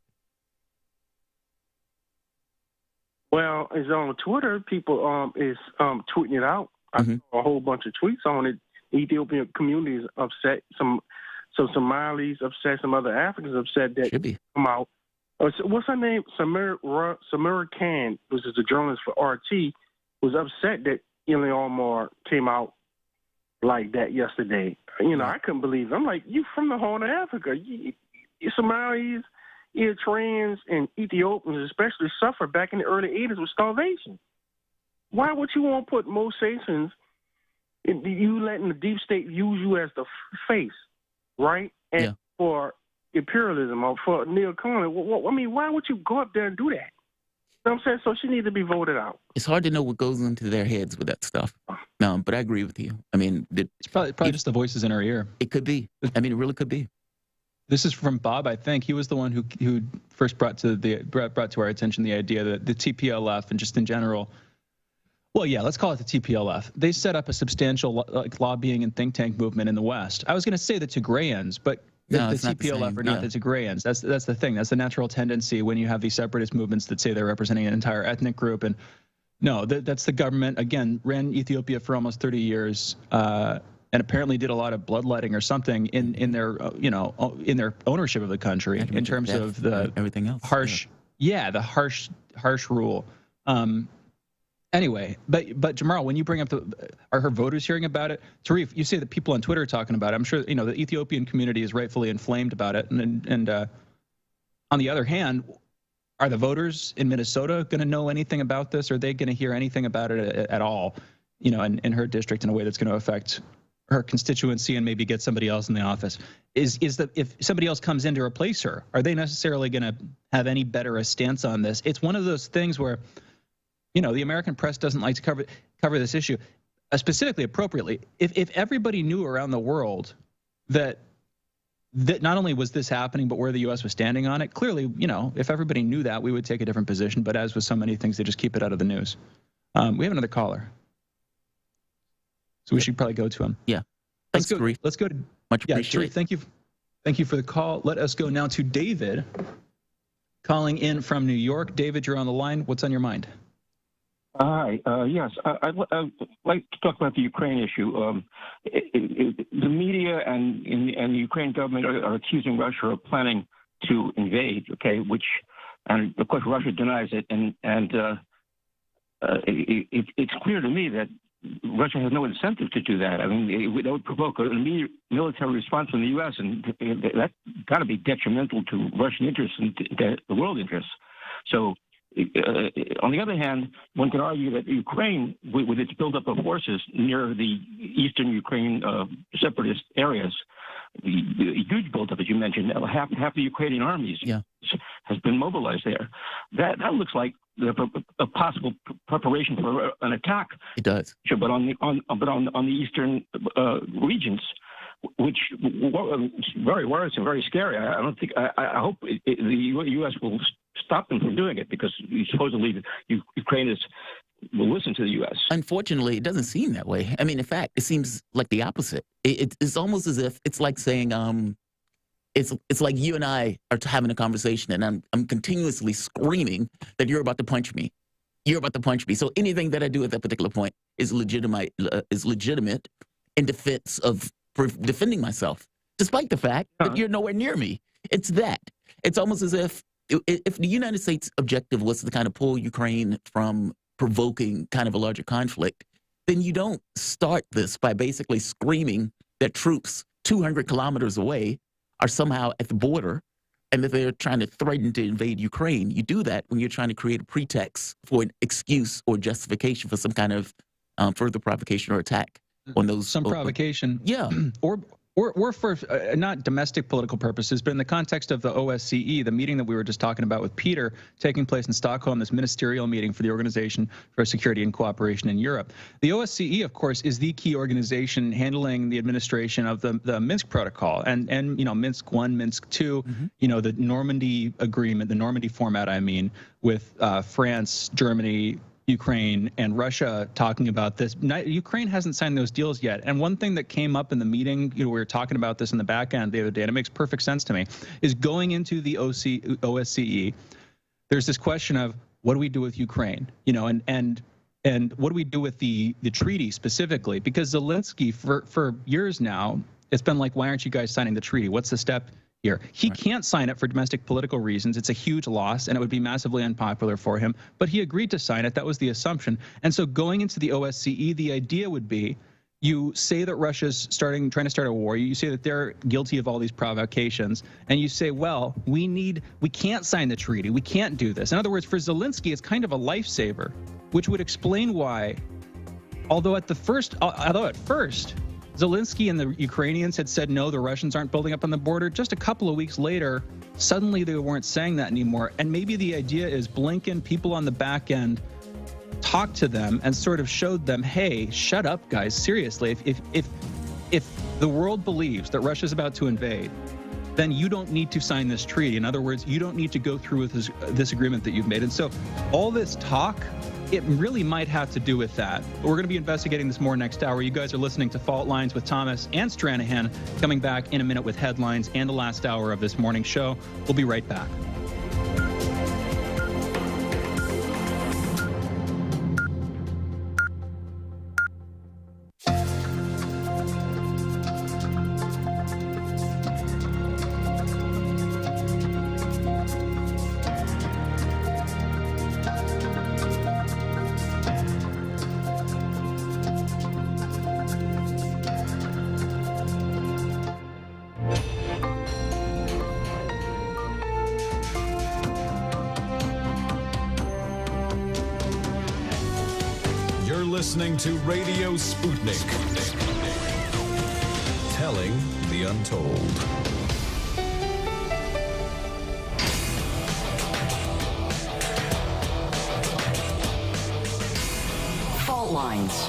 Well, it's on Twitter. People is tweeting it out. I saw a whole bunch of tweets on it. The Ethiopian community is upset. Some Somalis upset. Some other Africans upset that should be come out. What's her name? Samira Khan, which is a journalist for RT, was upset that Ilhan Omar came out like that yesterday. I couldn't believe it. I'm like, you from the Horn of Africa. You Somalis, Eritreans, and Ethiopians especially suffered back in the early 80s with starvation. Why would you want to put more sanctions? You letting the deep state use you as the face, right? And for imperialism or for neocolonialism. I mean, why would you go up there and do that? You know what I'm saying? So she needs to be voted out. It's hard to know what goes into their heads with that stuff. No, but I agree with you. I mean, it's probably just the voices in her ear. It could be. I mean, it really could be. This is from Bob, I think. He was the one who first brought to our attention the idea that the TPLF and just in general, well, yeah, let's call it the TPLF. They set up a substantial lobbying and think tank movement in the West. I was going to say the Tigrayans, but the TPLF are not the Tigrayans. That's the thing. That's the natural tendency when you have these separatist movements that say they're representing an entire ethnic group. And no, that's the government. Again, ran Ethiopia for almost 30 years. And apparently did a lot of bloodletting or something in their in their ownership of the country in terms of the everything else harsh the harsh rule. Anyway, but Jamarl, when you bring up are her voters hearing about it? Tarif, you say that people on Twitter are talking about it. I'm sure the Ethiopian community is rightfully inflamed about it. And on the other hand, are the voters in Minnesota going to know anything about this? Are they going to hear anything about it at all? In her district in a way that's going to affect her constituency and maybe get somebody else in the office? Is that if somebody else comes in to replace her, are they necessarily going to have any better a stance on this? It's one of those things where, the American press doesn't like to cover this issue specifically appropriately. If everybody knew around the world that not only was this happening, but where the U.S. was standing on it, clearly, if everybody knew that, we would take a different position. But as with so many things, they just keep it out of the news. We have another caller. So we should probably go to him. Yeah. Let's go to much appreciated. Thank you for the call. Let us go now to David, calling in from New York. David, you're on the line. What's on your mind? Hi. Yes, I'd like to talk about the Ukraine issue. The media and the Ukraine government are accusing Russia of planning to invade. Okay, and of course Russia denies it, and it's clear to me that Russia has no incentive to do that. I mean, that would provoke an immediate military response from the U.S., and that's got to be detrimental to Russian interests and the world interests. So, on the other hand, one can argue that Ukraine, with its buildup of forces near the eastern Ukraine separatist areas, the huge buildup, as you mentioned, half the Ukrainian armies has been mobilized there. That looks like a possible preparation for an attack. It does. Sure, but on the eastern regions, which is very worrisome, very scary. I don't think. I hope the U.S. will stop them from doing it, because supposedly Ukraine will listen to the U.S. Unfortunately, it doesn't seem that way. I mean, in fact, it seems like the opposite. It's almost as if it's like saying, it's like you and I are having a conversation, and I'm continuously screaming that you're about to punch me. You're about to punch me. So anything that I do at that particular point is legitimate in defense of defending myself, despite the fact that you're nowhere near me. It's that. It's almost as if the United States objective was to kind of pull Ukraine from provoking kind of a larger conflict, then you don't start this by basically screaming that troops 200 kilometers away are somehow at the border and that they're trying to threaten to invade Ukraine. You do that when you're trying to create a pretext for an excuse or justification for some kind of further provocation or attack on those. Some provocation. Yeah. Or for not domestic political purposes, but in the context of the OSCE, the meeting that we were just talking about with Peter, taking place in Stockholm, this ministerial meeting for the Organization for Security and Cooperation in Europe. The OSCE, of course, is the key organization handling the administration of the Minsk Protocol and Minsk I, Minsk II, the Normandy Agreement, the Normandy format, I mean, with France, Germany, Ukraine, and Russia talking about this. Ukraine hasn't signed those deals yet. And one thing that came up in the meeting, we were talking about this in the back end the other day, and it makes perfect sense to me, is going into the OSCE, there's this question of what do we do with Ukraine? And what do we do with the treaty specifically? Because Zelensky, for years now, it's been like, why aren't you guys signing the treaty? What's the step here? He can't sign it for domestic political reasons. It's a huge loss, and it would be massively unpopular for him. But he agreed to sign it. That was the assumption. And so going into the OSCE, the idea would be you say that Russia's trying to start a war. You say that they're guilty of all these provocations. And you say, well, we can't sign the treaty. We can't do this. In other words, for Zelensky, it's kind of a lifesaver, which would explain why, although at first, Zelensky and the Ukrainians had said, no, the Russians aren't building up on the border. Just a couple of weeks later, suddenly they weren't saying that anymore. And maybe the idea is Blinken, people on the back end, talked to them and sort of showed them, hey, shut up, guys. Seriously, if the world believes that Russia's about to invade, then you don't need to sign this treaty. In other words, you don't need to go through with this agreement that you've made. And so all this talk, it really might have to do with that. But we're going to be investigating this more next hour. You guys are listening to Fault Lines with Thomas and Stranahan, coming back in a minute with headlines and the last hour of this morning show. We'll be right back. Listening to Radio Sputnik. Telling the untold. Fault Lines.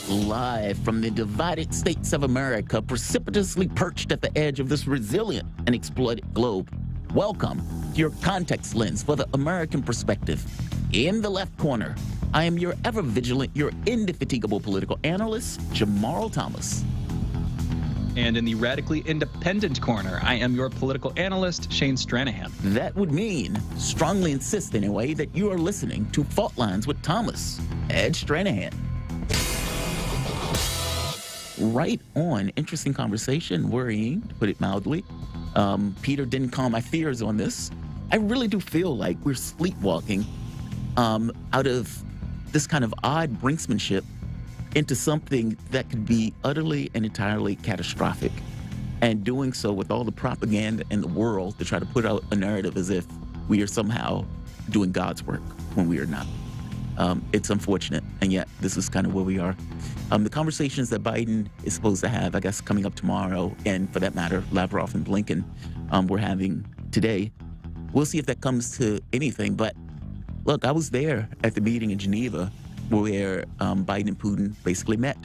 Live from the divided states of America, precipitously perched at the edge of this resilient and exploited globe. Welcome to your context lens for the American perspective. In the left corner, I am your ever vigilant, your indefatigable political analyst, Jamarl Thomas. And in the radically independent corner, I am your political analyst, Shane Stranahan. That would mean, strongly insist anyway, that you are listening to Fault Lines with Thomas and Stranahan. Right on. Interesting conversation, worrying, to put it mildly. Peter didn't calm my fears on this. I really do feel like we're sleepwalking out of this kind of odd brinksmanship into something that could be utterly and entirely catastrophic, and doing so with all the propaganda in the world to try to put out a narrative as if we are somehow doing God's work when we are not. It's unfortunate, and yet this is kind of where we are. The conversations that Biden is supposed to have, I guess, coming up tomorrow, and for that matter, Lavrov and Blinken, we're having today. We'll see if that comes to anything, but look, I was there at the meeting in Geneva where Biden and Putin basically met.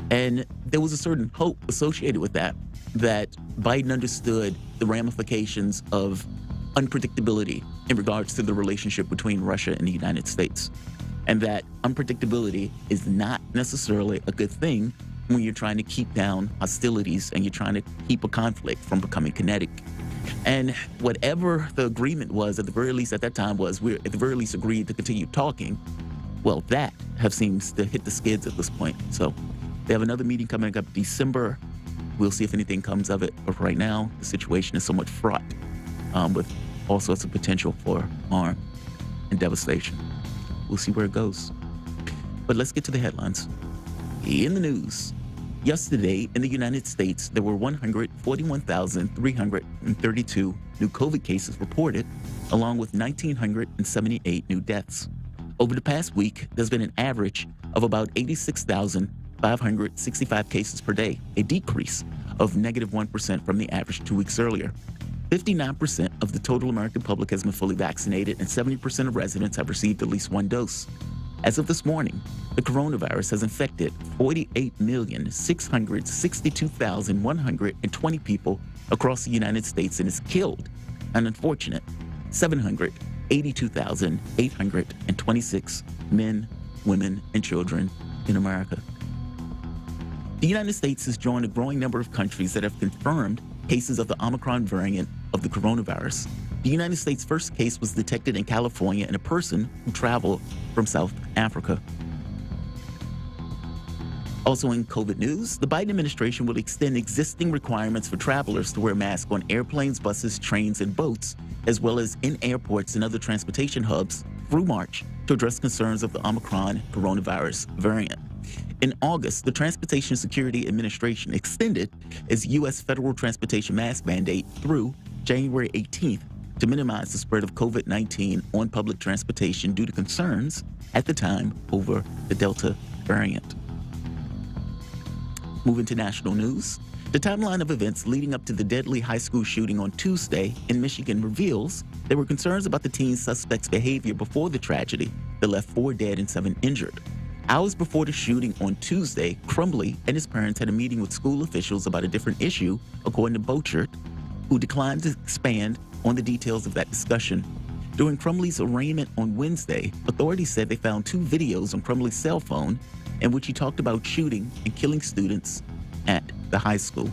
And there was a certain hope associated with that Biden understood the ramifications of unpredictability in regards to the relationship between Russia and the United States. And that unpredictability is not necessarily a good thing when you're trying to keep down hostilities and you're trying to keep a conflict from becoming kinetic. And whatever the agreement was, at the very least at that time, was we're at the very least agreed to continue talking. Well, that seems to hit the skids at this point. So they have another meeting coming up December. We'll see if anything comes of it. But right now, the situation is somewhat fraught with all sorts of potential for harm and devastation. We'll see where it goes. But let's get to the headlines. In the news. Yesterday, in the United States, there were 141,332 new COVID cases reported, along with 1,978 new deaths. Over the past week, there's been an average of about 86,565 cases per day, a decrease of -1% from the average 2 weeks earlier. 59% of the total American public has been fully vaccinated, and 70% of residents have received at least one dose. As of this morning, the coronavirus has infected 48,662,120 people across the United States and has killed an unfortunate 782,826 men, women, and children in America. The United States has joined a growing number of countries that have confirmed cases of the Omicron variant of the coronavirus. The United States' first case was detected in California in a person who traveled from South Africa. Also in COVID news, the Biden administration will extend existing requirements for travelers to wear masks on airplanes, buses, trains, and boats, as well as in airports and other transportation hubs through March to address concerns of the Omicron coronavirus variant. In August, the Transportation Security Administration extended its U.S. federal transportation mask mandate through January 18th to minimize the spread of COVID-19 on public transportation due to concerns at the time over the Delta variant. Moving to national news, the timeline of events leading up to the deadly high school shooting on Tuesday in Michigan reveals there were concerns about the teen suspect's behavior before the tragedy that left 4 dead and 7 injured. Hours before the shooting on Tuesday, Crumbley and his parents had a meeting with school officials about a different issue, according to Bochert, who declined to expand on the details of that discussion. During Crumbley's arraignment on Wednesday, authorities said they found 2 videos on Crumbley's cell phone in which he talked about shooting and killing students at the high school.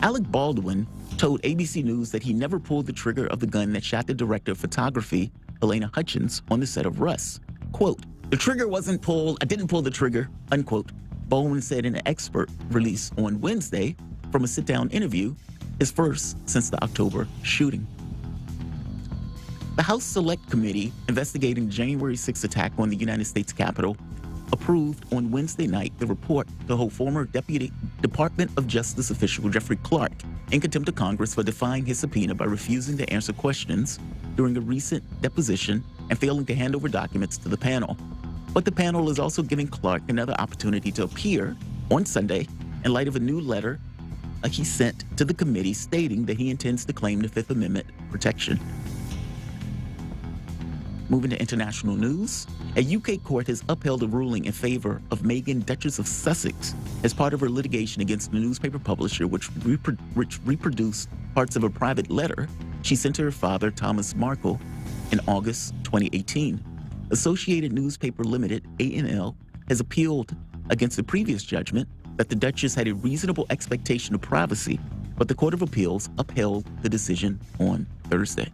Alec Baldwin told ABC News that he never pulled the trigger of the gun that shot the director of photography, Helena Hutchins, on the set of Russ. Quote, "The trigger wasn't pulled, I didn't pull the trigger," unquote. Baldwin said in an expert release on Wednesday from a sit-down interview, his first since the October shooting. The House Select Committee investigating the January 6th attack on the United States Capitol approved on Wednesday night the report to hold former Deputy Department of Justice official Jeffrey Clark in contempt of Congress for defying his subpoena by refusing to answer questions during a recent deposition and failing to hand over documents to the panel. But the panel is also giving Clark another opportunity to appear on Sunday in light of a new letter he sent to the committee stating that he intends to claim the Fifth Amendment protection. Moving to international news, a UK court has upheld a ruling in favor of Meghan, Duchess of Sussex, as part of her litigation against the newspaper publisher which reproduced parts of a private letter she sent to her father, Thomas Markle, in August 2018. Associated Newspaper Limited, ANL, has appealed against the previous judgment that the Duchess had a reasonable expectation of privacy, but the Court of Appeals upheld the decision on Thursday.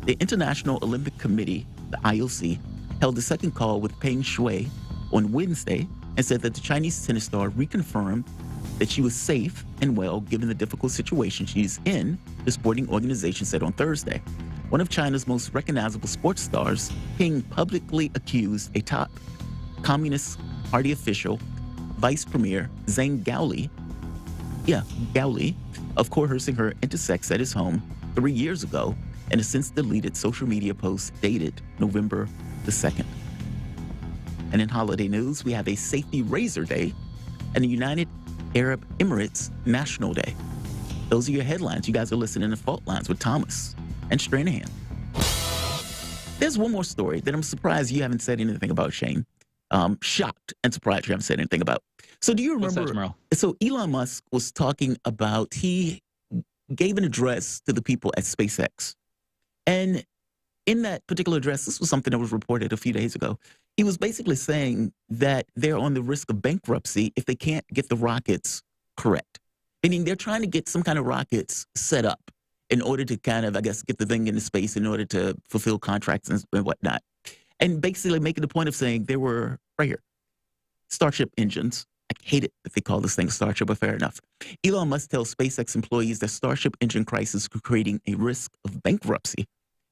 The International Olympic Committee, the IOC, held a second call with Peng Shuai on Wednesday and said that the Chinese tennis star reconfirmed that she was safe and well given the difficult situation she's in, the sporting organization said on Thursday. One of China's most recognizable sports stars, Peng publicly accused a top Communist Party official, Vice Premier Zhang Gaoli, of coercing her into sex at his home 3 years ago, and a since deleted social media post dated November the 2nd. And in holiday news, we have a Safety Razor Day and a United Arab Emirates National Day. Those are your headlines. You guys are listening to Fault Lines with Thomas and Stranahan. There's one more story that I'm surprised you haven't said anything about, Shane. Shocked and surprised you haven't said anything about. So do you remember? What's that, Jamarl? So Elon Musk was talking about, he gave an address to the people at SpaceX. And in that particular address, this was something that was reported a few days ago, he was basically saying that they're on the risk of bankruptcy if they can't get the rockets correct. Meaning they're trying to get some kind of rockets set up in order to kind of, I guess, get the thing into space in order to fulfill contracts and whatnot. And basically making the point of saying there were, right here, Starship engines. I hate it that they call this thing Starship, but fair enough. Elon Musk tells SpaceX employees that Starship engine crisis is creating a risk of bankruptcy.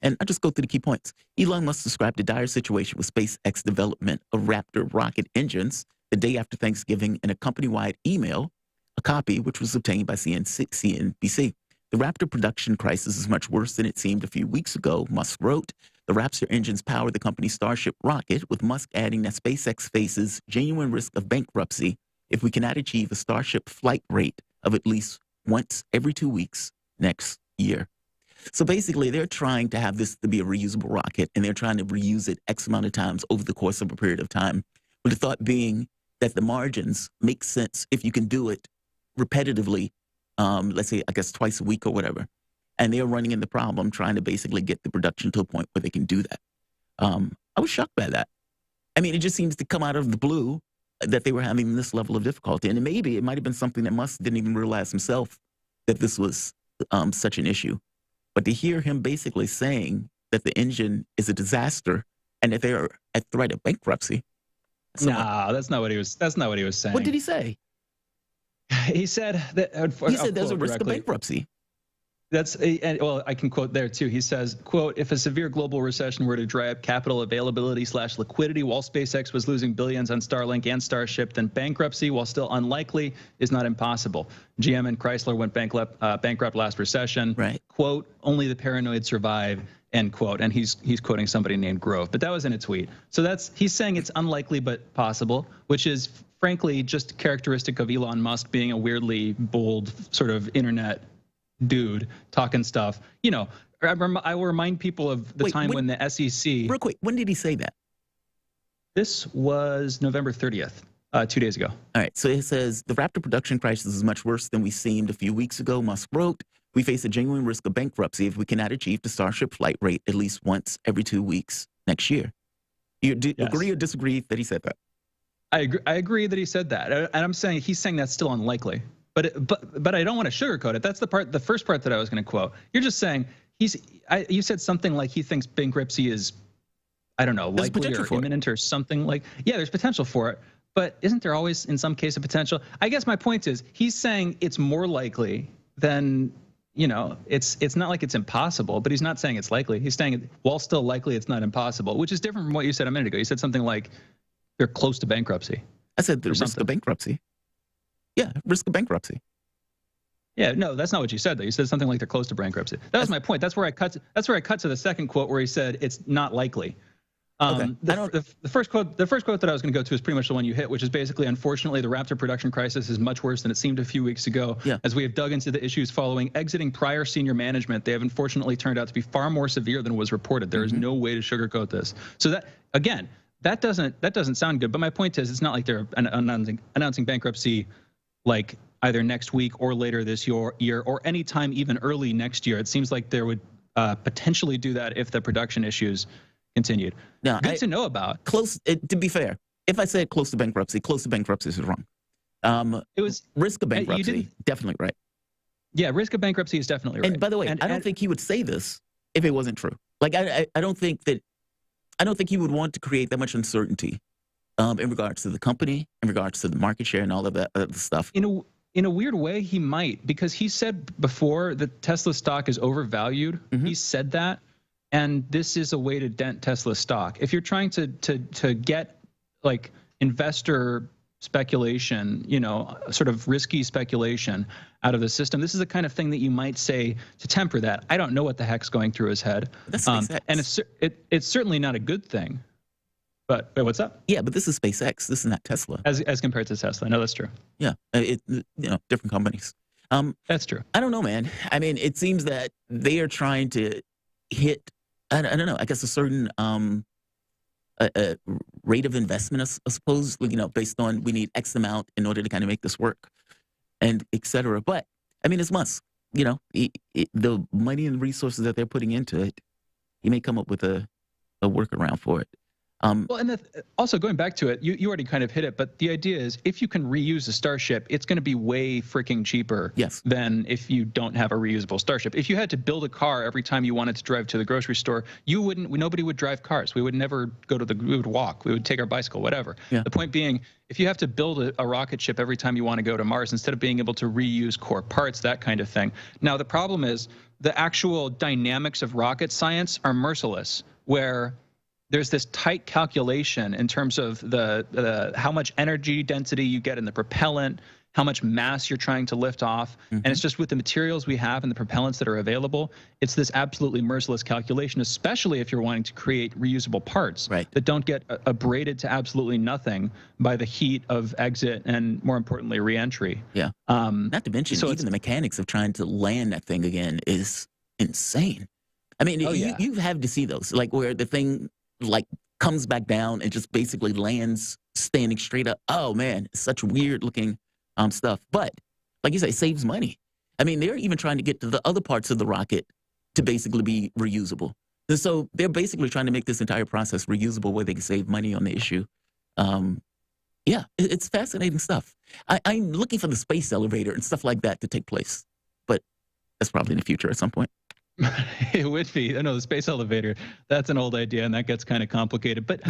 And I'll just go through the key points. Elon Musk described a dire situation with SpaceX development of Raptor rocket engines the day after Thanksgiving in a company-wide email, a copy which was obtained by CNBC. The Raptor production crisis is much worse than it seemed a few weeks ago, Musk wrote. The Raptor engines power the company's Starship rocket, with Musk adding that SpaceX faces genuine risk of bankruptcy if we cannot achieve a Starship flight rate of at least once every 2 weeks next year. So basically, they're trying to have this to be a reusable rocket, and they're trying to reuse it X amount of times over the course of a period of time, with the thought being that the margins make sense if you can do it repetitively, let's say, I guess, twice a week or whatever. And they're running into the problem trying to basically get the production to a point where they can do that. I was shocked by that. I mean, it just seems to come out of the blue that they were having this level of difficulty. And maybe it might have been something that Musk didn't even realize himself, that this was such an issue. But to hear him basically saying that the engine is a disaster and that they're at threat of bankruptcy. No, that's not what he was. That's not what he was saying. What did he say? He said that. He said there's a risk of bankruptcy. Well, I can quote there too. He says, quote, if a severe global recession were to dry up capital availability / liquidity while SpaceX was losing billions on Starlink and Starship, then bankruptcy, while still unlikely, is not impossible. GM and Chrysler went bankrupt last recession. Right. Quote, only the paranoid survive, end quote. And he's quoting somebody named Grove, but that was in a tweet. So he's saying it's unlikely but possible, which is frankly just characteristic of Elon Musk being a weirdly bold sort of internet dude talking stuff. You know, I will remind people of the time when the SEC. Real quick, when did he say that? This was November 30th, 2 days ago. All right, so it says the Raptor production crisis is much worse than we seemed a few weeks ago. Musk wrote, we face a genuine risk of bankruptcy if we cannot achieve the Starship flight rate at least once every 2 weeks next year. You agree or disagree that he said that? I agree that he said that, and I'm saying he's saying that's still unlikely. But I don't want to sugarcoat it. That's the first part that I was going to quote. You're just saying you said something like he thinks bankruptcy is, I don't know, likely or imminent or something like. Yeah, there's potential for it, but isn't there always in some case a potential? I guess my point is he's saying it's more likely than, you know, it's not like it's impossible, but he's not saying it's likely. He's saying while still likely, it's not impossible, which is different from what you said a minute ago. You said something like they're close to bankruptcy. I said the risk of bankruptcy. Yeah, risk of bankruptcy. Yeah, no, that's not what you said though. You said something like they're close to bankruptcy. That was my point. That's where I cut to the second quote where he said it's not likely. Okay. The first quote that I was going to go to is pretty much the one you hit, which is basically, unfortunately, the Raptor production crisis is much worse than it seemed a few weeks ago. Yeah. As we have dug into the issues following exiting prior senior management, they have unfortunately turned out to be far more severe than was reported. There is no way to sugarcoat this. So that, again, that doesn't sound good. But my point is, it's not like they're announcing bankruptcy like either next week or later this year or anytime even early next year. It seems like they would potentially do that if the production issues continued. Now, good to know about. Close. To be fair, if I said close to bankruptcy is wrong. It was risk of bankruptcy. Definitely right. Yeah, risk of bankruptcy is definitely right. And by the way, I don't think he would say this if it wasn't true. Like I don't think he would want to create that much uncertainty in regards to the company, in regards to the market share and all of that other stuff. In a weird way, he might, because he said before that Tesla stock is overvalued. He said that, and this is a way to dent Tesla stock. If you're trying to get like investor speculation, you know, sort of risky speculation out of the system, this is the kind of thing that you might say to temper that. I don't know what the heck's going through his head, and it's certainly not a good thing. But wait, what's up? Yeah, but this is SpaceX. This is not Tesla. As compared to Tesla. No, that's true. Yeah, different companies. That's true. I don't know, man. I mean, it seems that they are trying to hit, I don't know, I guess a certain a rate of investment, I suppose, you know, based on we need X amount in order to kind of make this work and et cetera. But I mean, it's Musk, you know, the money and resources that they're putting into it, he may come up with a workaround for it. Well, and also going back to it, you already kind of hit it, but the idea is if you can reuse a Starship, it's going to be way freaking cheaper than if you don't have a reusable Starship. If you had to build a car every time you wanted to drive to the grocery store, nobody would drive cars. We would never we would walk, we would take our bicycle, whatever. Yeah. The point being, if you have to build a rocket ship every time you want to go to Mars, instead of being able to reuse core parts, that kind of thing. Now, the problem is the actual dynamics of rocket science are merciless, where there's this tight calculation in terms of the how much energy density you get in the propellant, how much mass you're trying to lift off. And it's just with the materials we have and the propellants that are available, it's this absolutely merciless calculation, especially if you're wanting to create reusable parts that don't get abraded to absolutely nothing by the heat of exit and, more importantly, reentry. Yeah. Not to mention, even the mechanics of trying to land that thing again is insane. I mean, you have to see those, like where the thing like comes back down and just basically lands standing straight up. Oh man, it's such weird looking stuff. But like you say, it saves money. I mean, they're even trying to get to the other parts of the rocket to basically be reusable. And so they're basically trying to make this entire process reusable where they can save money on the issue. Yeah, it's fascinating stuff. I'm looking for the space elevator and stuff like that to take place, but that's probably in the future at some point. It would be. I know the space elevator, that's an old idea, and that gets kind of complicated. But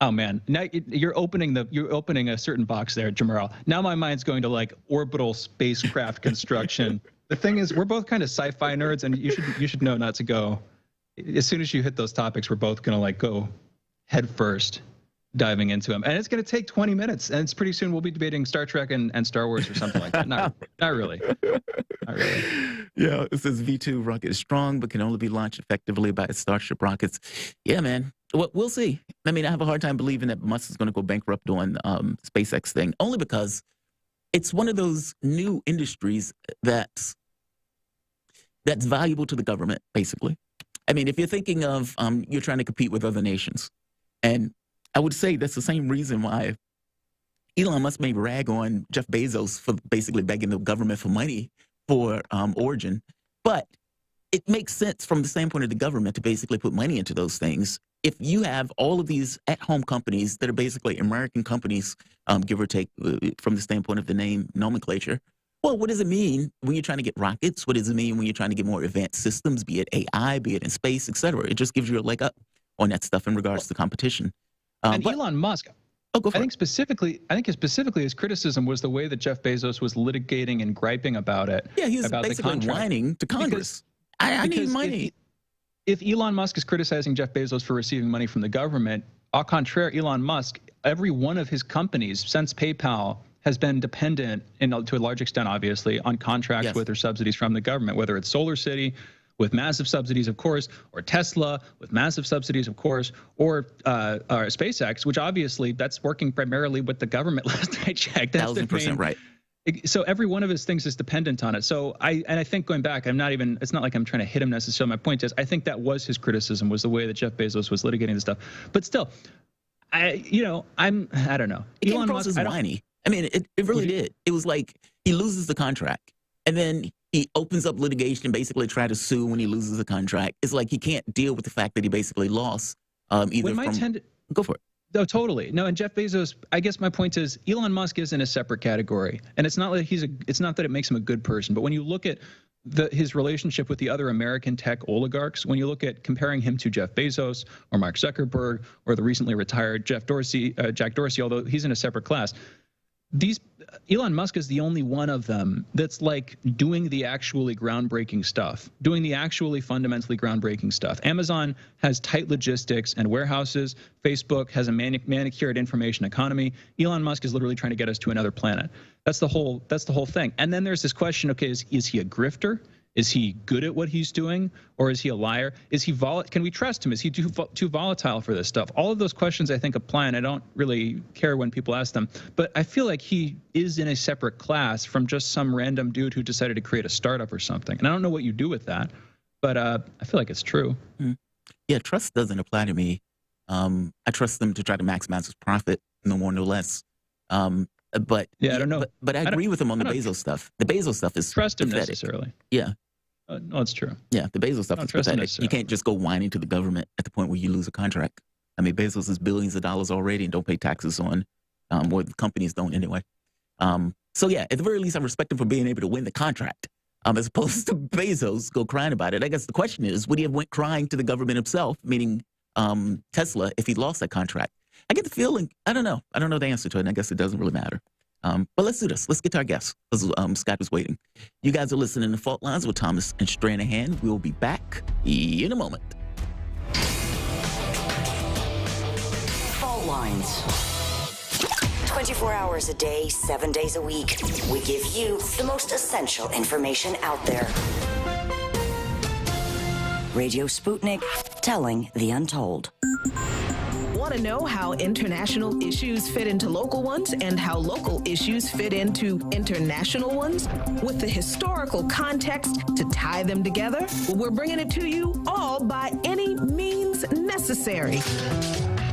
oh man, now you're opening a certain box there, Jamarl. Now my mind's going to like orbital spacecraft construction The thing is, we're both kind of sci-fi nerds, and you should know not to go. As soon as you hit those topics, we're both gonna like go head first, diving into them, and it's gonna take 20 minutes, and it's pretty soon we'll be debating Star Trek and Star Wars or something like that. Not really. Not really. Yeah, it says V2 rocket is strong, but can only be launched effectively by Starship rockets. Yeah, man. Well, we'll see. I mean, I have a hard time believing that Musk is going to go bankrupt doing SpaceX thing, only because it's one of those new industries that's valuable to the government, basically. I mean, if you're thinking of you're trying to compete with other nations, and I would say that's the same reason why Elon Musk may rag on Jeff Bezos for basically begging the government for money for Origin, but it makes sense from the standpoint of the government to basically put money into those things. If you have all of these at-home companies that are basically American companies, give or take, from the standpoint of the name nomenclature, well, what does it mean when you're trying to get rockets? What does it mean when you're trying to get more advanced systems, be it AI, be it in space, et cetera? It just gives you a leg up on that stuff in regards to competition. And Elon Musk, go for I think specifically his criticism was the way that Jeff Bezos was litigating and griping about it. Yeah, he's about basically whining to Congress. I need money. If Elon Musk is criticizing Jeff Bezos for receiving money from the government, au contraire, Elon Musk, every one of his companies since PayPal has been dependent, to a large extent, obviously, on contracts with or subsidies from the government, whether it's SolarCity with massive subsidies, of course, or Tesla with massive subsidies, of course, or SpaceX, which obviously that's working primarily with the government last I checked. That's 1,000% right. So every one of his things is dependent on it. So I think going back, it's not like I'm trying to hit him necessarily. My point is, I think that was his criticism, was the way that Jeff Bezos was litigating this stuff. But still, I don't know. It came across as whiny. I mean, it really did. It was like he loses the contract, and then he opens up litigation, basically try to sue when he loses the contract. It's like he can't deal with the fact that he basically lost either from... Go for it. No, totally. No, and Jeff Bezos, I guess my point is Elon Musk is in a separate category. And it's not like it's not that it makes him a good person, but when you look at his relationship with the other American tech oligarchs, when you look at comparing him to Jeff Bezos or Mark Zuckerberg or the recently retired Jack Dorsey, although he's in a separate class, Elon Musk is the only one of them that's like doing the actually groundbreaking stuff, doing the actually fundamentally groundbreaking stuff. Amazon has tight logistics and warehouses. Facebook has a manicured information economy. Elon Musk is literally trying to get us to another planet. That's the whole thing. And then there's this question, okay, is he a grifter? Is he good at what he's doing, or is he a liar? Can we trust him? Is he too volatile for this stuff? All of those questions I think apply, and I don't really care when people ask them. But I feel like he is in a separate class from just some random dude who decided to create a startup or something. And I don't know what you do with that, but I feel like it's true. Yeah, trust doesn't apply to me. I trust them to try to maximize his profit, no more, no less. But yeah, I don't know. But I agree with him on the Bezos stuff. The Bezos stuff is trust him pathetic. Necessarily. Yeah. No, it's true. Yeah, the Bezos stuff is pathetic. You can't just go whining to the government at the point where you lose a contract. I mean, Bezos has billions of dollars already and don't pay taxes on, or the companies don't anyway. So yeah, at the very least, I respect him for being able to win the contract, as opposed to Bezos go crying about it. I guess the question is, would he have went crying to the government himself, meaning Tesla, if he lost that contract? I get the feeling, I don't know the answer to it, and I guess it doesn't really matter. But let's do this. Let's get to our guests, because Scott is waiting. You guys are listening to Fault Lines with Thomas and Stranahan. We'll be back in a moment. Fault Lines. 24 hours a day, 7 days a week. We give you the most essential information out there. Radio Sputnik, telling the untold. Want to know how international issues fit into local ones and how local issues fit into international ones? With the historical context to tie them together, we're bringing it to you all by any means necessary.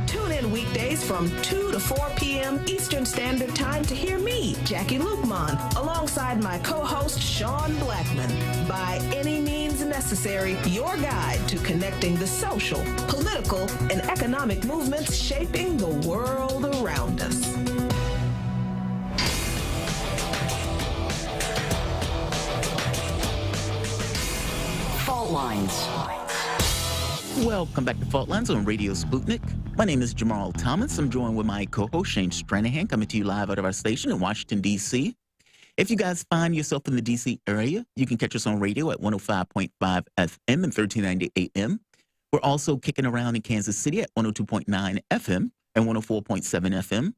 Tune in weekdays from 2 to 4 p.m. Eastern Standard Time to hear me, Jackie Lukman, alongside my co-host Sean Blackman. By any means necessary, your guide to connecting the social, political, and economic movements shaping the world around us. Fault Lines. Welcome back to Fault Lines on Radio Sputnik. My name is Jamarl Thomas. I'm joined with my co-host Shane Stranahan, coming to you live out of our station in Washington, D.C. If you guys find yourself in the D.C. area, you can catch us on radio at 105.5 FM and 1390 AM. We're also kicking around in Kansas City at 102.9 FM and 104.7 FM.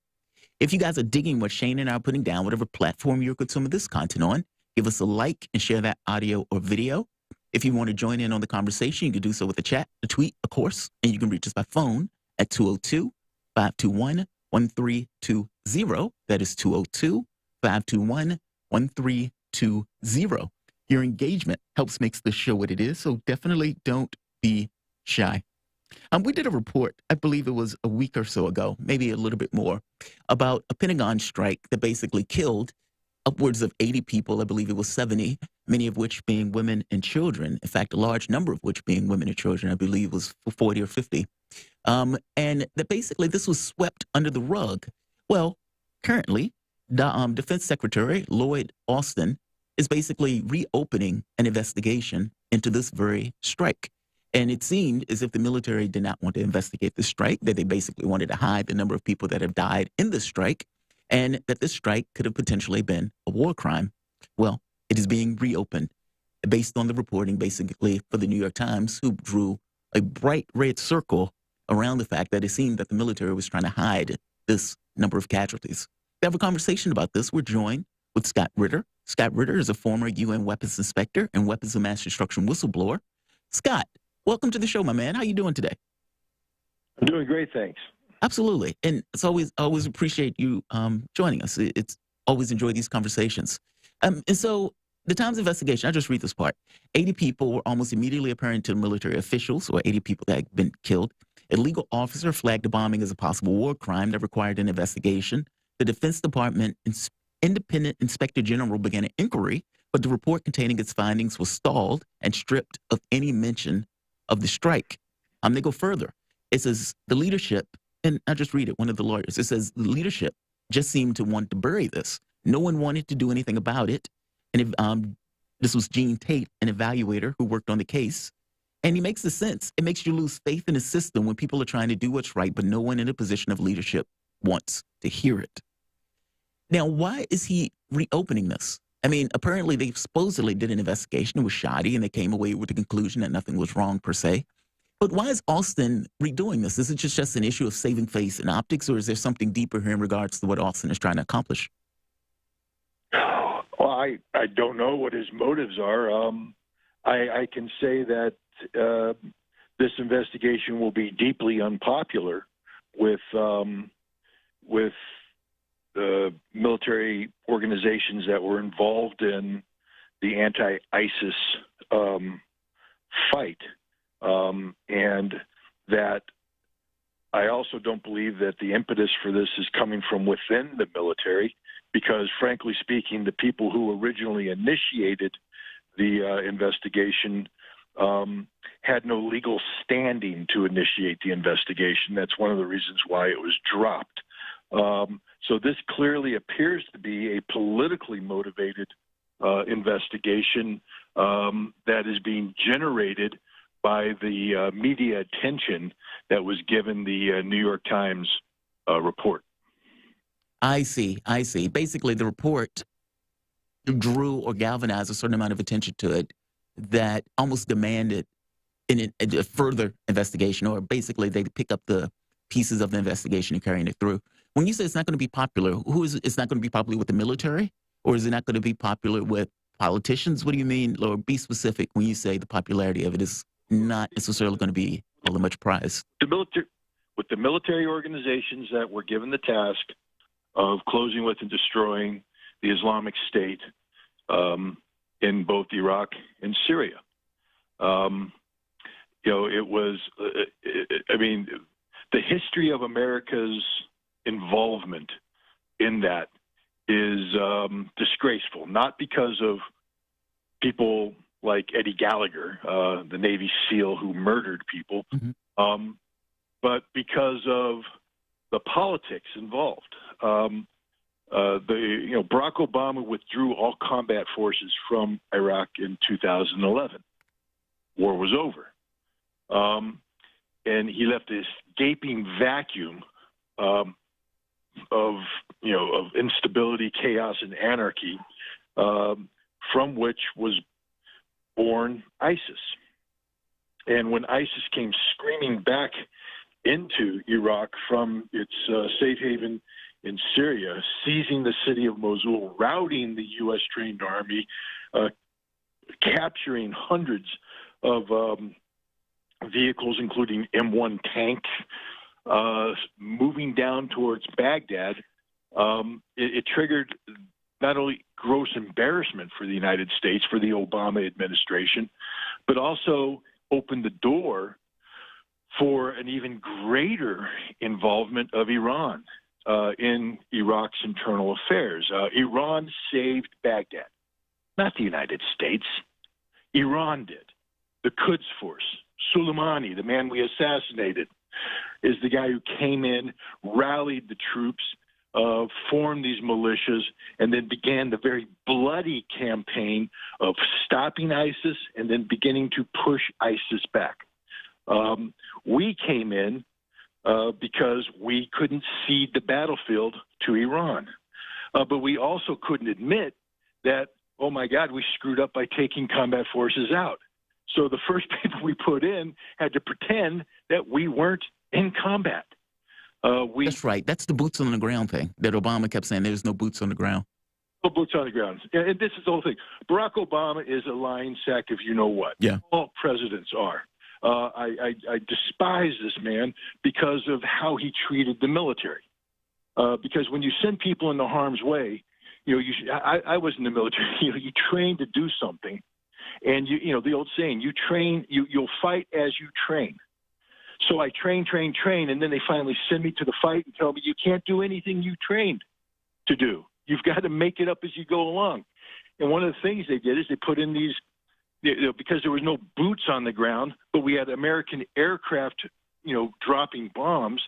If you guys are digging what Shane and I are putting down, whatever platform you're consuming this content on, give us a like and share that audio or video. If you want to join in on the conversation, you can do so with a chat, a tweet, of course, and you can reach us by phone at 202-521-1320. That is 202-521-1320. Your engagement helps makes the show what it is, so definitely don't be shy. We did a report, I believe it was a week or so ago, maybe a little bit more, about a Pentagon strike that basically killed upwards of 80 people. I believe it was 70, many of which being women and children. In fact, a large number of which being women and children, I believe was 40 or 50. And that basically this was swept under the rug. Well, currently, the Defense Secretary Lloyd Austin is basically reopening an investigation into this very strike. And it seemed as if the military did not want to investigate the strike, that they basically wanted to hide the number of people that have died in the strike, and that this strike could have potentially been a war crime. Well, it is being reopened based on the reporting, basically, for the New York Times, who drew a bright red circle around the fact that it seemed that the military was trying to hide this number of casualties. To have a conversation about this, we're joined with Scott Ritter. Scott Ritter is a former UN weapons inspector and weapons of mass destruction whistleblower. Scott, welcome to the show, my man. How you doing today? I'm doing great, thanks. Absolutely. And it's always appreciate you joining us. It's always enjoy these conversations. And so the Times investigation, I just read this part. 80 people were almost immediately apparent to military officials, or 80 people that had been killed. A legal officer flagged the bombing as a possible war crime that required an investigation. The Defense Department independent inspector general began an inquiry, but the report containing its findings was stalled and stripped of any mention of the strike. They go further. It says the leadership, and I'll just read it, one of the lawyers, it says the leadership just seemed to want to bury this. No one wanted to do anything about it. And if, this was Gene Tate, an evaluator who worked on the case. And he makes the sense. It makes you lose faith in the system when people are trying to do what's right, but no one in a position of leadership wants to hear it. Now, why is he reopening this? I mean, apparently they supposedly did an investigation. It was shoddy, and they came away with the conclusion that nothing was wrong per se. But why is Austin redoing this? Is it just an issue of saving face and optics, or is there something deeper here in regards to what Austin is trying to accomplish? Well, I don't know what his motives are. I can say that this investigation will be deeply unpopular with the military organizations that were involved in the anti-ISIS fight. And that I also don't believe that the impetus for this is coming from within the military, because frankly speaking, the people who originally initiated the investigation had no legal standing to initiate the investigation. That's one of the reasons why it was dropped. So this clearly appears to be a politically motivated investigation that is being generated by the media attention that was given the New York Times report. I see. Basically, the report drew or galvanized a certain amount of attention to it that almost demanded a further investigation, or basically they pick up the pieces of the investigation and carrying it through. When you say it's not going to be popular, it's not going to be popular with the military, or is it not going to be popular with politicians? What do you mean, or be specific when you say the popularity of it is not necessarily going to be all that much prize? With the military organizations that were given the task of closing with and destroying the Islamic State in both Iraq and Syria. It was, the history of America's involvement in that is disgraceful, not because of people like Eddie Gallagher, the Navy SEAL who murdered people, but because of the politics involved. Barack Obama withdrew all combat forces from Iraq in 2011. War was over. And he left this gaping vacuum of instability, chaos, and anarchy from which was born ISIS. And when ISIS came screaming back into Iraq from its safe haven in Syria, seizing the city of Mosul, routing the U.S.-trained army, capturing hundreds of vehicles, including M1 tanks, moving down towards Baghdad, it triggered not only gross embarrassment for the United States, for the Obama administration, but also opened the door for an even greater involvement of Iran in Iraq's internal affairs. Iran saved Baghdad, not the United States. Iran did. The Quds Force, Soleimani, the man we assassinated, is the guy who came in, rallied the troops, formed these militias, and then began the very bloody campaign of stopping ISIS and then beginning to push ISIS back. We came in because we couldn't cede the battlefield to Iran. But we also couldn't admit that, oh my God, we screwed up by taking combat forces out. So the first people we put in had to pretend that we weren't in combat. That's right. That's the boots on the ground thing that Obama kept saying. There's no boots on the ground. No boots on the ground. And this is the whole thing. Barack Obama is a lying sack of you know what. Yeah. All presidents are. I despise this man because of how he treated the military. Because when you send people into harm's way, I was in the military. You train to do something, and the old saying, you'll fight as you train. So I train, and then they finally send me to the fight and tell me you can't do anything you trained to do. You've got to make it up as you go along. And one of the things they did is they put in these, because there was no boots on the ground, but we had American aircraft, dropping bombs.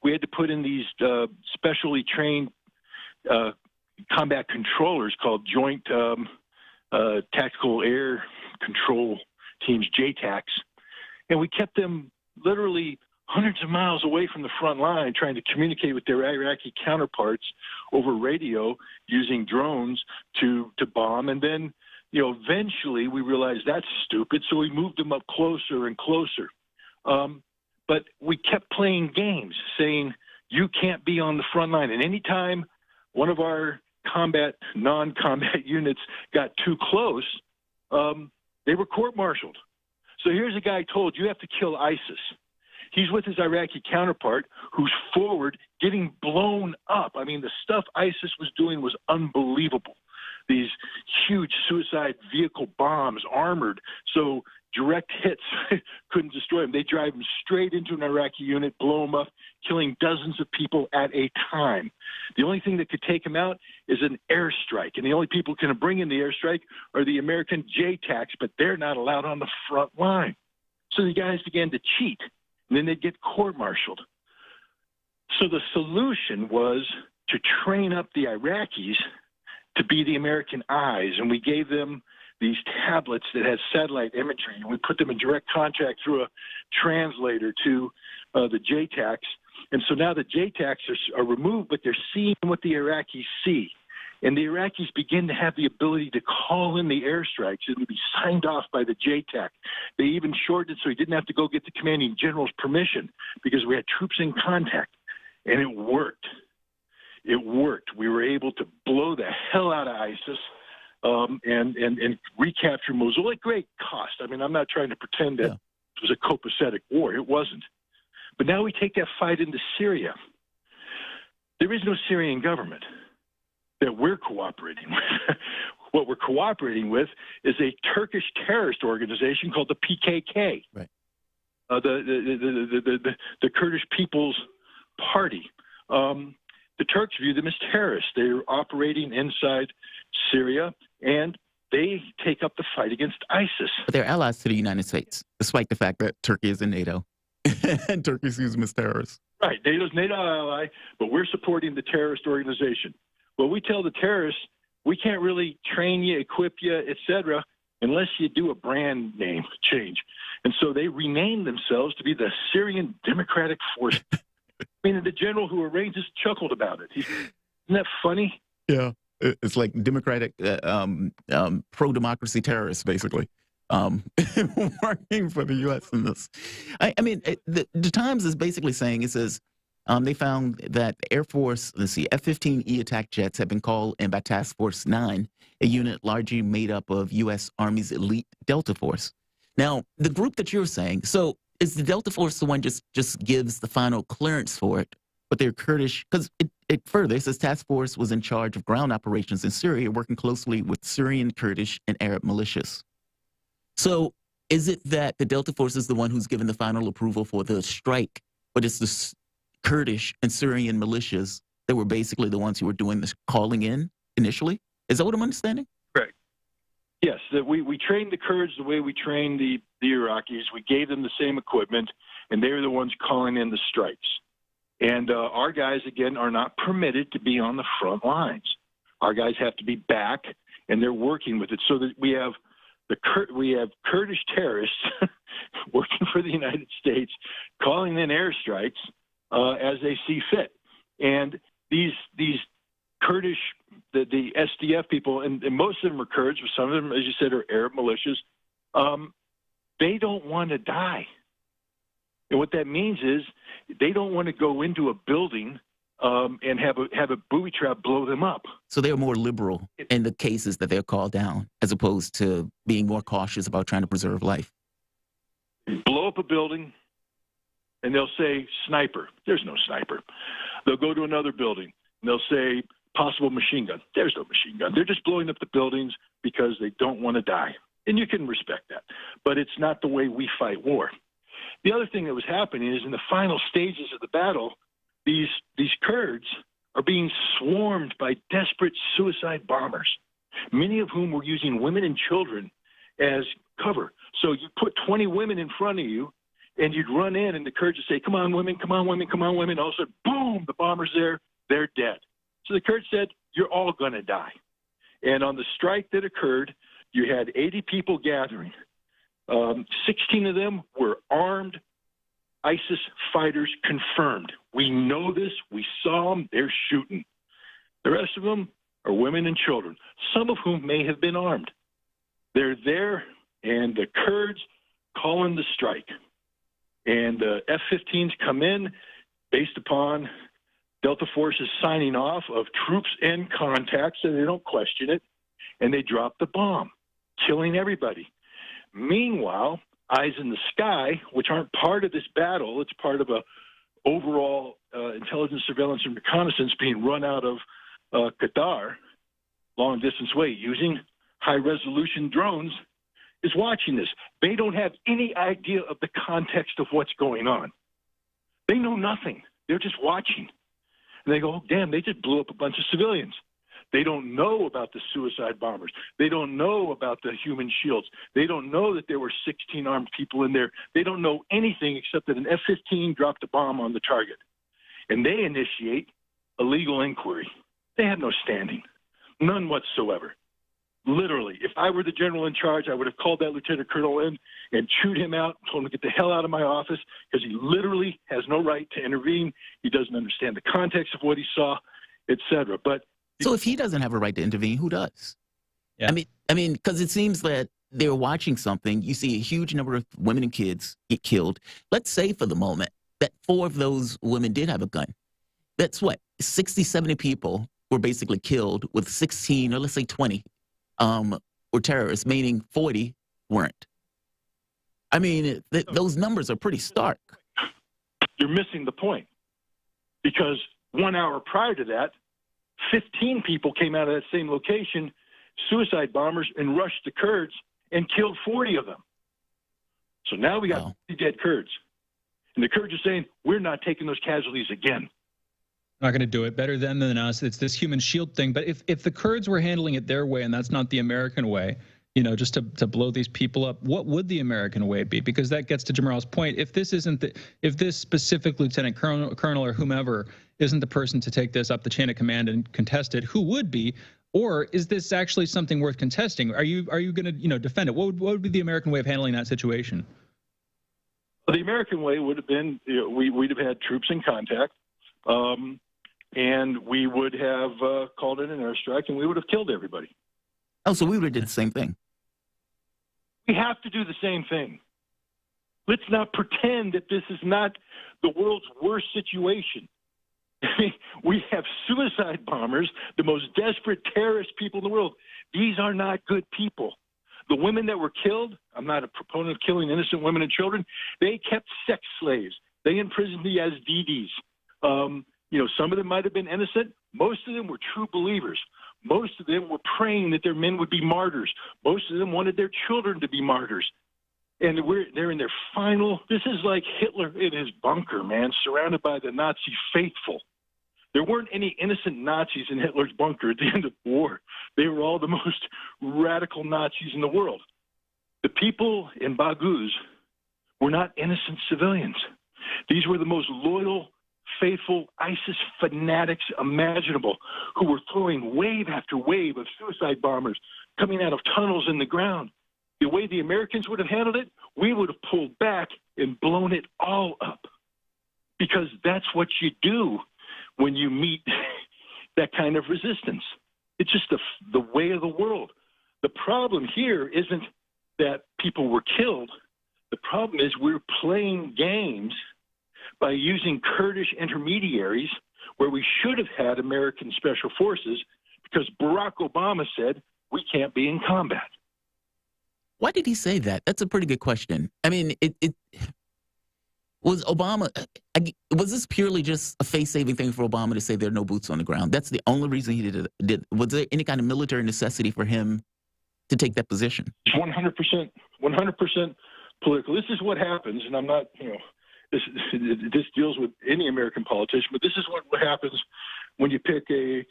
We had to put in these specially trained combat controllers called Joint Tactical Air Control Teams, JTACs. And we kept them literally hundreds of miles away from the front line trying to communicate with their Iraqi counterparts over radio using drones to bomb. And then, eventually we realized that's stupid, so we moved them up closer and closer. But we kept playing games, saying, you can't be on the front line. And anytime one of our non-combat units got too close, they were court-martialed. So here's a guy told, you have to kill ISIS. He's with his Iraqi counterpart who's forward getting blown up. I mean, the stuff ISIS was doing was unbelievable. These huge suicide vehicle bombs, armored, so direct hits couldn't destroy them. They drive them straight into an Iraqi unit, blow them up, killing dozens of people at a time. The only thing that could take them out is an airstrike, and the only people who can bring in the airstrike are the American JTACs, but they're not allowed on the front line. So the guys began to cheat, and then they'd get court-martialed. So the solution was to train up the Iraqis to be the American eyes, and we gave them these tablets that had satellite imagery, and we put them in direct contact through a translator to the JTACs. And so now the JTACs are removed, but they're seeing what the Iraqis see. And the Iraqis begin to have the ability to call in the airstrikes and to be signed off by the JTAC. They even shortened it so he didn't have to go get the commanding general's permission because we had troops in contact. And it worked. It worked. We were able to blow the hell out of ISIS and recapture Mosul at great cost. I mean, I'm not trying to pretend that it was a copacetic war. It wasn't. But now we take that fight into Syria. There is no Syrian government that we're cooperating with. What we're cooperating with is a Turkish terrorist organization called the PKK, right? The Kurdish People's Party. The Turks view them as terrorists. They're operating inside Syria, and they take up the fight against ISIS. But they're allies to the United States, despite the fact that Turkey is in NATO. And Turkey sees them as terrorists. Right. NATO's NATO ally, but we're supporting the terrorist organization. Well, we tell the terrorists, we can't really train you, equip you, etc., unless you do a brand name change. And so they renamed themselves to be the Syrian Democratic Forces. I mean, the general who arranged this chuckled about it. Isn't that funny? Yeah. It's like democratic, pro-democracy terrorists, basically, working for the U.S. in this. I mean, the Times is basically saying, it says, they found that Air Force, F-15E attack jets have been called in by Task Force 9, a unit largely made up of U.S. Army's elite Delta Force. Now, the group that you're saying, so is the Delta Force the one just gives the final clearance for it, but they're Kurdish? Because it further says Task Force was in charge of ground operations in Syria, working closely with Syrian, Kurdish, and Arab militias. So is it that the Delta Force is the one who's given the final approval for the strike, but it's the Kurdish and Syrian militias that were basically the ones who were doing this calling in initially? Is that what I'm understanding? Correct. Yes, that we trained the Kurds the way we trained the Iraqis. We gave them the same equipment, and they were the ones calling in the strikes. And our guys, again, are not permitted to be on the front lines. Our guys have to be back, and they're working with it. So that we have Kurdish terrorists working for the United States, calling in airstrikes as they see fit. And these Kurdish, the SDF people, and most of them are Kurds, but some of them, as you said, are Arab militias. They don't want to die. And what that means is they don't want to go into a building and have a booby trap blow them up. So they're more liberal in the cases that they're called down, as opposed to being more cautious about trying to preserve life. Blow up a building, and they'll say sniper. There's no sniper. They'll go to another building, and they'll say possible machine gun. There's no machine gun. They're just blowing up the buildings because they don't want to die. And you can respect that. But it's not the way we fight war. The other thing that was happening is in the final stages of the battle, these Kurds are being swarmed by desperate suicide bombers, many of whom were using women and children as cover. So you put 20 women in front of you, and you'd run in, and the Kurds would say, come on, women, come on, women, come on, women. All of a sudden, boom, the bomber's there. They're dead. So the Kurds said, you're all going to die. And on the strike that occurred, you had 80 people gathering. 16 of them were armed ISIS fighters, confirmed. We know this. We saw them. They're shooting. The rest of them are women and children, some of whom may have been armed. They're there, and the Kurds call in the strike. And F-15s come in based upon Delta Forces signing off of troops and contacts, so they don't question it, and they drop the bomb, killing everybody. Meanwhile, eyes in the sky, which aren't part of this battle, it's part of a overall intelligence, surveillance, and reconnaissance being run out of Qatar, long distance way, using high-resolution drones, is watching this. They don't have any idea of the context of what's going on. They know nothing. They're just watching. And they go, oh, damn, they just blew up a bunch of civilians. They don't know about the suicide bombers. They don't know about the human shields. They don't know that there were 16 armed people in there. They don't know anything except that an F-15 dropped a bomb on the target. And they initiate a legal inquiry. They have no standing, none whatsoever. Literally, if I were the general in charge, I would have called that lieutenant colonel in and chewed him out, told him to get the hell out of my office, because he literally has no right to intervene. He doesn't understand the context of what he saw, etc. But so if he doesn't have a right to intervene, who does? Yeah. I mean, because it seems that they're watching something. You see a huge number of women and kids get killed. Let's say for the moment that 4 of those women did have a gun. That's what, 60, 70 people were basically killed, with 16, or let's say 20 were terrorists, meaning 40 weren't. I mean, those numbers are pretty stark. You're missing the point, because 1 hour prior to that, 15 people came out of that same location, suicide bombers, and rushed the Kurds and killed 40 of them. So now we got 50 dead Kurds. And the Kurds are saying, we're not taking those casualties again. Not going to do it better than us. It's this human shield thing. But if the Kurds were handling it their way, and that's not the American way, you know, just to blow these people up, what would the American way be? Because that gets to Jamarl's point. If this isn't if this specific lieutenant colonel or whomever isn't the person to take this up the chain of command and contest it, who would be? Or is this actually something worth contesting? Are you going to defend it? What would be the American way of handling that situation? Well, the American way would have been, we'd have had troops in contact. and we would have called in an airstrike, and we would have killed everybody. Oh, so we would have did the same thing. We have to do the same thing. Let's not pretend that this is not the world's worst situation. We have suicide bombers, the most desperate terrorist people in the world. These are not good people. The women that were killed, I'm not a proponent of killing innocent women and children, they kept sex slaves. They imprisoned the Yazidis. Some of them might have been innocent. Most of them were true believers. Most of them were praying that their men would be martyrs. Most of them wanted their children to be martyrs. And they're in their final, this is like Hitler in his bunker, man, surrounded by the Nazi faithful. There weren't any innocent Nazis in Hitler's bunker at the end of the war. They were all the most radical Nazis in the world. The people in Baghouz were not innocent civilians. These were the most loyal, faithful ISIS fanatics imaginable who were throwing wave after wave of suicide bombers coming out of tunnels in the ground. The way the Americans would have handled it, we would have pulled back and blown it all up. Because that's what you do when you meet that kind of resistance. It's just the way of the world. The problem here isn't that people were killed. The problem is we're playing games by using Kurdish intermediaries where we should have had American special forces because Barack Obama said we can't be in combat. Why did he say that? That's a pretty good question. I mean, it was Obama. Was this purely just a face-saving thing for Obama to say there are no boots on the ground? That's the only reason he did. Was there any kind of military necessity for him to take that position? 100% political. This is what happens, and I'm not, this deals with any American politician, but this is what happens when you pick a,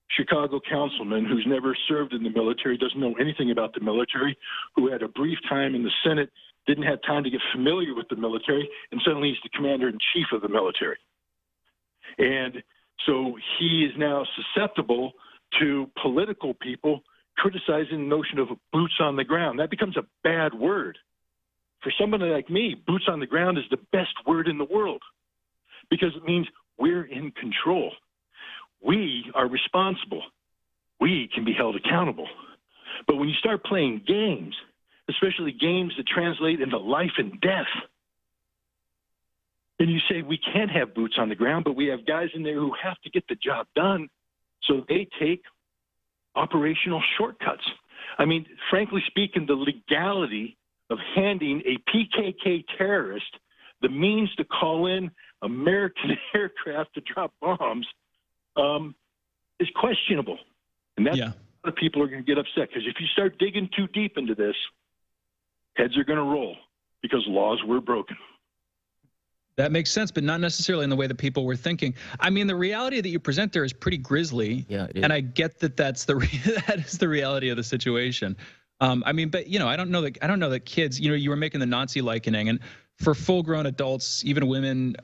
Chicago councilman who's never served in the military, doesn't know anything about the military, who had a brief time in the Senate, didn't have time to get familiar with the military, and suddenly he's the commander-in-chief of the military. And so he is now susceptible to political people criticizing the notion of boots on the ground. That becomes a bad word. For somebody like me, boots on the ground is the best word in the world because it means we're in control. We are responsible. We can be held accountable. But when you start playing games, especially games that translate into life and death, and you say we can't have boots on the ground, but we have guys in there who have to get the job done, so they take operational shortcuts. I mean, frankly speaking, the legality of handing a PKK terrorist the means to call in American aircraft to drop bombs is questionable. And that's a lot of people are going to get upset because if you start digging too deep into this, heads are going to roll because laws were broken. That makes sense, but not necessarily in the way that people were thinking. I mean, the reality that you present there is pretty grisly, and I get that that is the reality of the situation. But I don't know that kids. You were making the Nazi likening, and for full-grown adults, even women,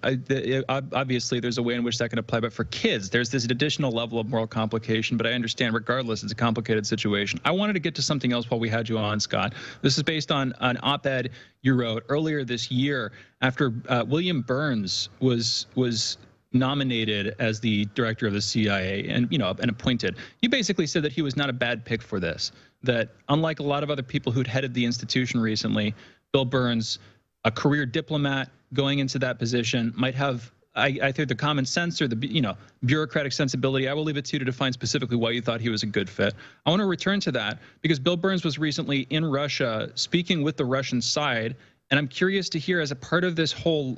obviously there's a way in which that can apply. But for kids, there's this additional level of moral complication. But I understand, regardless, it's a complicated situation. I wanted to get to something else while we had you on, Scott. This is based on an op-ed you wrote earlier this year after William Burns was nominated as the director of the CIA and appointed. You basically said that he was not a bad pick for this. That unlike a lot of other people who'd headed the institution recently, Bill Burns, a career diplomat going into that position, might have, I think, the common sense or the bureaucratic sensibility. I will leave it to you to define specifically why you thought he was a good fit. I want to return to that because Bill Burns was recently in Russia speaking with the Russian side, and I'm curious to hear, as a part of this whole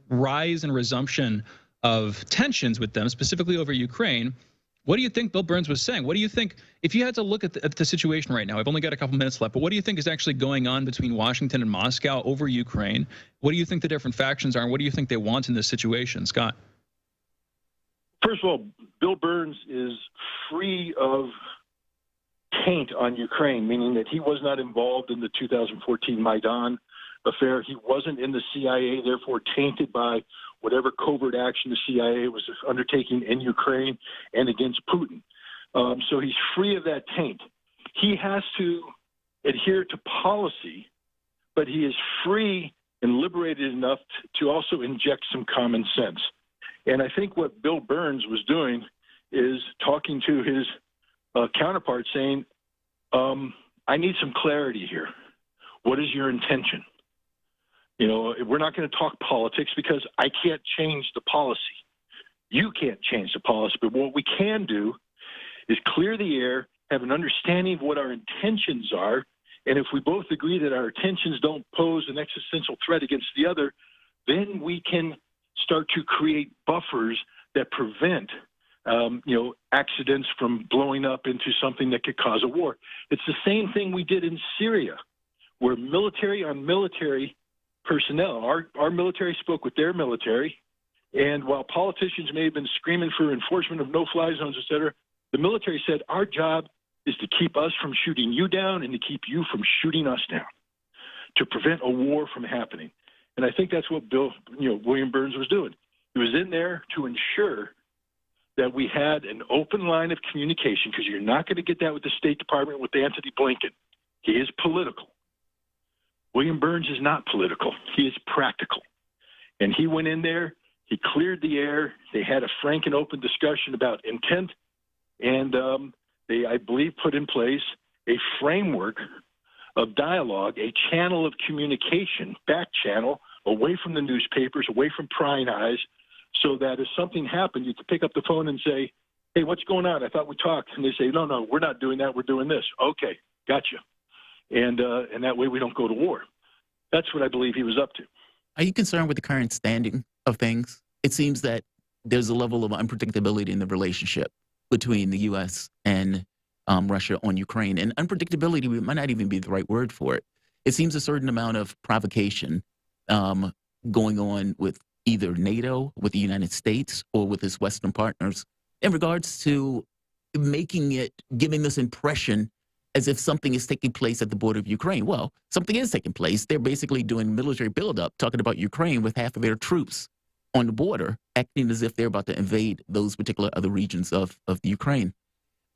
rise and resumption of tensions with them, specifically over Ukraine, what do you think Bill Burns was saying? What do you think, if you had to look at the situation right now, I've only got a couple minutes left, but what do you think is actually going on between Washington and Moscow over Ukraine? What do you think the different factions are, and what do you think they want in this situation, Scott? First of all, Bill Burns is free of taint on Ukraine, meaning that he was not involved in the 2014 Maidan affair. He wasn't in the CIA, therefore tainted by whatever covert action the CIA was undertaking in Ukraine and against Putin. So he's free of that taint. He has to adhere to policy, but he is free and liberated enough to also inject some common sense. And I think what Bill Burns was doing is talking to his counterpart saying, I need some clarity here. What is your intention? You know, we're not going to talk politics because I can't change the policy. You can't change the policy. But what we can do is clear the air, have an understanding of what our intentions are, and if we both agree that our intentions don't pose an existential threat against the other, then we can start to create buffers that prevent accidents from blowing up into something that could cause a war. It's the same thing we did in Syria, where military on military personnel, our military spoke with their military, and while politicians may have been screaming for enforcement of no-fly zones, et cetera, the military said, our job is to keep us from shooting you down and to keep you from shooting us down, to prevent a war from happening. And I think that's what William Burns was doing. He was in there to ensure that we had an open line of communication, because you're not going to get that with the State Department, with Anthony Blinken. He is political. William Burns is not political. He is practical. And he went in there, he cleared the air, they had a frank and open discussion about intent, and they, I believe, put in place a framework of dialogue, a channel of communication, back channel, away from the newspapers, away from prying eyes, so that if something happened, you could pick up the phone and say, hey, what's going on? I thought we talked. And they say, no, we're not doing that. We're doing this. Okay, gotcha. And that way we don't go to war. That's what I believe he was up to. Are you concerned with the current standing of things? It seems that there's a level of unpredictability in the relationship between the U.S. and Russia on Ukraine. And unpredictability might not even be the right word for it. It seems a certain amount of provocation going on with either NATO, with the United States, or with its Western partners in regards to giving this impression as if something is taking place at the border of Ukraine. Well, something is taking place. They're basically doing military buildup, talking about Ukraine with half of their troops on the border, acting as if they're about to invade those particular other regions of the Ukraine.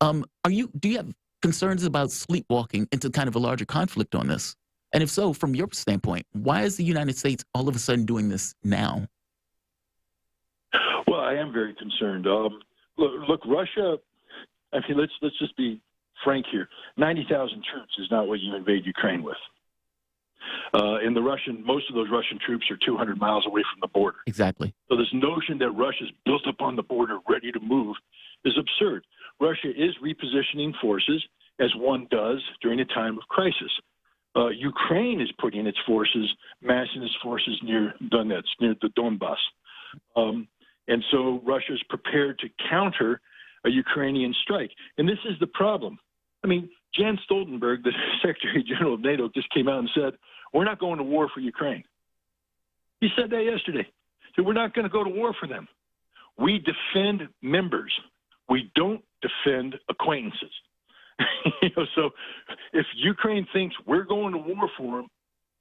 Do you have concerns about sleepwalking into kind of a larger conflict on this? And if so, from your standpoint, why is the United States all of a sudden doing this now? Well, I am very concerned. Look, Russia, I mean, let's just be frank here. 90,000 troops is not what you invade Ukraine with. And most of those Russian troops are 200 miles away from the border. Exactly. So this notion that Russia's built up on the border, ready to move, is absurd. Russia is repositioning forces, as one does during a time of crisis. Ukraine is putting its forces, massing its forces near Donetsk, near the Donbass. And so Russia is prepared to counter a Ukrainian strike. And this is the problem. I mean, Jens Stoltenberg, the Secretary General of NATO, just came out and said, we're not going to war for Ukraine. He said that yesterday. He said, we're not going to go to war for them. We defend members. We don't defend acquaintances. So if Ukraine thinks we're going to war for them,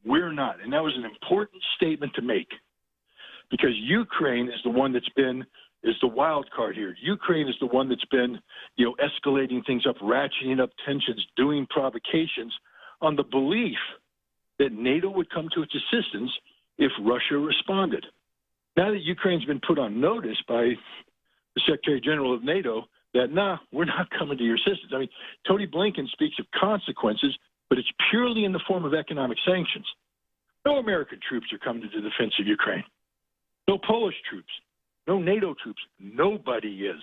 we're not. And that was an important statement to make, because Ukraine is the one is the wild card here. Ukraine is the one that's been, escalating things up, ratcheting up tensions, doing provocations on the belief that NATO would come to its assistance if Russia responded. Now that Ukraine's been put on notice by the Secretary General of NATO that, we're not coming to your assistance. I mean, Tony Blinken speaks of consequences, but it's purely in the form of economic sanctions. No American troops are coming to the defense of Ukraine. No Polish troops. No NATO troops. Nobody is.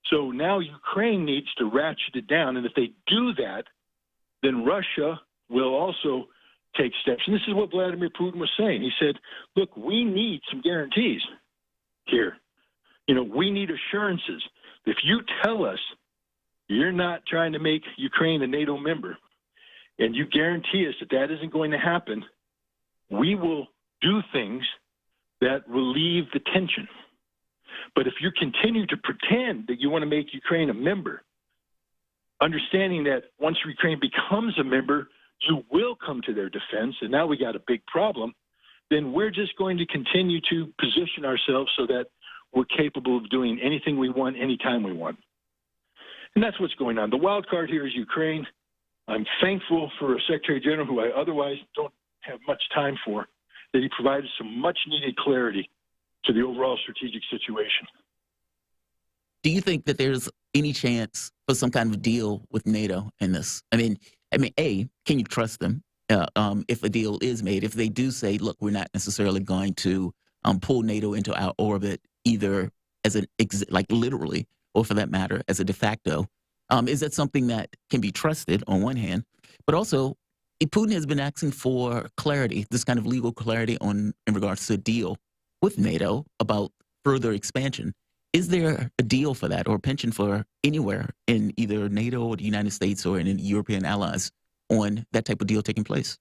So now Ukraine needs to ratchet it down. And if they do that, then Russia will also take steps. And this is what Vladimir Putin was saying. He said, look, we need some guarantees here. We need assurances. If you tell us you're not trying to make Ukraine a NATO member, and you guarantee us that that isn't going to happen, we will do things that relieve the tension. But if you continue to pretend that you want to make Ukraine a member, understanding that once Ukraine becomes a member, you will come to their defense, and now we got a big problem, then we're just going to continue to position ourselves so that we're capable of doing anything we want, anytime we want. And that's what's going on. The wild card here is Ukraine. I'm thankful for a Secretary General who I otherwise don't have much time for, that he provided some much-needed clarity to the overall strategic situation. Do you think that there's any chance for some kind of deal with NATO in this? I mean, A, can you trust them if a deal is made? If they do say, look, we're not necessarily going to pull NATO into our orbit, either as like literally, or for that matter, as a de facto, is that something that can be trusted on one hand? But also, Putin has been asking for clarity, this kind of legal clarity in regards to a deal with NATO about further expansion. Is there a deal for that or a pension for anywhere in either NATO or the United States or in European allies on that type of deal taking place?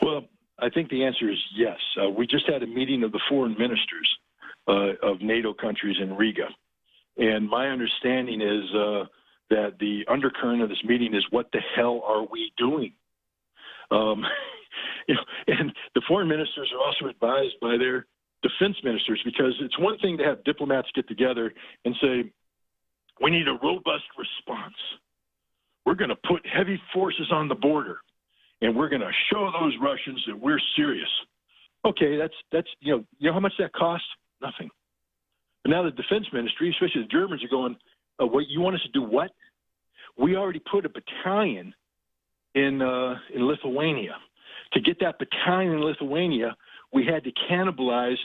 Well, I think the answer is yes. We just had a meeting of the foreign ministers of NATO countries in Riga. And my understanding is that the undercurrent of this meeting is, what the hell are we doing? And the foreign ministers are also advised by their defense ministers, because it's one thing to have diplomats get together and say, we need a robust response. We're going to put heavy forces on the border, and we're going to show those Russians that we're serious. Okay, that's you know how much that costs? Nothing. But now the defense ministry, especially the Germans, are going, what, you want us to do what? We already put a battalion in Lithuania. To get that battalion in Lithuania, we had to cannibalize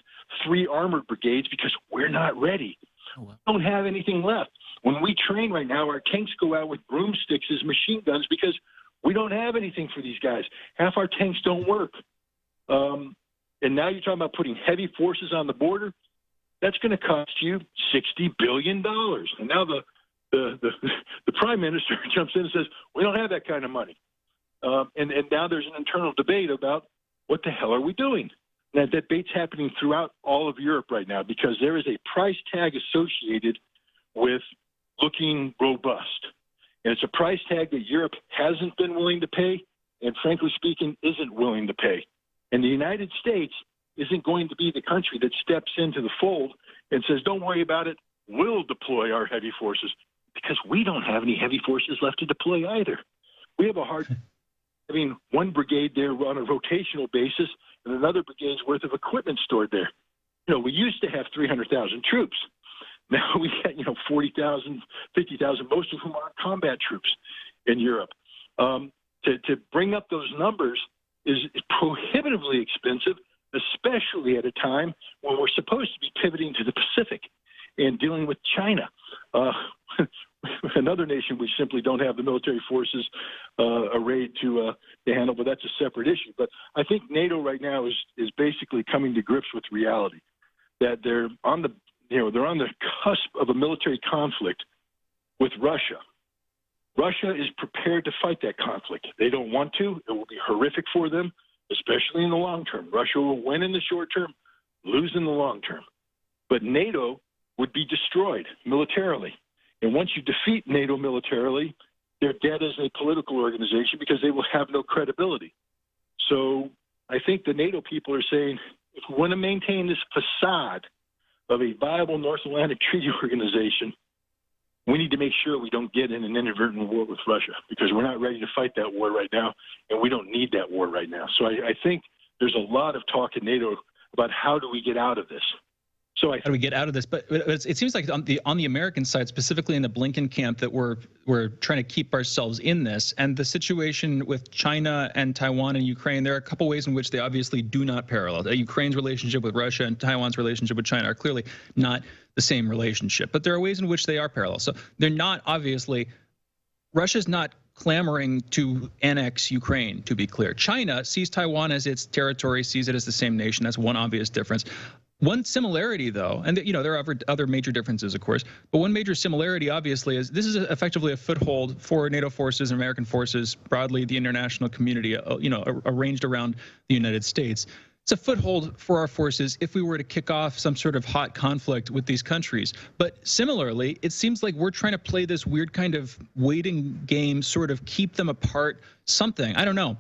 3 armored brigades because we're not ready. Oh, wow. We don't have anything left. When we train right now, our tanks go out with broomsticks as machine guns because we don't have anything for these guys. Half our tanks don't work. And now you're talking about putting heavy forces on the border. That's going to cost you $60 billion. And now the prime minister jumps in and says, we don't have that kind of money. And now there's an internal debate about what the hell are we doing? That debate's happening throughout all of Europe right now because there is a price tag associated with looking robust. And it's a price tag that Europe hasn't been willing to pay and, frankly speaking, isn't willing to pay. And the United States isn't going to be the country that steps into the fold and says, don't worry about it, we'll deploy our heavy forces, because we don't have any heavy forces left to deploy either. We have a hard one brigade there on a rotational basis and another brigade's worth of equipment stored there. You know, we used to have 300,000 troops. Now we got, 40,000, 50,000, most of whom are combat troops in Europe. To bring up those numbers is prohibitively expensive, especially at a time when we're supposed to be pivoting to the Pacific and dealing with China. Another nation we simply don't have the military forces arrayed to handle, but that's a separate issue. But I think NATO right now is basically coming to grips with reality that they're on the cusp of a military conflict with Russia. Russia is prepared to fight that conflict. They don't want to. It will be horrific for them, especially in the long term. Russia will win in the short term, lose in the long term. But NATO would be destroyed militarily. And once you defeat NATO militarily, they're dead as a political organization because they will have no credibility. So I think the NATO people are saying, if we want to maintain this facade of a viable North Atlantic Treaty Organization, we need to make sure we don't get in an inadvertent war with Russia, because we're not ready to fight that war right now, and we don't need that war right now. So I think there's a lot of talk in NATO about how do we get out of this. So how do we get out of this? But it seems like on the American side, specifically in the Blinken camp, that we're trying to keep ourselves in this. And the situation with China and Taiwan and Ukraine, there are a couple ways in which they obviously do not parallel. Ukraine's relationship with Russia and Taiwan's relationship with China are clearly not the same relationship. But there are ways in which they are parallel. So they're not, obviously, Russia's not clamoring to annex Ukraine, to be clear. China sees Taiwan as its territory, sees it as the same nation. That's one obvious difference. One similarity, though, and there are other major differences, of course, but one major similarity, obviously, is this is effectively a foothold for NATO forces and American forces, broadly the international community, arranged around the United States. It's a foothold for our forces if we were to kick off some sort of hot conflict with these countries. But similarly, it seems like we're trying to play this weird kind of waiting game, sort of keep them apart, something, I don't know,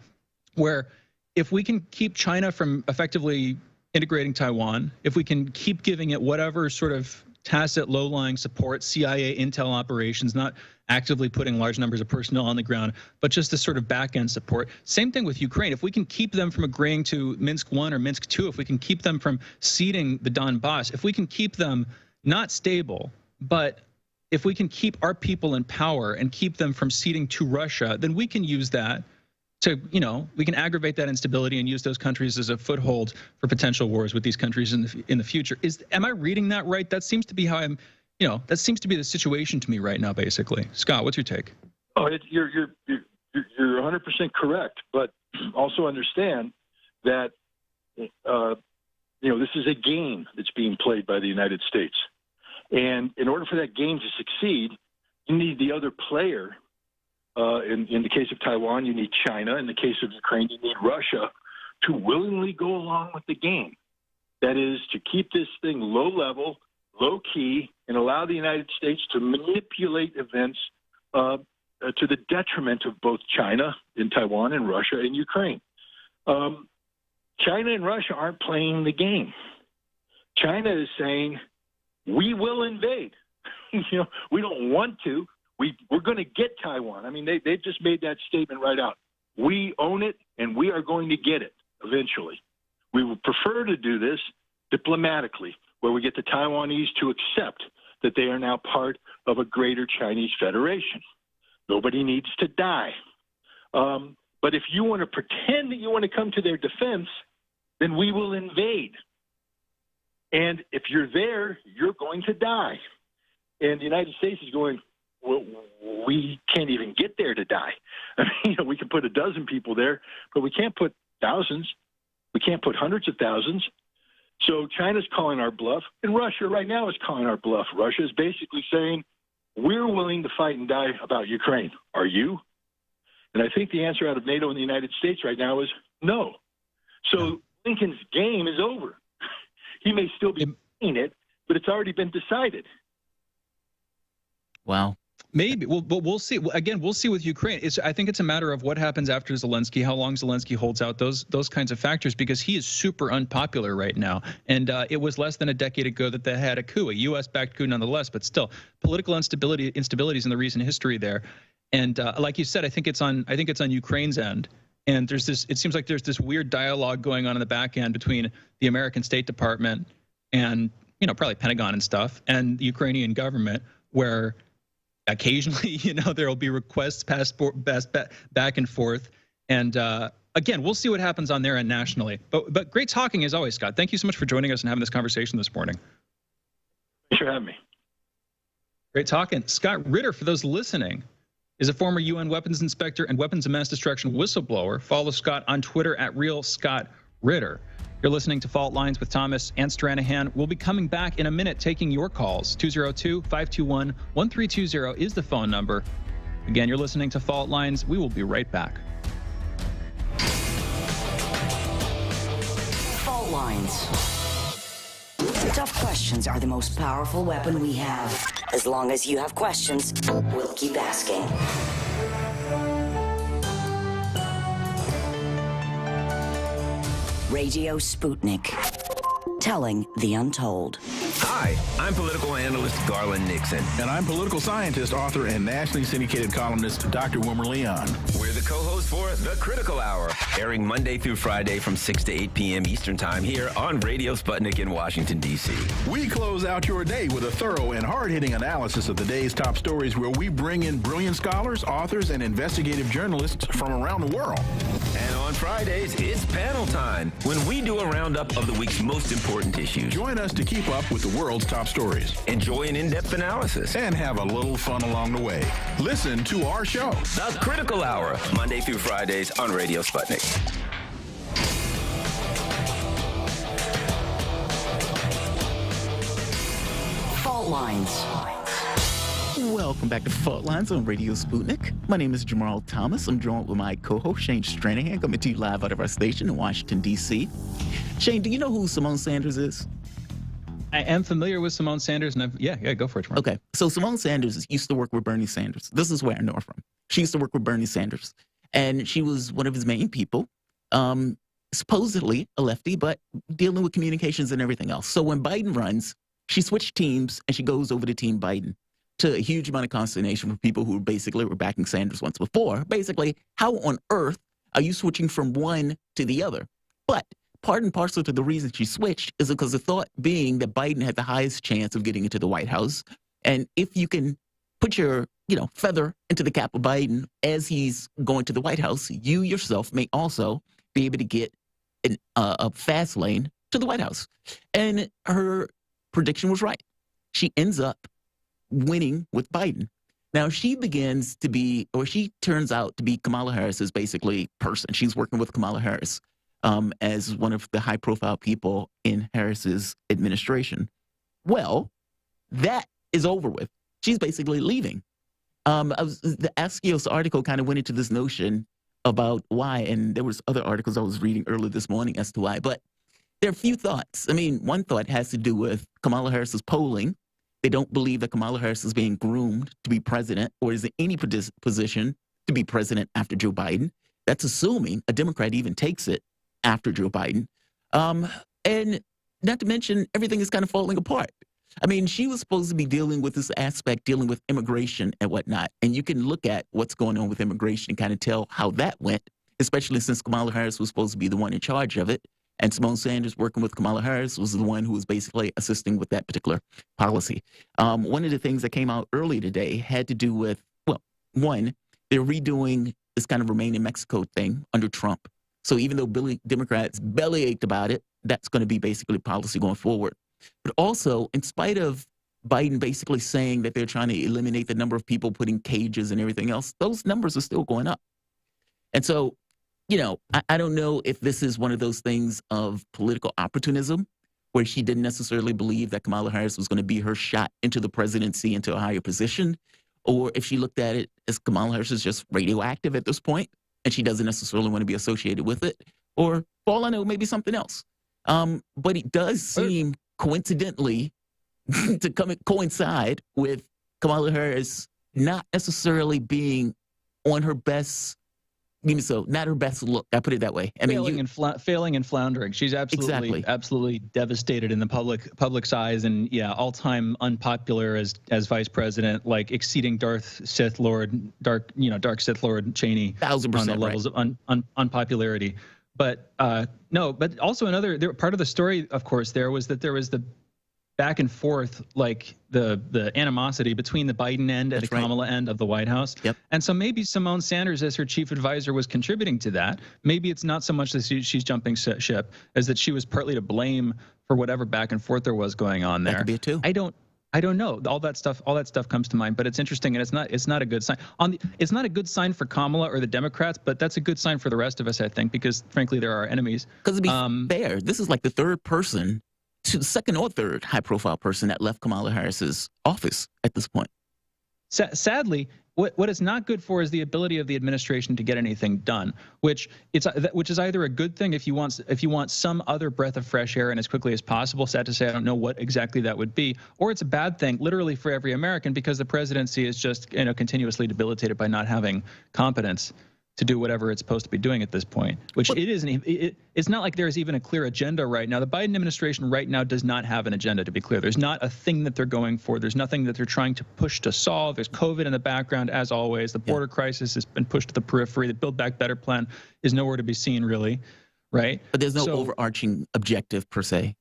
where if we can keep China from effectively integrating Taiwan, if we can keep giving it whatever sort of tacit, low-lying support, CIA intel operations, not actively putting large numbers of personnel on the ground, but just this sort of back-end support. Same thing with Ukraine. If we can keep them from agreeing to Minsk I or Minsk II, if we can keep them from ceding the Donbass, if we can keep them not stable, but if we can keep our people in power and keep them from ceding to Russia, then we can use that to, we can aggravate that instability and use those countries as a foothold for potential wars with these countries in the future. Am I reading that right? That seems to be how that seems to be the situation to me right now, basically. Scott, what's your take? Oh, you're 100% correct, but also understand that this is a game that's being played by the United States, and in order for that game to succeed, you need the other player. In the case of Taiwan, you need China. In the case of Ukraine, you need Russia to willingly go along with the game. That is, to keep this thing low level, low key, and allow the United States to manipulate events to the detriment of both China in Taiwan and Russia in Ukraine. China and Russia aren't playing the game. China is saying, we will invade. We don't want to. We're going to get Taiwan. I mean, they just made that statement right out. We own it, and we are going to get it eventually. We would prefer to do this diplomatically, where we get the Taiwanese to accept that they are now part of a greater Chinese federation. Nobody needs to die. But if you want to pretend that you want to come to their defense, then we will invade. And if you're there, you're going to die. And the United States is going, well, we can't even get there to die. I mean, we can put a dozen people there, but we can't put thousands. We can't put hundreds of thousands. So China's calling our bluff, and Russia right now is calling our bluff. Russia is basically saying, we're willing to fight and die about Ukraine. Are you? And I think the answer out of NATO and the United States right now is no. So Lincoln's game is over. He may still be playing it, but it's already been decided. Wow. Maybe. But we'll see. Again, we'll see with Ukraine. I think it's a matter of what happens after Zelensky, how long Zelensky holds out, those kinds of factors, because he is super unpopular right now. And it was less than a decade ago that they had a coup, a U.S.-backed coup nonetheless, but still political instabilities in the recent history there. And like you said, I think it's on Ukraine's end. And it seems like there's this weird dialogue going on in the back end between the American State Department and, probably Pentagon and stuff, and the Ukrainian government, where occasionally, there will be requests passed back and forth. And again, we'll see what happens on their end nationally. But great talking as always, Scott. Thank you so much for joining us and having this conversation this morning. Thanks for having me. Great talking. Scott Ritter, for those listening, is a former UN weapons inspector and weapons of mass destruction whistleblower. Follow Scott on Twitter at @RealScottRitter. You're listening to Fault Lines with Thomas and Stranahan. We'll be coming back in a minute taking your calls. 202-521-1320 is the phone number. Again, you're listening to Fault Lines. We will be right back. Fault Lines. Tough questions are the most powerful weapon we have. As long as you have questions, we'll keep asking. Radio Sputnik. Telling the untold. Hi, I'm political analyst Garland Nixon. And I'm political scientist, author, and nationally syndicated columnist Dr. Wilmer Leon. We're the co-hosts for The Critical Hour, airing Monday through Friday from 6 to 8 p.m. Eastern Time here on Radio Sputnik in Washington, D.C. We close out your day with a thorough and hard-hitting analysis of the day's top stories, where we bring in brilliant scholars, authors, and investigative journalists from around the world. And on Fridays, it's panel time, when we do a roundup of the week's most important issues. Join us to keep up with the world's top stories. Enjoy an in-depth analysis. And have a little fun along the way. Listen to our show, The Critical Hour, Monday through Fridays on Radio Sputnik. Fault Lines. Welcome back to Fault Lines on Radio Sputnik. My name is Jamarl Thomas. I'm joined with my co-host Shane Stranahan, coming to you live out of our station in Washington, D.C. Shane, do you know who Simone Sanders is? I am familiar with Simone Sanders, and yeah, go for it, Jamarl. Okay, so Simone Sanders used to work with Bernie Sanders. This is where I know her from. She used to work with Bernie Sanders, and she was one of his main people, supposedly a lefty, but dealing with communications and everything else. So when Biden runs, she switched teams and she goes over to Team Biden, to a huge amount of consternation for people who basically were backing Sanders once before. Basically, how on earth are you switching from one to the other? But part and parcel to the reason she switched is because the thought being that Biden had the highest chance of getting into the White House. And if you can put your, feather into the cap of Biden as he's going to the White House, you yourself may also be able to get a fast lane to the White House. And her prediction was right. She ends up winning with Biden. Now she turns out to be Kamala Harris's basically person. She's working with Kamala Harris as one of the high-profile people in Harris's administration. Well, that is over with. She's basically leaving. The Axios article kind of went into this notion about why, and there was other articles I was reading earlier this morning as to why, but there are a few thoughts. I mean, one thought has to do with Kamala Harris's polling. They don't believe that Kamala Harris is being groomed to be president or is in any position to be president after Joe Biden. That's assuming a Democrat even takes it after Joe Biden. And not to mention, everything is kind of falling apart. I mean, she was supposed to be dealing with this aspect, dealing with immigration and whatnot. And you can look at what's going on with immigration and kind of tell how that went, especially since Kamala Harris was supposed to be the one in charge of it. And Simone Sanders, working with Kamala Harris, was the one who was basically assisting with that particular policy. One of the things that came out early today had to do with, well, one, they're redoing this kind of Remain in Mexico thing under Trump. So even though Democrats bellyached about it, that's going to be basically policy going forward. But also, in spite of Biden basically saying that they're trying to eliminate the number of people putting cages and everything else, those numbers are still going up. And so, I don't know if this is one of those things of political opportunism where she didn't necessarily believe that Kamala Harris was going to be her shot into the presidency, into a higher position, or if she looked at it as Kamala Harris is just radioactive at this point and she doesn't necessarily want to be associated with it, or for all I know, maybe something else. But it does seem coincidentally to coincide with Kamala Harris not necessarily being on her best, not her best look. I put it that way. I mean, failing and floundering. She's absolutely devastated in the public's eyes, and all-time unpopular as vice president, like exceeding dark Sith Lord Cheney 1,000% on the levels of unpopularity. But no, but also part of the story, of course, there was the back and forth, like the animosity between the Biden end and the Kamala end of the White House. Yep. And so maybe Simone Sanders, as her chief advisor, was contributing to that. Maybe it's not so much that she's jumping ship as that she was partly to blame for whatever back and forth there was going on there. That could be it too. I don't know. All that stuff comes to mind, but it's interesting, and it's not a good sign. It's not a good sign for Kamala or the Democrats, but that's a good sign for the rest of us, I think, because frankly, they're our enemies. Because to be fair, this is like the second or third high-profile person that left Kamala Harris's office at this point. Sadly, what it's not good for is the ability of the administration to get anything done, which is either a good thing if you want some other breath of fresh air and as quickly as possible. Sad to say, I don't know what exactly that would be, or it's a bad thing, literally for every American, because the presidency is just continuously debilitated by not having competence to do whatever it's supposed to be doing at this point, which it isn't. It's not like there's even a clear agenda right now. The Biden administration right now does not have an agenda, to be clear. There's not a thing that they're going for. There's nothing that they're trying to push to solve. There's COVID in the background, as always. The border crisis has been pushed to the periphery. The Build Back Better plan is nowhere to be seen, really, right? But there's no overarching objective, per se,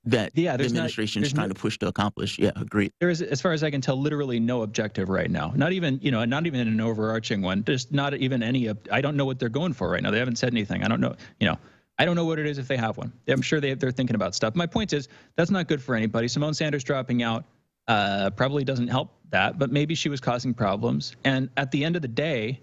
that the administration is trying to push to accomplish. Yeah, agreed. There is, as far as I can tell, literally no objective right now. Not even an overarching one. There's not even any. I don't know what they're going for right now. They haven't said anything. I don't know. I don't know what it is if they have one. I'm sure they're thinking about stuff. My point is that's not good for anybody. Simone Sanders dropping out probably doesn't help that, but maybe she was causing problems. And at the end of the day,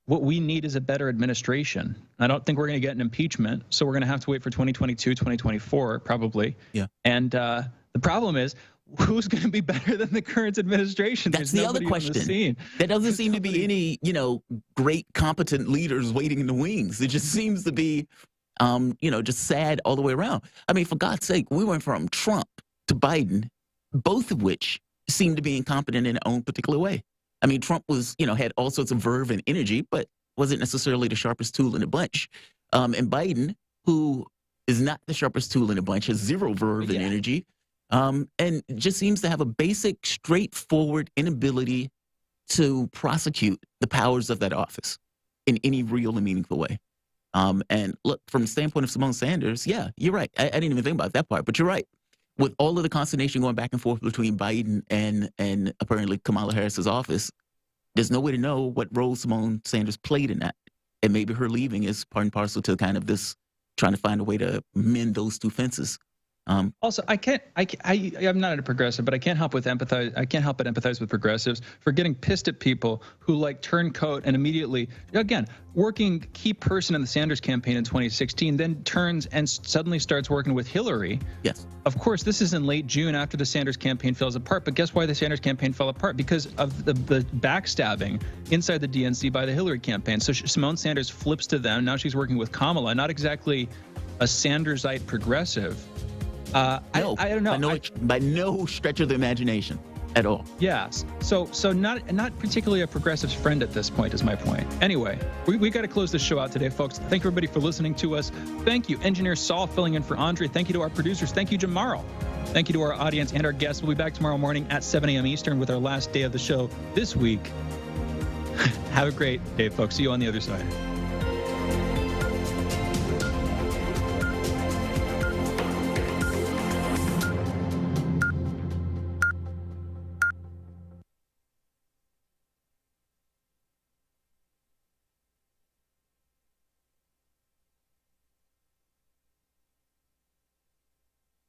what we need is a better administration. I don't think we're going to get an impeachment, so we're going to have to wait for 2022, 2024, probably. Yeah. And the problem is, who's going to be better than the current administration? That's the other question. There doesn't seem to be any, great competent leaders waiting in the wings. It just seems to be, just sad all the way around. I mean, for God's sake, we went from Trump to Biden, both of which seem to be incompetent in their own particular way. I mean, Trump was, had all sorts of verve and energy, but wasn't necessarily the sharpest tool in the bunch. And Biden, who is not the sharpest tool in the bunch, has zero verve and energy, and just seems to have a basic, straightforward inability to prosecute the powers of that office in any real and meaningful way. And look, from the standpoint of Simone Sanders, yeah, you're right. I didn't even think about that part, but you're right. With all of the consternation going back and forth between Biden and apparently Kamala Harris's office, there's no way to know what role Simone Sanders played in that. And maybe her leaving is part and parcel to kind of this trying to find a way to mend those two fences. Also, I'm not a progressive, but I can't help but empathize with progressives for getting pissed at people who like turncoat and immediately, again, working key person in the Sanders campaign in 2016, then turns and suddenly starts working with Hillary. Yes. Of course, this is in late June after the Sanders campaign falls apart. But guess why the Sanders campaign fell apart? Because of the backstabbing inside the DNC by the Hillary campaign. So Simone Sanders flips to them. Now she's working with Kamala, not exactly a Sandersite progressive. I don't know. By no stretch of the imagination at all. Yes. So not particularly a progressive's friend at this point is my point. Anyway, we got to close the show out today, folks. Thank you, everybody, for listening to us. Thank you, Engineer Saul, filling in for Andre. Thank you to our producers. Thank you, Jamarl. Thank you to our audience and our guests. We'll be back tomorrow morning at 7 a.m. Eastern with our last day of the show this week. Have a great day, folks. See you on the other side.